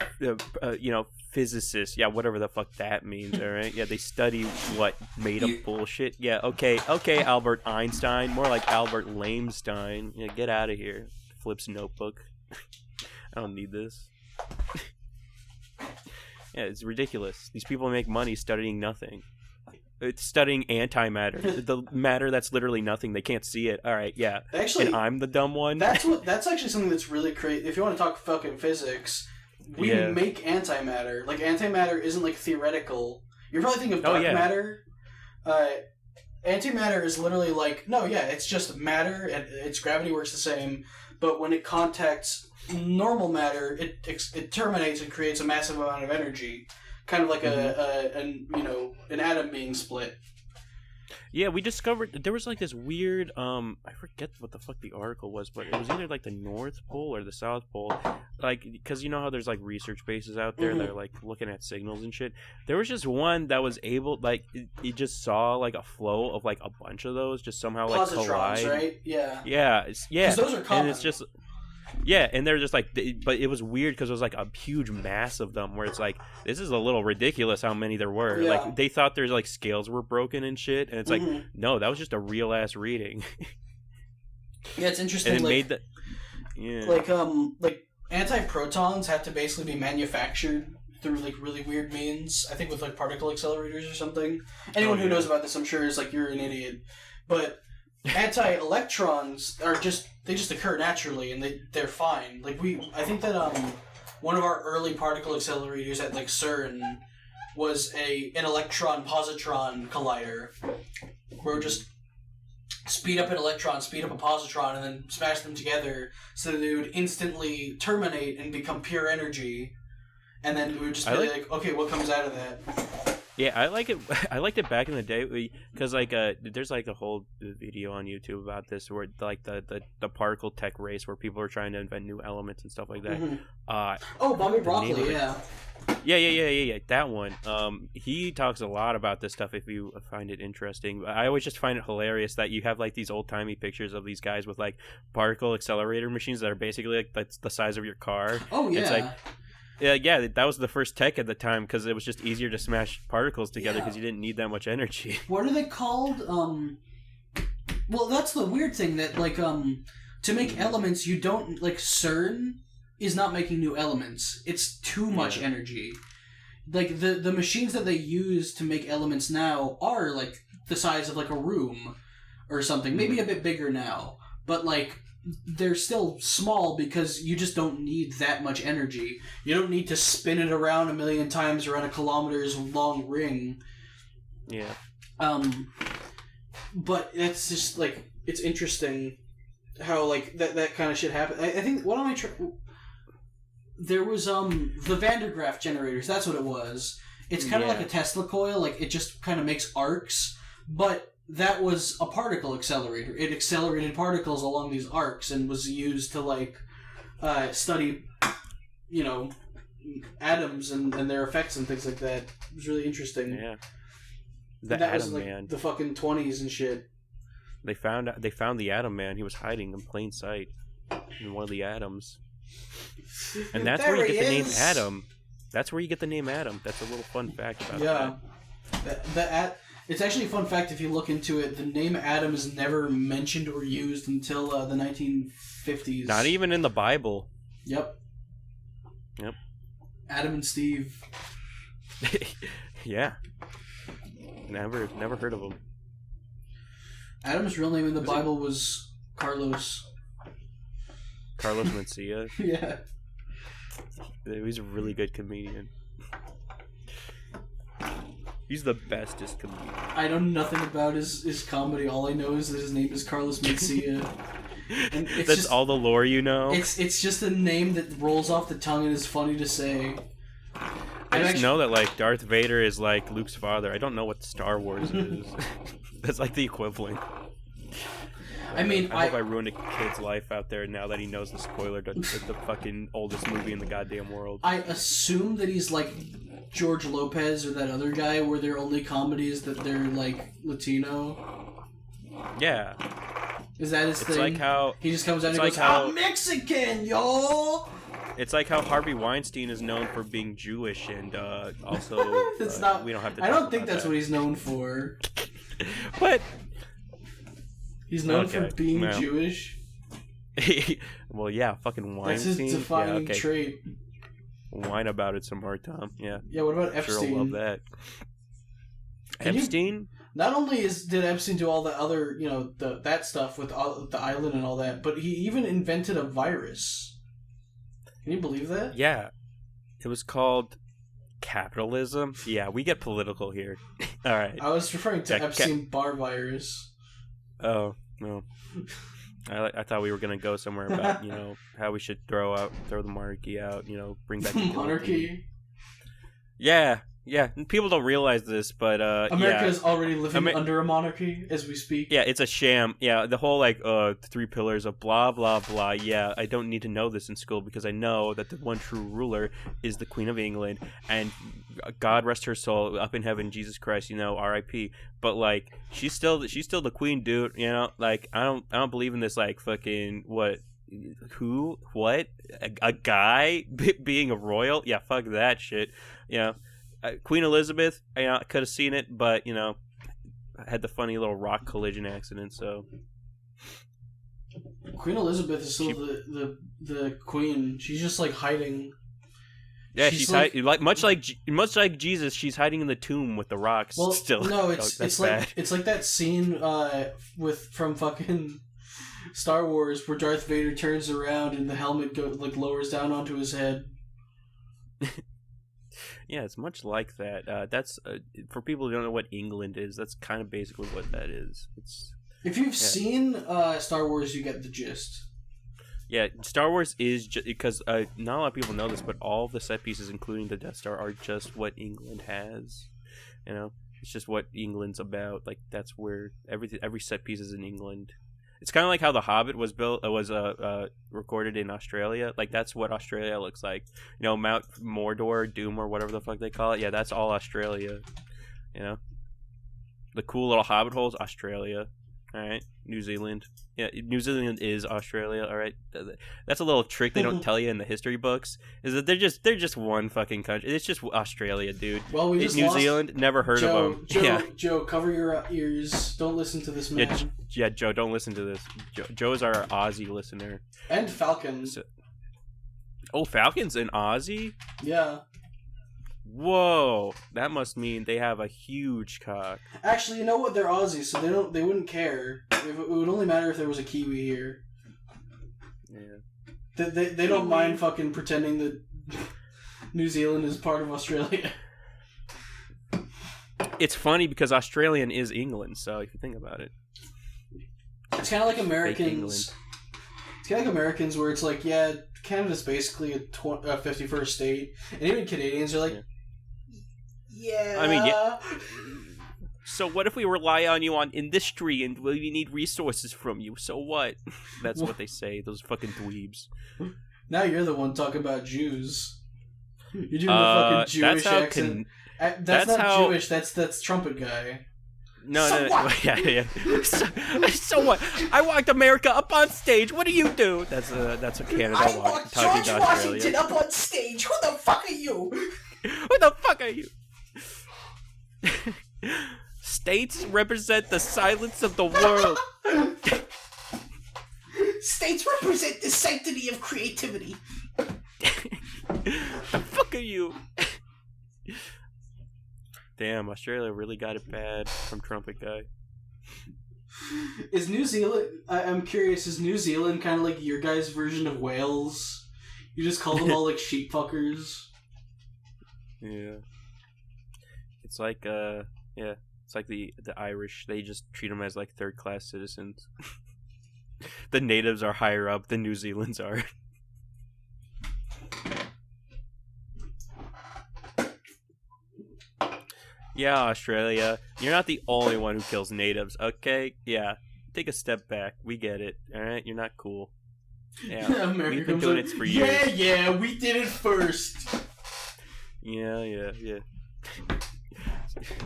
A: physicists. Yeah, whatever the fuck that means, all right? Yeah, they study what made up bullshit. Yeah, okay, Albert Einstein. More like Albert Lamestein. Yeah, get out of here. Flips notebook. I don't need this. Yeah, it's ridiculous. These people make money studying nothing. It's studying antimatter. The matter that's literally nothing. They can't see it. All right, yeah.
B: Actually,
A: and I'm the dumb one.
B: That's actually something that's really crazy. If you want to talk fucking physics, we make antimatter. Like, antimatter isn't, like, theoretical. You're probably thinking of dark matter. Antimatter is literally like, no, yeah, it's just matter, and its gravity works the same, but when it contacts normal matter, it terminates and creates a massive amount of energy, kind of like an atom being split.
A: Yeah, we discovered there was like this weird I forget what the fuck the article was, but it was either like the North Pole or the South Pole, like because you know how there's like research bases out there that are like looking at signals and shit. There was just one that was able, like you just saw like a flow of like a bunch of those just somehow like collide.
B: Right? Yeah.
A: Yeah, yeah.
B: Because those are common.
A: And it's just. Yeah, and they're just like, but it was weird because it was like a huge mass of them where it's like, this is a little ridiculous how many there were.
B: Yeah.
A: Like, they thought there's like scales were broken and shit, and it's like, no, that was just a real ass reading.
B: Yeah, it's interesting.
A: And it
B: like,
A: made the.
B: Like antiprotons have to basically be manufactured through like really weird means. I think with like particle accelerators or something. Anyone who knows about this, I'm sure, is like, you're an idiot. But anti-electrons are they just occur naturally, and they're fine. Like I think that one of our early particle accelerators at like CERN was an electron positron collider, where it just speed up an electron, speed up a positron, and then smash them together so that they would instantly terminate and become pure energy, and then we would just be like, okay, what comes out of that?
A: Yeah, I like it. I liked it back in the day because like there's like a whole video on YouTube about this where like the particle tech race where people are trying to invent new elements and stuff like that.
B: Bobby Broccoli, yeah.
A: Yeah, that one. He talks a lot about this stuff if you find it interesting. I always just find it hilarious that you have like these old timey pictures of these guys with like particle accelerator machines that are basically like that's the size of your car.
B: Oh yeah.
A: It's like. Yeah, that was the first tech at the time because it was just easier to smash particles together because you didn't need that much energy.
B: What are they called? Well, that's the weird thing that like to make elements you don't like. CERN is not making new elements. It's too much energy. Like the machines that they use to make elements now are like the size of like a room or something. Maybe a bit bigger now, but like. They're still small because you just don't need that much energy. You don't need to spin it around a million times around a kilometers long ring.
A: Yeah.
B: But it's just like it's interesting how like that kind of shit happened. I think what am I there was the Van der Graaf generators. That's what it was. It's kind of like a Tesla coil. Like it just kind of makes arcs, but. That was a particle accelerator. It accelerated particles along these arcs and was used to like study, atoms and their effects and things like that. It was really interesting.
A: Yeah,
B: that Atom was like Man. The fucking 20s and shit.
A: They found the Atom Man. He was hiding in plain sight in one of the atoms, and that's where you get the name Atom. That's where you get the name Atom. That's a little fun fact about that. It's actually a fun fact if you look into it. The name Adam is never mentioned or used until the 1950s. Not even in the Bible. Yep. Adam and Steve. Yeah. Never heard of him. Adam's real name in the Bible was Carlos. Carlos Mencia? Yeah. He's a really good comedian. He's the bestest comedian. I know nothing about his comedy. All I know is that his name is Carlos Mencia. And that's just, all the lore you know? It's just a name that rolls off the tongue and is funny to say. I just know that like Darth Vader is like Luke's father. I don't know what Star Wars is. That's like the equivalent. I mean, I hope I ruined a kid's life out there now that he knows the spoiler to the fucking oldest movie in the goddamn world. I assume that he's like George Lopez or that other guy where their only comedy is that they're like Latino. Yeah. Is that his thing? It's like how he just comes out and goes, I'm Mexican, yo! It's like how Harvey Weinstein is known for being Jewish and also it's not, we don't have to. I don't think that's what he's known for. But he's known for being Jewish. Well, yeah, fucking Weinstein. That's his defining trait. Whine about it some more, Tom. Yeah. Yeah. What about Epstein? Sure, love that. Epstein. Not only did Epstein do all the other, that stuff with the island and all that, but he even invented a virus. Can you believe that? Yeah. It was called capitalism. Yeah, we get political here. All right. I was referring to Epstein-Barr virus. Oh, no. I thought we were gonna go somewhere about how we should throw the monarchy out. Bring back the
B: monarchy.
A: Yeah. People don't realize this, but
B: America is already living under a monarchy as we speak.
A: Yeah, it's a sham. Yeah, the whole three pillars of blah blah blah. Yeah, I don't need to know this in school because I know that the one true ruler is the Queen of England, and God rest her soul up in heaven, Jesus Christ, R.I.P. But she's still the queen, dude. I don't believe in this fucking what. Who? What? A guy being a royal? Yeah, fuck that shit. Queen Elizabeth, I could have seen it, but I had the funny little rock collision accident. So
B: Queen Elizabeth is still the queen. She's just hiding.
A: Yeah, she's hiding, much like Jesus. She's hiding in the tomb with the rocks.
B: Well,
A: still.
B: No, it's like that scene from fucking Star Wars where Darth Vader turns around and the helmet lowers down onto his head.
A: Yeah, it's much like that. That's for people who don't know what England is. That's kind of basically what that is.
B: If you've seen Star Wars, you get the gist.
A: Yeah, Star Wars is just because not a lot of people know this, but all the set pieces, including the Death Star, are just what England has. It's just what England's about. That's where every set piece is in England. It's kind of like how The Hobbit was recorded in Australia. That's what Australia looks like. Mount Mordor, Doom, or whatever the fuck they call it. Yeah, that's all Australia. The cool little Hobbit holes, Australia. All right, New Zealand. Yeah, New Zealand is Australia. All right, that's a little trick they don't tell you in the history books. Is that they're just one fucking country. It's just Australia, dude.
B: Well, we just
A: New Zealand. Never heard of them.
B: Joe, cover your ears. Don't listen to this man.
A: Yeah, Joe, don't listen to this. Joe is our Aussie listener.
B: And Falcons.
A: Falcons and Aussie?
B: Yeah.
A: Whoa, that must mean they have a huge cock.
B: Actually, you know what? They're Aussies, so they wouldn't care. It would only matter if there was a Kiwi here.
A: Yeah.
B: They don't mind fucking pretending that New Zealand is part of Australia.
A: It's funny because Australian is England, so if you think about it.
B: It's kind of like Americans. It's kind of like Americans where it's Canada's basically a 51st state, and even Canadians are yeah.
A: I mean, yeah. So what if we rely on you on industry and we need resources from you? So what? That's what they say. Those fucking dweebs.
B: Now you're the one talking about Jews. You're doing the fucking Jewish accent. That's not Jewish. That's trumpet guy.
A: No. Yeah. So what? I walked America up on stage. What do you do? That's what Canada
B: wants. I walked George Washington up on stage. Who the fuck are you?
A: Who the fuck are you? States represent the silence of the world.
B: States represent the sanctity of creativity.
A: The fuck are you? Damn, Australia really got it bad from trumpet guy.
B: Is New Zealand... I'm curious, is New Zealand kind of like your guys' version of Wales? You just call them all sheep fuckers?
A: Yeah. It's like, it's like the Irish. They just treat them as third-class citizens. The natives are higher up than New Zealand's are. Yeah, Australia, you're not the only one who kills natives, okay? Yeah, take a step back. We get it, alright? You're not cool. Yeah, we've been doing it for years.
B: Yeah, we did it first.
A: Yeah.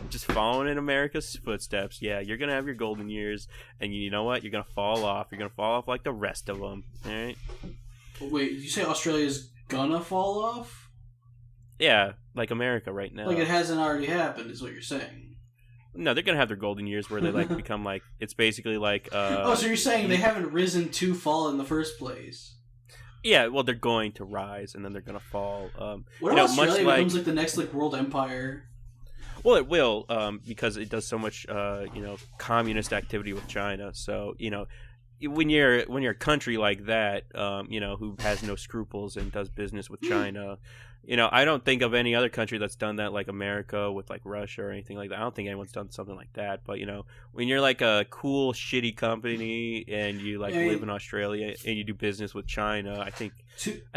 A: Just following in America's footsteps. Yeah, you're gonna have your golden years, and you know what? You're gonna fall off. You're gonna fall off like the rest of them, alright?
B: Wait, did you say Australia's gonna fall off?
A: Yeah, like America right now.
B: It hasn't already happened, is what you're saying.
A: No, they're gonna have their golden years where they become it's basically
B: oh, so you're saying they haven't risen to fall in the first place?
A: Yeah, well, they're going to rise and then they're gonna fall.
B: What if Australia becomes the next world empire?
A: Well, it will, because it does so much, communist activity with China. So, when you're a country like that, who has no scruples and does business with China, I don't think of any other country that's done that like America with like Russia or anything like that. I don't think anyone's done something like that. But when you're like a cool shitty company and you like live in Australia and you do business with China, I think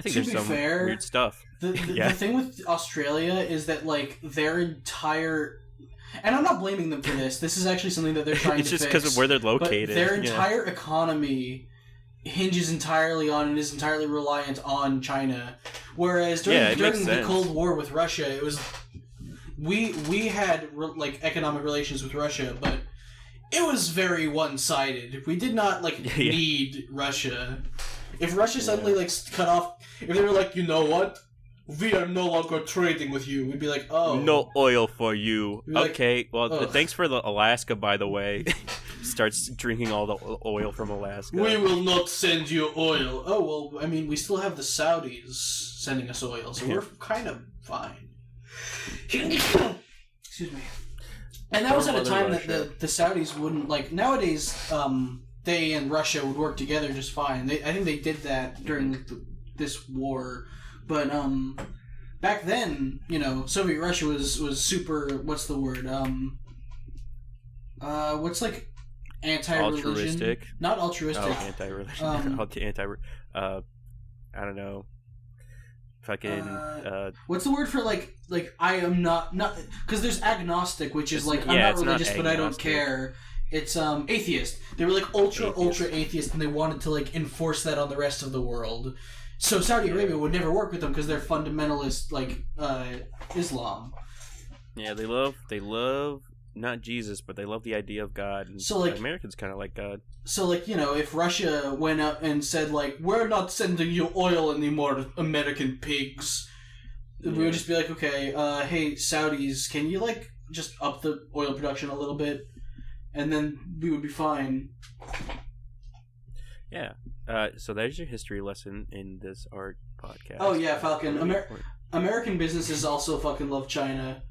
A: there's some weird stuff.
B: The thing with Australia is that like their entire, and I'm not blaming them for this. This is actually something that they're trying to fix.
A: It's just because of where they're located.
B: But their entire economy hinges entirely on and is entirely reliant on China. Whereas during the Cold War with Russia, it was we had like economic relations with Russia, but it was very one-sided. We did not need Russia. If Russia suddenly cut off, if they were like, you know what? We are no longer trading with you. We'd be like, oh.
A: No oil for you. Okay,
B: like,
A: thanks for the Alaska, by the way. Starts drinking all the oil from Alaska.
B: We will not send you oil. Oh, well, I mean, we still have the Saudis sending us oil, so we're kind of fine. Excuse me. And that was at a time that the Saudis wouldn't, nowadays, they and Russia would work together just fine. I think they did that during this war. But back then, Soviet Russia was super. What's the word? What's anti-religion?
A: Altruistic.
B: Not altruistic.
A: Oh, anti-religion. I don't know. Fucking.
B: What's the word for I am not because there's agnostic, which is I'm not religious, but I don't care. It's atheist. They were ultra atheist, and they wanted to enforce that on the rest of the world. So Saudi Arabia would never work with them because they're fundamentalist, Islam.
A: Yeah, they love not Jesus, but they love the idea of God. And
B: so
A: Americans kind of like God.
B: So if Russia went up and said we're not sending you oil anymore, American pigs, we would just be like, okay, hey Saudis, can you just up the oil production a little bit, and then we would be fine.
A: Yeah. So there's your history lesson in this art podcast.
B: Oh yeah, Falcon. American businesses also fucking love China.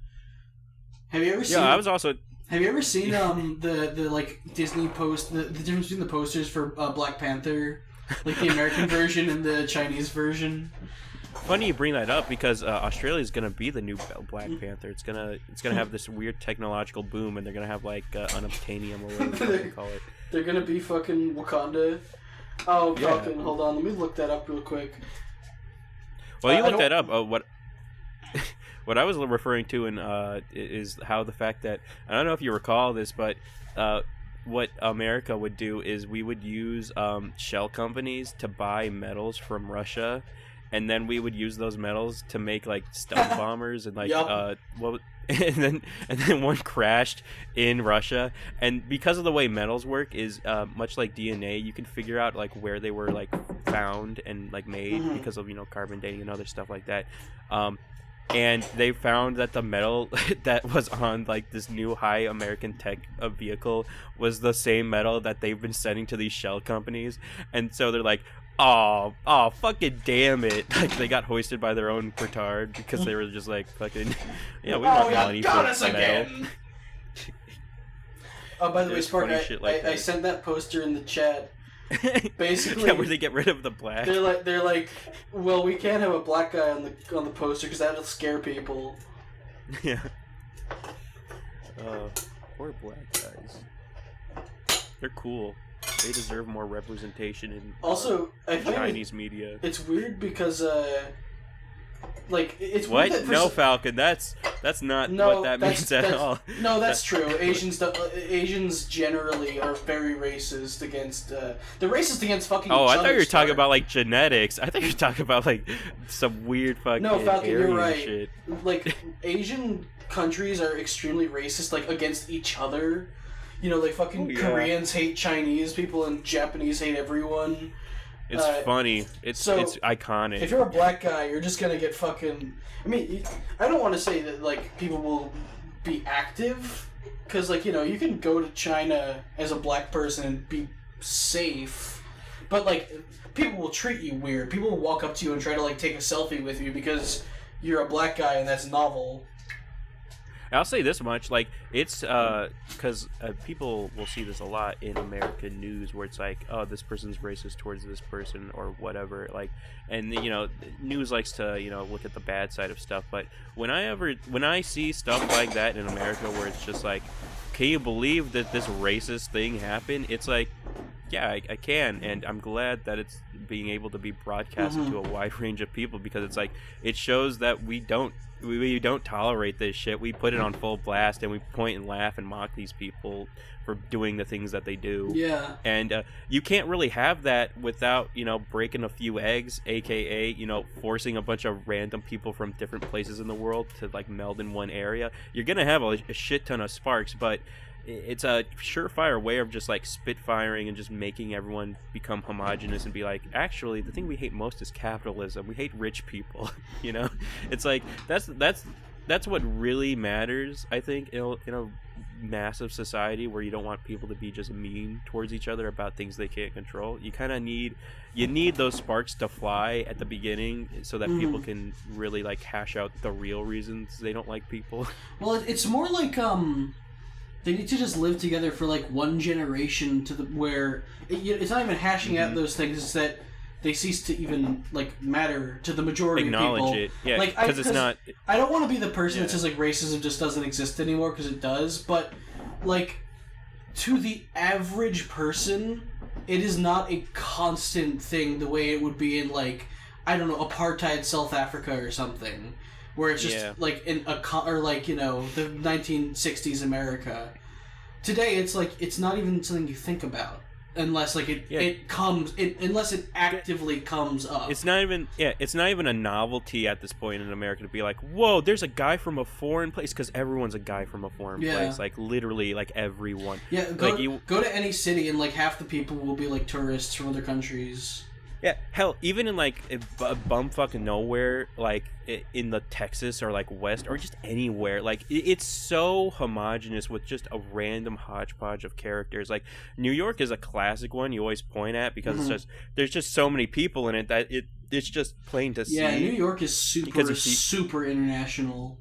B: Have you ever seen?
A: Yeah, I was also.
B: Have you ever seen the Disney post the difference between the posters for Black Panther, the American version and the Chinese version?
A: Funny you bring that up because Australia is gonna be the new Black Panther. It's gonna have this weird technological boom, and they're gonna have unobtainium or whatever you call it.
B: They're gonna be fucking Wakanda. Oh, Falcon, yeah. Hold on. Let me look that up real quick.
A: Well, you looked that up. What I was referring to is how the fact that, I don't know if you recall this, but what America would do is we would use shell companies to buy metals from Russia, and then we would use those metals to make stealth bombers and and then one crashed in Russia, and because of the way metals work is much like DNA, you can figure out where they were found and made because of carbon dating and other stuff like that. And they found that the metal that was on this new high American tech vehicle was the same metal that they've been sending to these shell companies, and so they're like, oh, fucking damn it. They got hoisted by their own petard because they were just fucking, yeah, we want money for metal.
B: Oh, by the way, Spark, I sent that poster in the chat. Basically,
A: yeah, where they get rid of the black.
B: They're like, well, we can't have a black guy on the poster because that'll scare people.
A: Yeah. Poor black guys. They're cool. They deserve more representation in Chinese media.
B: It's weird because it's
A: what?
B: Weird that
A: no, Falcon. That's not what that means at all.
B: No, that's true. Asians generally are very racist against. They're racist against fucking.
A: Oh, I thought you were talking about genetics. I thought you were talking about some weird fucking.
B: No, Falcon,
A: Aryan
B: you're right.
A: Shit.
B: Asian countries are extremely racist, against each other. Fucking Koreans hate Chinese people and Japanese hate everyone.
A: It's funny. It's iconic.
B: If you're a black guy, you're just gonna get fucking. I mean, I don't want to say that people will be active, because you can go to China as a black person and be safe, but people will treat you weird. People will walk up to you and try to take a selfie with you because you're a black guy and that's novel.
A: I'll say this much, like it's because people will see this a lot in American news, where it's like, oh, this person's racist towards this person or whatever, like, and news likes to look at the bad side of stuff. But when I see stuff like that in America, where it's just like, can you believe that this racist thing happened? It's like, yeah, I can, and I'm glad that it's being able to be broadcasted to a wide range of people, because it's like, it shows that we don't tolerate this shit. We put it on full blast, and we point and laugh and mock these people for doing the things that they do.
B: Yeah.
A: And you can't really have that without, breaking a few eggs, aka, forcing a bunch of random people from different places in the world to like meld in one area. You're gonna have a shit ton of sparks, but it's a surefire way of just like spitfiring and just making everyone become homogenous and be like, actually, the thing we hate most is capitalism. We hate rich people. It's like that's what really matters, I think, in a massive society where you don't want people to be just mean towards each other about things they can't control. You kind of need those sparks to fly at the beginning so that people can really like hash out the real reasons they don't like people.
B: Well, it's more like they need to just live together for like one generation where it's not even hashing out those things. It's that they cease to even like matter to the majority of people.
A: Acknowledge it, yeah, because it's not.
B: I don't want to be the person that says like racism just doesn't exist anymore, because it does. But like, to the average person, it is not a constant thing the way it would be in like, I don't know, apartheid South Africa or something. Where it's just like in the 1960s America. Today, it's like, it's not even something you think about unless like unless it actively comes up.
A: It's not even a novelty at this point in America to be like, whoa, there's a guy from a foreign place, because everyone's a guy from a foreign place, like literally, like everyone.
B: Yeah, go to any city and like half the people will be like tourists from other countries.
A: Yeah, hell, even in like bumfuck nowhere, like in the Texas or like West or just anywhere, like it's so homogenous with just a random hodgepodge of characters. Like New York is a classic one you always point at, because it's just, there's just so many people in it that it's just plain to see.
B: Yeah, New York is super international.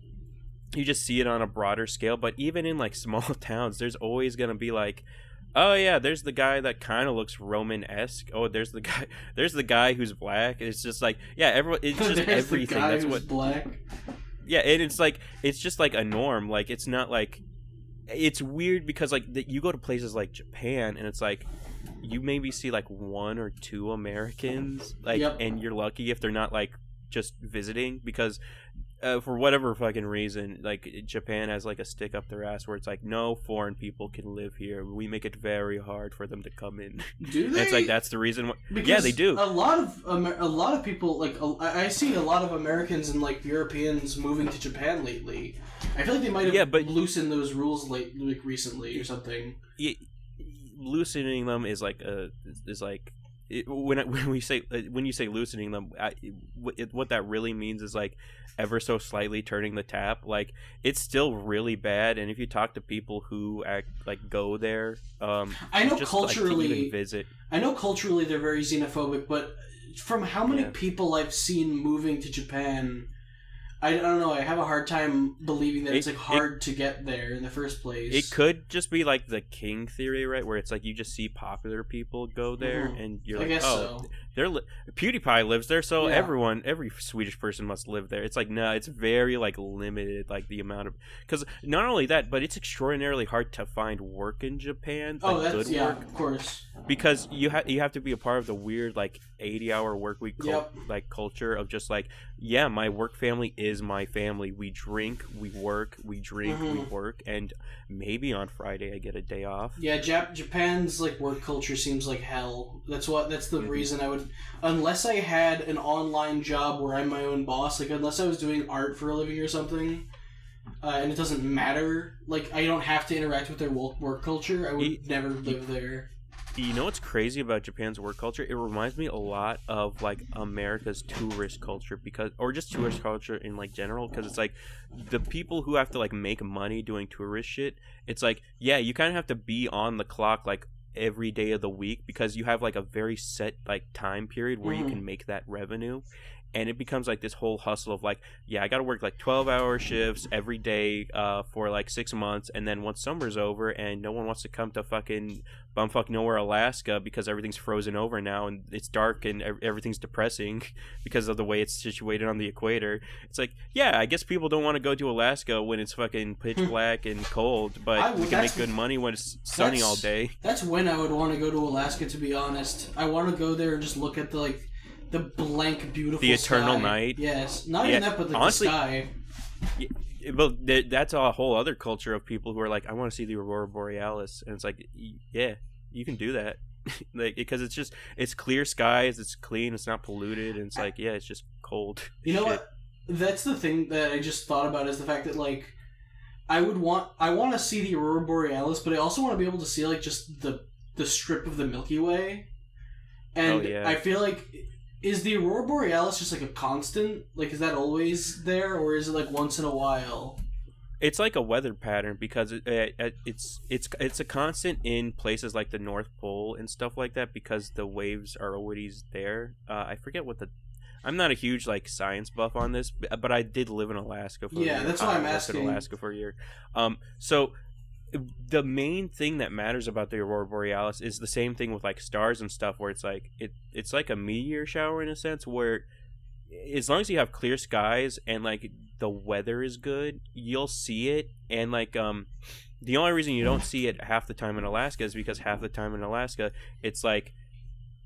A: You just see it on a broader scale, but even in like small towns, there's always gonna be like, oh yeah, there's the guy that kind of looks Roman-esque. Oh, there's the guy who's black. It's just like, yeah, everyone. It's just everything.
B: The guy
A: That's
B: who's
A: what
B: black.
A: Yeah, and it's like, it's just like a norm. Like, it's not like, it's weird because like you go to places like Japan and it's like, you maybe see like 1 or 2 Americans, like, and you're lucky if they're not like just visiting, because for whatever fucking reason, like Japan has like a stick up their ass where it's like, no foreign people can live here. We make it very hard for them to come in.
B: Do they?
A: It's like, that's the reason. Yeah, they do.
B: A lot of people, like, I see a lot of Americans and like Europeans moving to Japan lately. I feel like they might have loosened those rules like recently or something.
A: Loosening them is like when you say loosening them, what that really means is like ever so slightly turning the tap. Like, it's still really bad, and if you talk to people who go there,
B: I know
A: just,
B: culturally,
A: like, to even visit.
B: I know culturally they're very xenophobic, but from how many people I've seen moving to Japan, I don't know. I have a hard time believing that it's like hard to get there in the first place.
A: It could just be like the king theory, right? Where it's like you just see popular people go there, and you're like, oh, PewDiePie lives there, so every Swedish person must live there. It's like, no, it's very like limited, like the amount of, because not only that, but it's extraordinarily hard to find work in Japan. Like, good work,
B: of course,
A: because you have to be a part of the weird like 80-hour work week like culture of just like, yeah, my work family is my family. We drink, we work, we drink, we work, and maybe on Friday I get a day off.
B: Yeah, Japan's like work culture seems like hell. That's the reason I would, unless I had an online job where I'm my own boss, like unless I was doing art for a living or something, and it doesn't matter, like I don't have to interact with their work culture, I would never live there.
A: You know what's crazy about Japan's work culture? It reminds me a lot of like America's tourist culture, or just tourist culture in like general, because it's like the people who have to like make money doing tourist shit, it's like, yeah, you kind of have to be on the clock like every day of the week, because you have like a very set like time period where you can make that revenue. and it becomes like this whole hustle of like, yeah, I gotta work like 12-hour shifts every day for like 6 months, and then once summer's over and no one wants to come to fucking bumfuck nowhere Alaska because everything's frozen over now and it's dark and everything's depressing because of the way it's situated on the equator. It's like, yeah, I guess people don't want to go to Alaska when it's fucking pitch black and cold, but we can make good money when it's sunny all day.
B: That's when I would want to go to Alaska, to be honest. I want to go there and just look at the blank, beautiful
A: the eternal
B: sky.
A: Night.
B: Yes, not even that, but honestly, the sky.
A: Well, that's a whole other culture of people who are like, I want to see the aurora borealis, and it's like, yeah, you can do that, like, because it's clear skies, it's clean, it's not polluted, and it's like, yeah, it's just cold.
B: You know what? That's the thing that I just thought about, is the fact that like I want to see the aurora borealis, but I also want to be able to see like just the strip of the Milky Way, and I feel like. Is the aurora borealis just like a constant? Like, is that always there, or is it like once in a while?
A: It's like a weather pattern because it's a constant in places like the North Pole and stuff like that because the waves are always there. I forget what I'm not a huge like science buff on this, but I did live in Alaska for a year.
B: Yeah, that's why I'm asking.
A: I lived in Alaska for a year. So the main thing that matters about the aurora borealis is the same thing with like stars and stuff, where it's like it's like a meteor shower in a sense, where as long as you have clear skies and like the weather is good, you'll see it. And like the only reason you don't see it half the time in Alaska is because half the time in Alaska it's like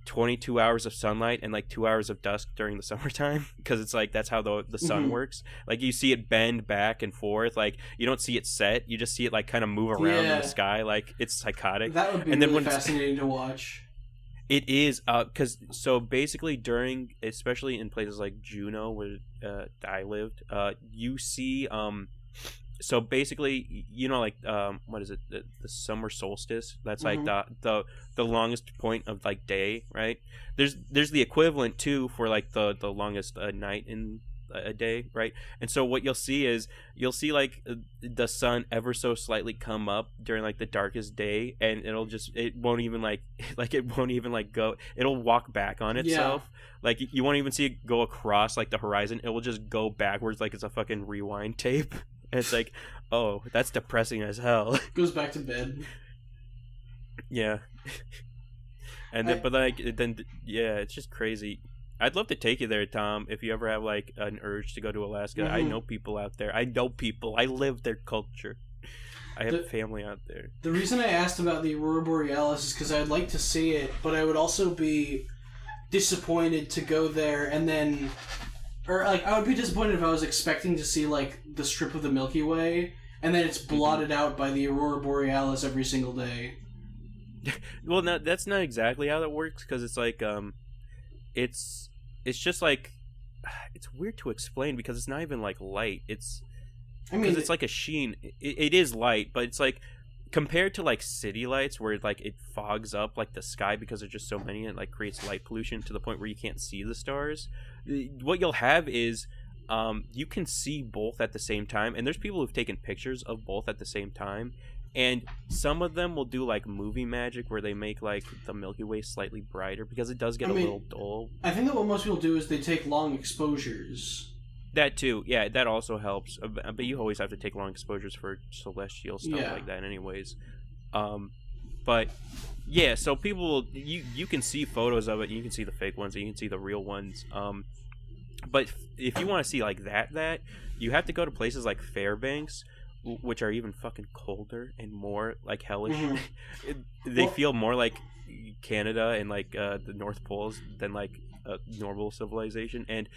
A: 22 hours of sunlight and like 2 hours of dusk during the summertime, because it's like that's how the sun works. Like you see it bend back and forth, like you don't see it set, you just see it like kind of move around in the sky, like it's psychotic.
B: That would be really fascinating to watch.
A: It is, because so basically during, especially in places like Juneau where I lived, you see so basically, you know, like what is it, the summer solstice, that's like the longest point of like day, right? There's the equivalent too for like the longest night in a day, right? And so what you'll see is like the sun ever so slightly come up during like the darkest day, and it won't even go, it'll walk back on itself. Like you won't even see it go across like the horizon, it will just go backwards like it's a fucking rewind tape. And it's like, oh, that's depressing as hell.
B: Goes back to bed.
A: Yeah. And then, it's just crazy. I'd love to take you there, Tom, if you ever have like an urge to go to Alaska. I know people out there. I live their culture. I have family out there. The
B: reason I asked about the aurora borealis is because I'd like to see it, but I would also be disappointed to go there and then... Or, like, I would be disappointed if I was expecting to see, like, the strip of the Milky Way, and then it's blotted out by the aurora borealis every single day.
A: Well, no, that's not exactly how that works, because it's, like, it's just, like, it's weird to explain, because it's not even, like, light. It's like a sheen. It is light, but it's, like, compared to, like, city lights, where, like, it fogs up, like, the sky, because there's just so many, and it, like, creates light pollution to the point where you can't see the stars. What you'll have is you can see both at the same time, and there's people who've taken pictures of both at the same time, and some of them will do like movie magic where they make like the Milky Way slightly brighter, because it does get a little dull.
B: I think that what most people do is they take long exposures.
A: That too, yeah, that also helps, but you always have to take long exposures for celestial stuff like that anyways. But yeah, so people will, you can see photos of it, you can see the fake ones, and you can see the real ones. But if you want to see like that, you have to go to places like Fairbanks, which are even fucking colder and more like hellish. They feel more like Canada and like the North Poles than like a normal civilization, and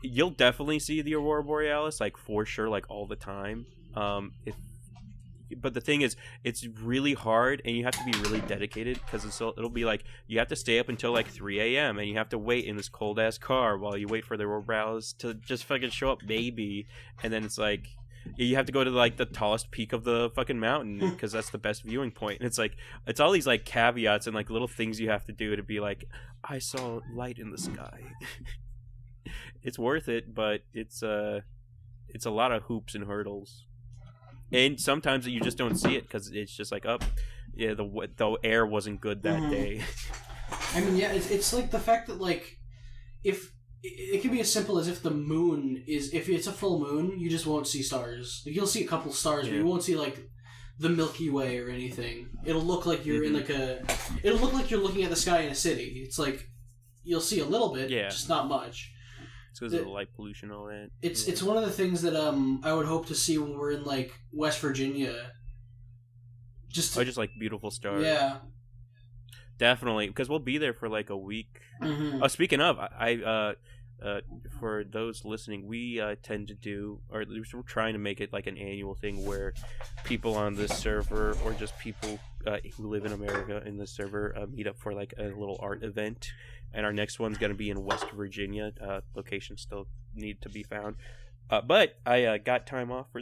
A: you'll definitely see the aurora borealis like for sure, like all the time. But the thing is, it's really hard, and you have to be really dedicated, because it'll be like you have to stay up until like 3 a.m. and you have to wait in this cold ass car while you wait for the aurora borealis to just fucking show up, maybe. And then it's like you have to go to like the tallest peak of the fucking mountain, because that's the best viewing point. And it's like it's all these like caveats and like little things you have to do to be like, I saw light in the sky. It's worth it, but it's a lot of hoops and hurdles. And sometimes you just don't see it because it's just like, the air wasn't good that day.
B: I mean, yeah, it's like the fact that like if it can be as simple as if the moon is, if it's a full moon, you just won't see stars. Like, you'll see a couple stars, but you won't see like the Milky Way or anything. It'll look like you're in like it'll look like you're looking at the sky in a city. It's like you'll see a little bit, just not much.
A: It's because of the light pollution and all that.
B: It's one of the things that I would hope to see when we're in like West Virginia. Just
A: like beautiful stars.
B: Yeah.
A: Definitely, because we'll be there for like a week.
B: Mm-hmm.
A: Oh, speaking of, I for those listening, we tend to do, or at least we're trying to make it like an annual thing where people on this server or just people who live in America in this server meet up for like a little art event. And our next one's going to be in West Virginia. Locations still need to be found. But I got time off for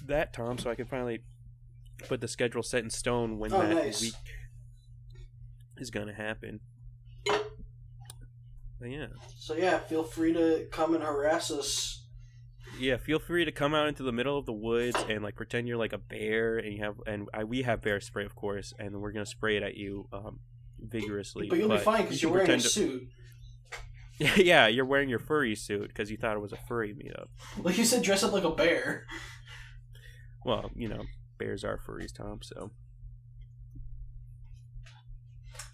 A: that, Tom, so I can finally put the schedule set in stone when week is going to happen. But yeah.
B: So yeah, feel free to come and harass us.
A: Yeah, feel free to come out into the middle of the woods and like pretend you're like a bear, and we have bear spray, of course, and we're going to spray it at you vigorously.
B: But you'll be fine because you're wearing a suit.
A: Yeah, you're wearing your furry suit because you thought it was a furry meetup.
B: Like you said, dress up like a bear.
A: Well, you know, bears are furries, Tom, so...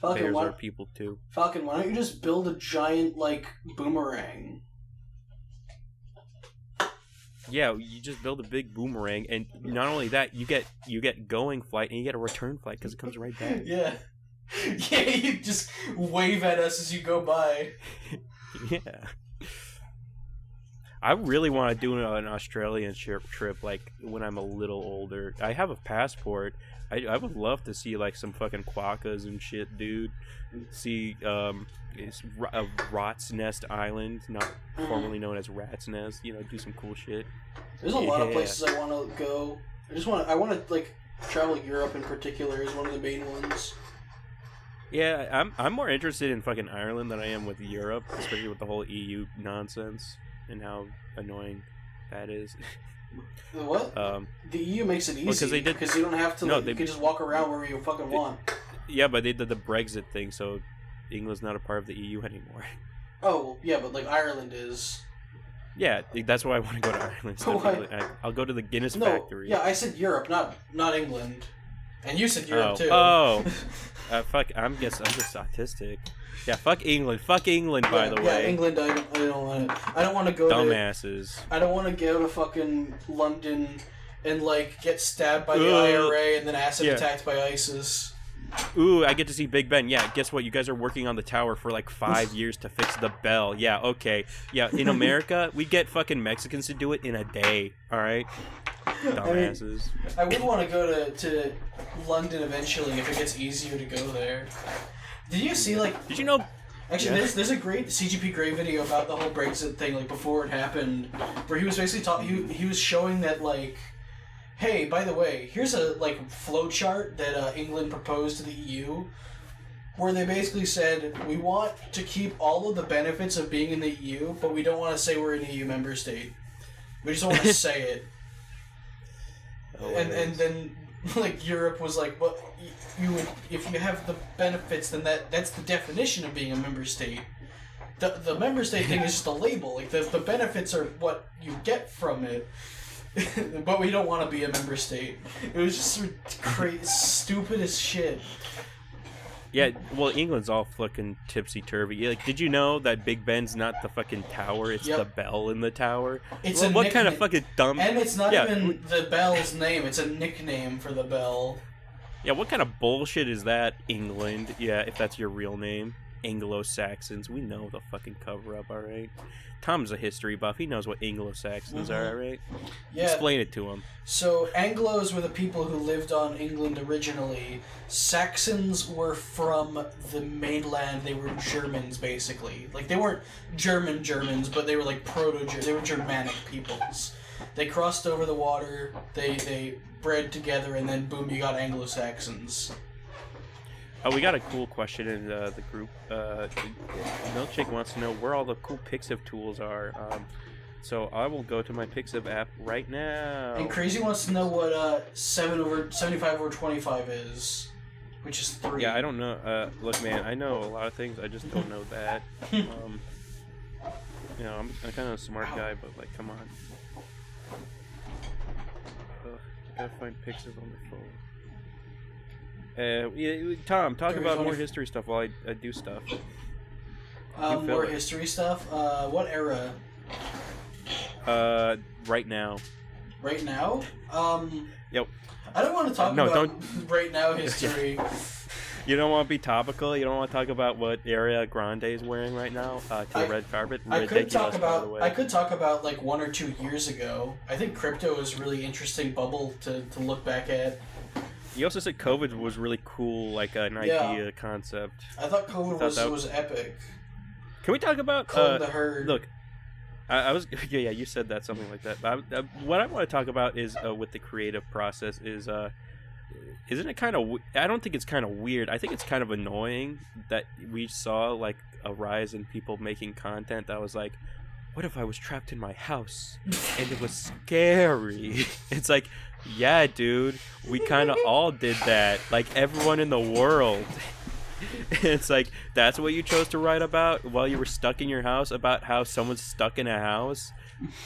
B: Falcon,
A: bears are people, too.
B: Falcon, why don't you just build a giant, like, boomerang?
A: Yeah, you just build a big boomerang, and not only that, you get going flight, and you get a return flight, because it comes right back.
B: Yeah. Yeah, you just wave at us as you go by.
A: Yeah. I really want to do an Australian trip, like, when I'm a little older. I have a passport. I would love to see, like, some fucking quokkas and shit, dude. See, Rot's Nest Island, not formerly known as Rat's Nest. You know, do some cool shit.
B: There's a lot of places I want to go. I want to, like, travel Europe in particular is one of the main ones.
A: Yeah, I'm more interested in fucking Ireland than I am with Europe, especially with the whole EU nonsense and how annoying that is.
B: What? The EU makes it easy because you don't have to. You can just walk around wherever you fucking want.
A: Yeah, but they did the Brexit thing, so England's not a part of the EU anymore.
B: Oh yeah, but like Ireland is.
A: Yeah, that's why I want to go to Ireland. I'll go to the Guinness factory.
B: Yeah, I said Europe, not England. And you said Europe too.
A: Fuck! I'm just autistic. Yeah, fuck England. Fuck England, by the way.
B: Yeah, England. I don't want to. I don't want to go.
A: Dumbasses.
B: I don't want to go to fucking London and like get stabbed by the IRA and then acid attacked by ISIS.
A: Ooh, I get to see Big Ben. Yeah, guess what? You guys are working on the tower for like 5 years to fix the bell. Yeah, okay. Yeah, in America, we get fucking Mexicans to do it in a day. All right. Dumbasses.
B: I would want to go to London eventually if it gets easier to go there. Did you see like?
A: Did you know?
B: Actually, there's a great CGP Grey video about the whole Brexit thing, like before it happened, where he was basically he was showing that like, hey, by the way, here's a like flow chart that England proposed to the EU, where they basically said we want to keep all of the benefits of being in the EU, but we don't want to say we're an EU member state. We just don't want to say it. And then like Europe was like, well, you would, if you have the benefits, then that's the definition of being a member state. The member state thing is just a label. Like the benefits are what you get from it, but we don't want to be a member state. It was just crazy, stupid as shit.
A: Yeah, well, England's all fucking tipsy-turvy. Like, did you know that Big Ben's not the fucking tower, it's the bell in the tower?
B: It's
A: well, what kind of fucking dumb...
B: And it's not even the bell's name, it's a nickname for the bell.
A: Yeah, what kind of bullshit is that, England? Yeah, if that's your real name. Anglo-Saxons, we know the fucking cover-up, alright? Tom's a history buff, he knows what Anglo-Saxons are, alright? Yeah. Explain it to him.
B: So, Anglos were the people who lived on England originally. Saxons were from the mainland, they were Germans, basically. Like, they weren't Germans, but they were like they were Germanic peoples. They crossed over the water, they bred together, and then boom, you got Anglo-Saxons.
A: Oh, we got a cool question in the group. Milkshake wants to know where all the cool Pixiv tools are. So I will go to my Pixiv app right now.
B: And Crazy wants to know what 75 over 25 is, which is 3.
A: Yeah, I don't know. Look, man, I know a lot of things. I just don't know that. I'm kind of a smart guy, but like, come on. I gotta find pictures on the phone. Tom, talk about more history stuff while I do stuff.
B: More history stuff? What era?
A: Right now.
B: Right now?
A: Yep.
B: I don't want to talk about right now history.
A: You don't want to be topical? You don't want to talk about what Ariana Grande is wearing right now to the red carpet?
B: I could talk about like 1 or 2 years ago. I think crypto is a really interesting bubble to look back at.
A: You also said COVID was really cool, like an idea concept.
B: I thought COVID was epic.
A: Can we talk about
B: the herd?
A: Look, I was you said that, something like that. But what I want to talk about is with the creative process is isn't it kind of? I don't think it's kind of weird. I think it's kind of annoying that we saw like a rise in people making content that was like, what if I was trapped in my house and it was scary? It's like, yeah, dude, we kind of all did that. Like everyone in the world. It's like, that's what you chose to write about while you were stuck in your house, about how someone's stuck in a house?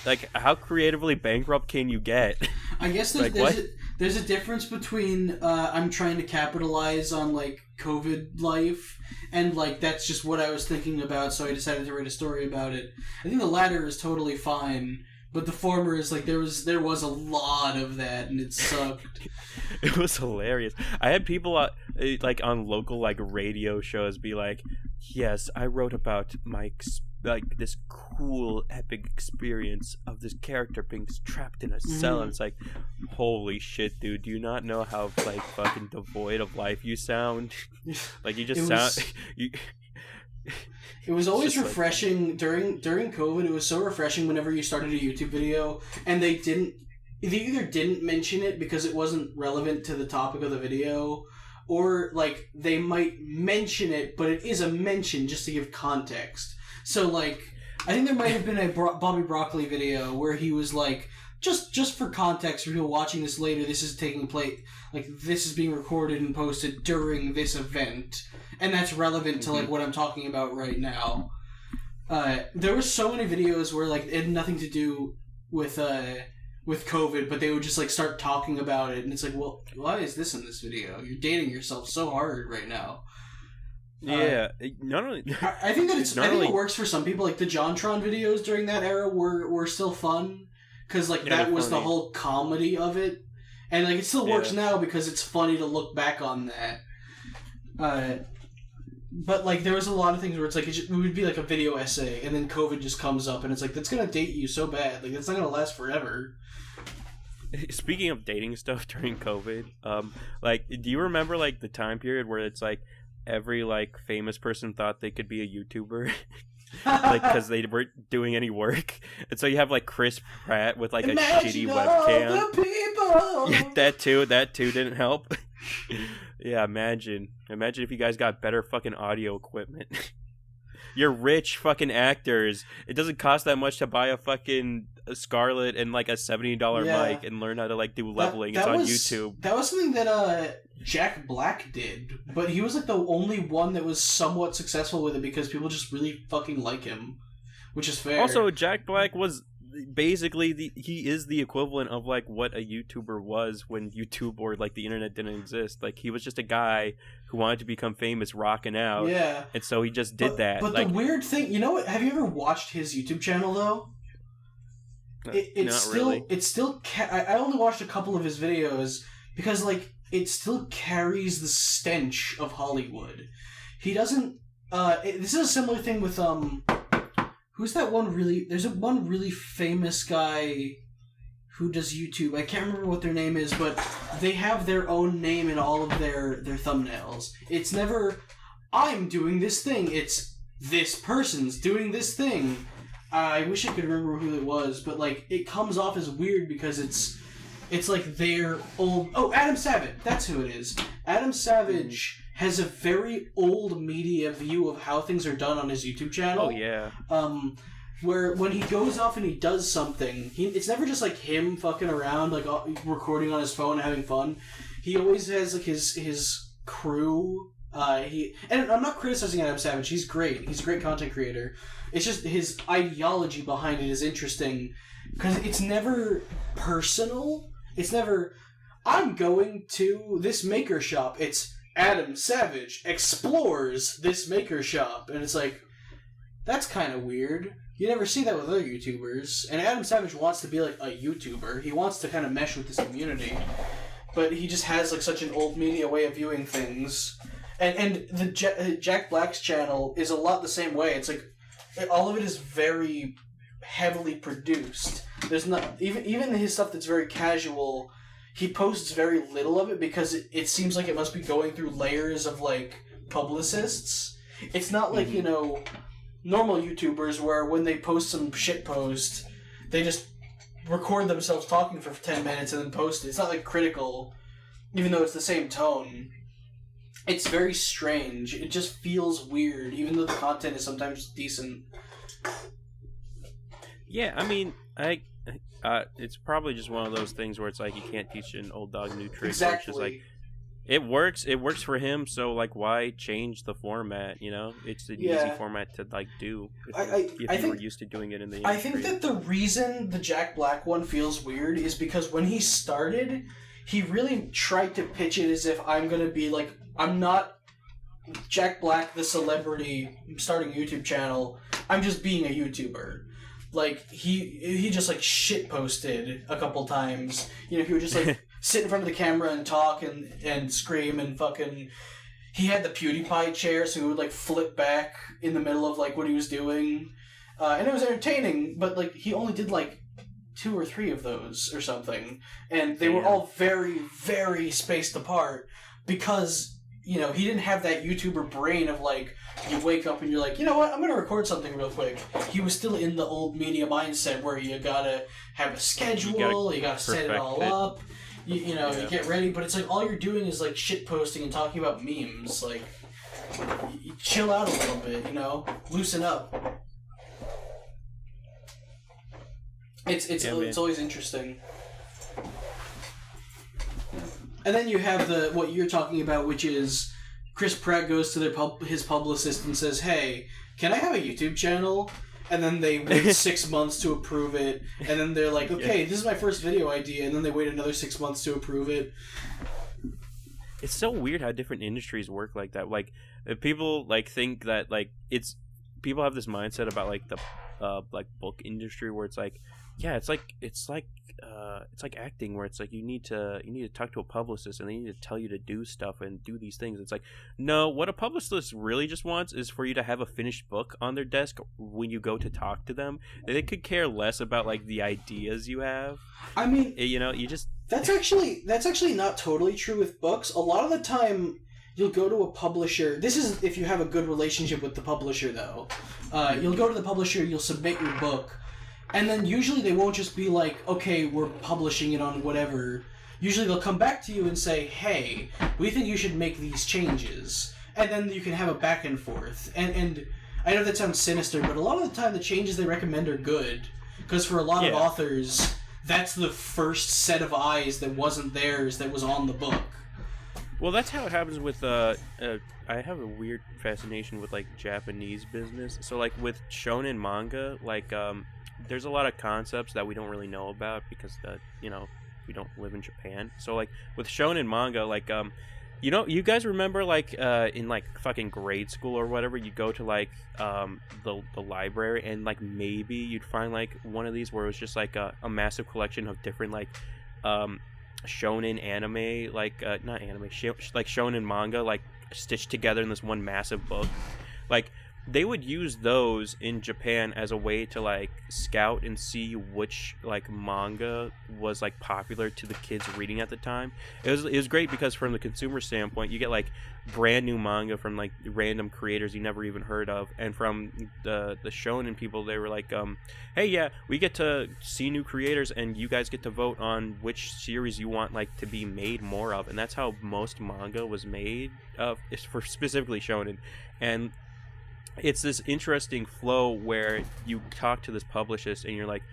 A: Like, how creatively bankrupt can you get?
B: I guess there's a difference between I'm trying to capitalize on like COVID life and like that's just what I was thinking about, so I decided to write a story about it. I think the latter is totally fine, but the former is like there was a lot of that and it sucked.
A: It was hilarious. I had people like on local like radio shows be like, yes, I wrote about my this cool epic experience of this character being trapped in a cell, and it's like, holy shit, dude, do you not know how like fucking devoid of life you sound? Like you just
B: It was always refreshing during COVID. It was so refreshing whenever you started a YouTube video and they either didn't mention it because it wasn't relevant to the topic of the video, or like they might mention it, but it is a mention just to give context. So like, I think there might have been a Bobby Broccoli video where he was like, just for context for people watching this later, this is taking place, like this is being recorded and posted during this event, and that's relevant to like what I'm talking about right now. There were so many videos where like it had nothing to do with COVID, but they would just like start talking about it, and it's like, well, why is this in this video? You're dating yourself so hard right now.
A: Yeah, not only.
B: I think that it works for some people. Like the JonTron videos during that era were still fun because like that was the whole comedy of it, and like it still works now because it's funny to look back on that. But like there was a lot of things where it's like it would be like a video essay, and then COVID just comes up, and it's like that's gonna date you so bad. Like that's not gonna last forever.
A: Speaking of dating stuff during COVID, like do you remember like the time period where it's like every like famous person thought they could be a YouTuber, like because they weren't doing any work, and so you have like Chris Pratt with like a shitty webcam. Yeah, that too didn't help. Yeah, imagine if you guys got better fucking audio equipment. You're rich fucking actors. It doesn't cost that much to buy a fucking Scarlett and like a $70 mic and learn how to like do leveling. It's on YouTube.
B: That was something that Jack Black did, but he was like the only one that was somewhat successful with it because people just really fucking like him, which is fair.
A: Also, Jack Black was basically he is the equivalent of like what a YouTuber was when YouTube or like the internet didn't exist. Like he was just a guy who wanted to become famous rocking out, and so he just did that.
B: But like, the weird thing, you know what, have you ever watched his YouTube channel though? I only watched a couple of his videos because like it still carries the stench of Hollywood. He doesn't this is a similar thing with who's that one really... There's one really famous guy who does YouTube. I can't remember what their name is, but they have their own name in all of their thumbnails. It's never, I'm doing this thing. It's, this person's doing this thing. I wish I could remember who it was, but like it comes off as weird because it's like their old... Oh, Adam Savage. That's who it is. Adam Savage has a very old media view of how things are done on his YouTube channel.
A: Oh, yeah.
B: Where when he goes off and he does something, it's never just like him fucking around, like recording on his phone and having fun. He always has like his crew And I'm not criticizing Adam Savage. He's great. He's a great content creator. It's just his ideology behind it is interesting because it's never personal. It's never, I'm going to this maker shop. It's Adam Savage explores this maker shop, and it's like, that's kind of weird. You never see that with other YouTubers. And Adam Savage wants to be like a YouTuber. He wants to kind of mesh with this community, but he just has like such an old media way of viewing things. And the Jack Black's channel is a lot the same way. It's like all of it is very heavily produced. There's not even his stuff that's very casual. He posts very little of it because it seems like it must be going through layers of like publicists. It's not like normal YouTubers where when they post some shit post, they just record themselves talking for 10 minutes and then post it. It's not like critical, even though it's the same tone. It's very strange. It just feels weird, even though the content is sometimes decent.
A: Yeah, I mean, it's probably just one of those things where it's like you can't teach an old dog new tricks.
B: Exactly.
A: It's just like it works for him. So like, why change the format? It's an easy format to like do. If you were used to doing it in the industry.
B: I think that the reason the Jack Black one feels weird is because when he started, he really tried to pitch it as if I'm gonna be like, I'm not Jack Black, the celebrity starting a YouTube channel. I'm just being a YouTuber. Like, he just, like, shit posted a couple times. He would just, like, sit in front of the camera and talk and scream and fucking... He had the PewDiePie chair, so he would, like, flip back in the middle of, like, what he was doing. And it was entertaining, but, like, he only did, like, 2 or 3 of those or something. And they were all very, very spaced apart because... he didn't have that YouTuber brain of, like, you wake up and you're like, you know what, I'm going to record something real quick. He was still in the old media mindset where you got to have a schedule, you got to set it all up, you get ready. But it's like all you're doing is, like, shit posting and talking about memes. Like, you chill out a little bit, loosen up. It's always interesting. And then you have what you're talking about, which is Chris Pratt goes to his publicist and says, "Hey, can I have a YouTube channel?" And then they wait 6 months to approve it. And then they're like, "Okay, this is my first video idea." And then they wait another 6 months to approve it.
A: It's so weird how different industries work like that. Like, if people like think that like people have this mindset about like the like book industry where it's like, yeah, it's like acting where it's like you need to talk to a publicist and they need to tell you to do stuff and do these things. It's like, no, what a publicist really just wants is for you to have a finished book on their desk when you go to talk to them. They could care less about like the ideas you have.
B: I mean,
A: you just
B: that's actually not totally true with books. A lot of the time you'll go to a publisher. This is if you have a good relationship with the publisher, though. You'll go to the publisher, you'll submit your book. And then usually they won't just be like, okay, we're publishing it on whatever. Usually they'll come back to you and say, hey, we think you should make these changes. And then you can have a back and forth. And I know that sounds sinister, but a lot of the time the changes they recommend are good. Because for a lot of authors, that's the first set of eyes that wasn't theirs that was on the book.
A: Well, that's how it happens with, I have a weird fascination with, like, Japanese business. So, like, with shonen manga, like, there's a lot of concepts that we don't really know about because, we don't live in Japan. So, like, with shonen manga, like, you guys remember, like, in, like, fucking grade school or whatever, you go to, like, the library and, like, maybe you'd find, like, one of these where it was just, like, a massive collection of different, like, shonen anime, like, not anime, like, shonen manga, like, stitched together in this one massive book. Like, they would use those in Japan as a way to, like, scout and see which, like, manga was, like, popular to the kids reading at the time. It was great because from the consumer standpoint, you get, like, brand new manga from, like, random creators you never even heard of. And from the shonen people, they were like, hey, yeah, we get to see new creators and you guys get to vote on which series you want, like, to be made more of. And that's how most manga was made, for specifically shonen. And it's this interesting flow where you talk to this publicist and you're like,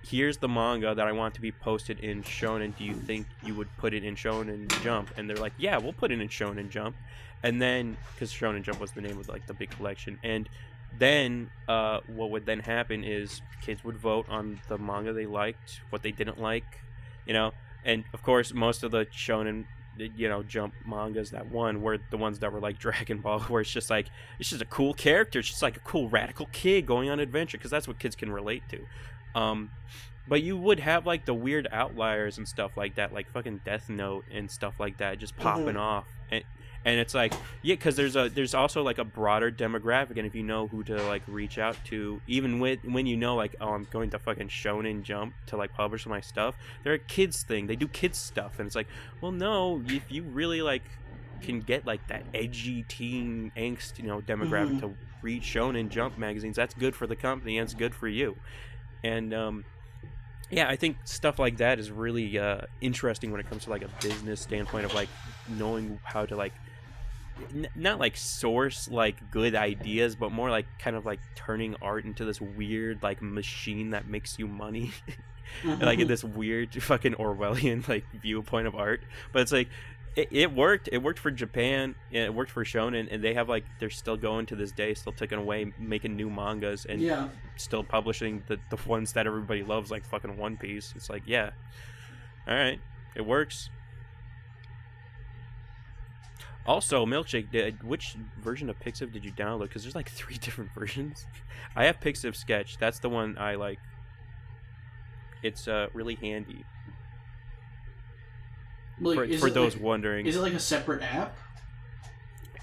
A: here's the manga that I want to be posted in Shonen. Do you think you would put it in Shonen Jump? And they're like, yeah, we'll put it in Shonen Jump. And then, because Shonen Jump was the name of like the big collection, and then what would then happen is kids would vote on the manga they liked, what they didn't like, you know. And of course, most of the Shonen, Jump mangas that won were the ones that were like Dragon Ball, where it's just a cool character. It's just like a cool radical kid going on an adventure, because that's what kids can relate to. But you would have like the weird outliers and stuff like that, like fucking Death Note and stuff like that, just popping off. And it's like, yeah, because there's also like a broader demographic, and if you know who to like reach out to, even when you know like, oh, I'm going to fucking Shonen Jump to like publish my stuff, they're a kids thing, they do kids stuff, and it's like, well, no, if you really like can get like that edgy teen angst, demographic to read Shonen Jump magazines, that's good for the company and it's good for you. And yeah, I think stuff like that is really interesting when it comes to like a business standpoint of like knowing how to like not like source like good ideas, but more like kind of like turning art into this weird like machine that makes you money. Like in this weird fucking Orwellian like viewpoint of art. But it's like it worked for Japan, and it worked for Shonen, and they have like, they're still going to this day, still taking away, making new mangas, and still publishing the ones that everybody loves, like fucking One Piece. It's like, yeah, all right, it works. Also, Milkshake, which version of Pixiv did you download? Because there's like 3 different versions. I have Pixiv Sketch. That's the one I like. It's really handy. Like, for those like, wondering.
B: Is it like a separate app?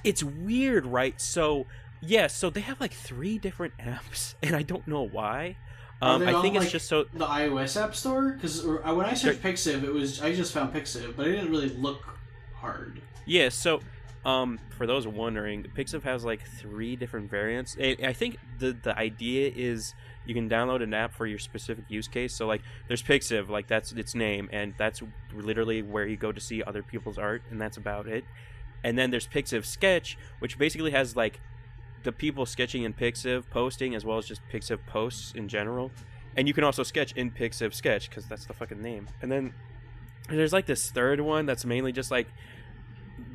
A: It's weird, right? So, yeah, so they have like 3 different apps, and I don't know why. I think it's just so...
B: the iOS App Store? Because when I searched Pixiv, I just found Pixiv, but it didn't really look hard.
A: Yeah, so for those wondering, Pixiv has like 3 different variants. I think the idea is you can download an app for your specific use case. So like there's Pixiv, like that's its name, and that's literally where you go to see other people's art, and that's about it. And then there's Pixiv Sketch, which basically has like the people sketching in Pixiv posting, as well as just Pixiv posts in general. And you can also sketch in Pixiv Sketch, because that's the fucking name. And then there's like this third one that's mainly just like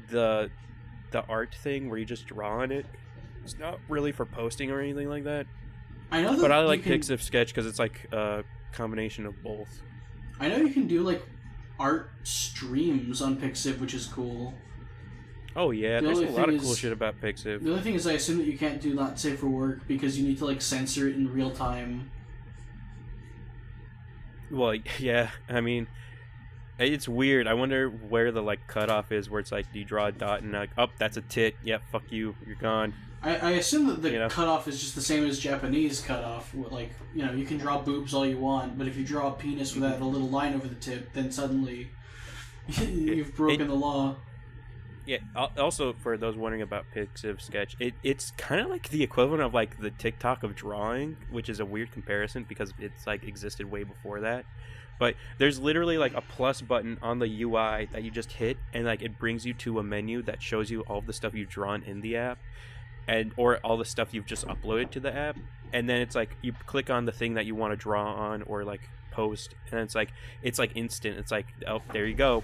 A: the art thing where you just draw on it. It's not really for posting or anything like that.
B: I know that,
A: but I like Pixiv Sketch because it's like a combination of both.
B: I know you can do like art streams on Pixiv, which is cool.
A: Oh yeah, there's a lot of cool shit about Pixiv.
B: The only thing is, I assume that you can't do not safe for work because you need to like censor it in real time.
A: Well, yeah, I mean, it's weird. I wonder where the like cutoff is, where it's like, do you draw a dot and like, oh, that's a tit. Yeah, fuck you, you're gone.
B: I assume that the cutoff is just the same as Japanese cutoff. Like, you can draw boobs all you want, but if you draw a penis without a little line over the tip, then suddenly you've broken the law.
A: Yeah, also for those wondering about Pixiv Sketch, it's kind of like the equivalent of like the TikTok of drawing, which is a weird comparison because it's like existed way before that. But there's literally like a plus button on the UI that you just hit, and like it brings you to a menu that shows you all of the stuff you've drawn in the app, or all the stuff you've just uploaded to the app. And then it's like you click on the thing that you want to draw on or like post, and it's like instant. It's like, oh, there you go.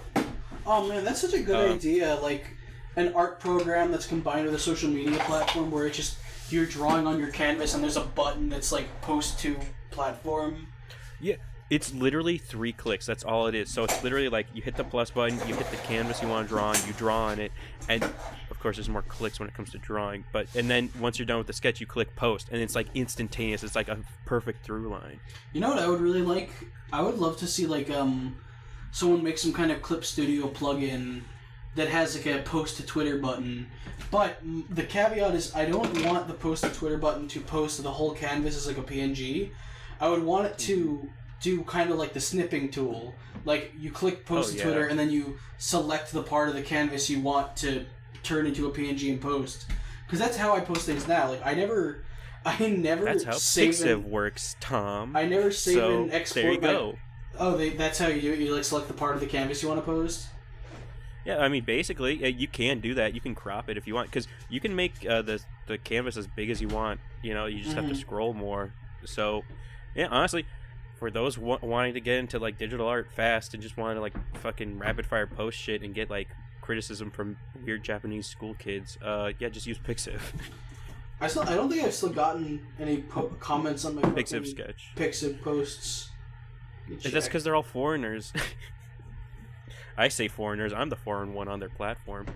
B: Oh man, that's such a good idea. Like an art program that's combined with a social media platform where it's just you're drawing on your canvas and there's a button that's like post to platform.
A: Yeah, it's literally 3 clicks. That's all it is. So it's literally like you hit the plus button, you hit the canvas you want to draw on, you draw on it, and of course there's more clicks when it comes to drawing. And then once you're done with the sketch, you click post, and it's like instantaneous. It's like a perfect through line. You know what I would really like? I would love to see like someone make some kind of Clip Studio plugin that has like a post to Twitter button. But the caveat is I don't want the post to Twitter button to post the whole canvas as like a PNG. I would want it to do kind of like the snipping tool. Like you click post to Twitter and then you select the part of the canvas you want to turn into a PNG and post. Because that's how I post things now. Like I never That's how Pixiv works, Tom.
B: I never save and export.
A: There you go.
B: That's how you do it? You like select the part of the canvas you want to post?
A: Yeah, I mean, basically, you can do that. You can crop it if you want, because you can make the canvas as big as you want. You just have to scroll more. So, yeah, honestly, for those wanting to get into like digital art fast and just want to like fucking rapid fire post shit and get like criticism from weird Japanese school kids, yeah, just use Pixiv.
B: I don't think I've still gotten any comments on my
A: Pixiv sketch.
B: Pixiv posts.
A: That's because they're all foreigners. I say foreigners. I'm the foreign one on their platform.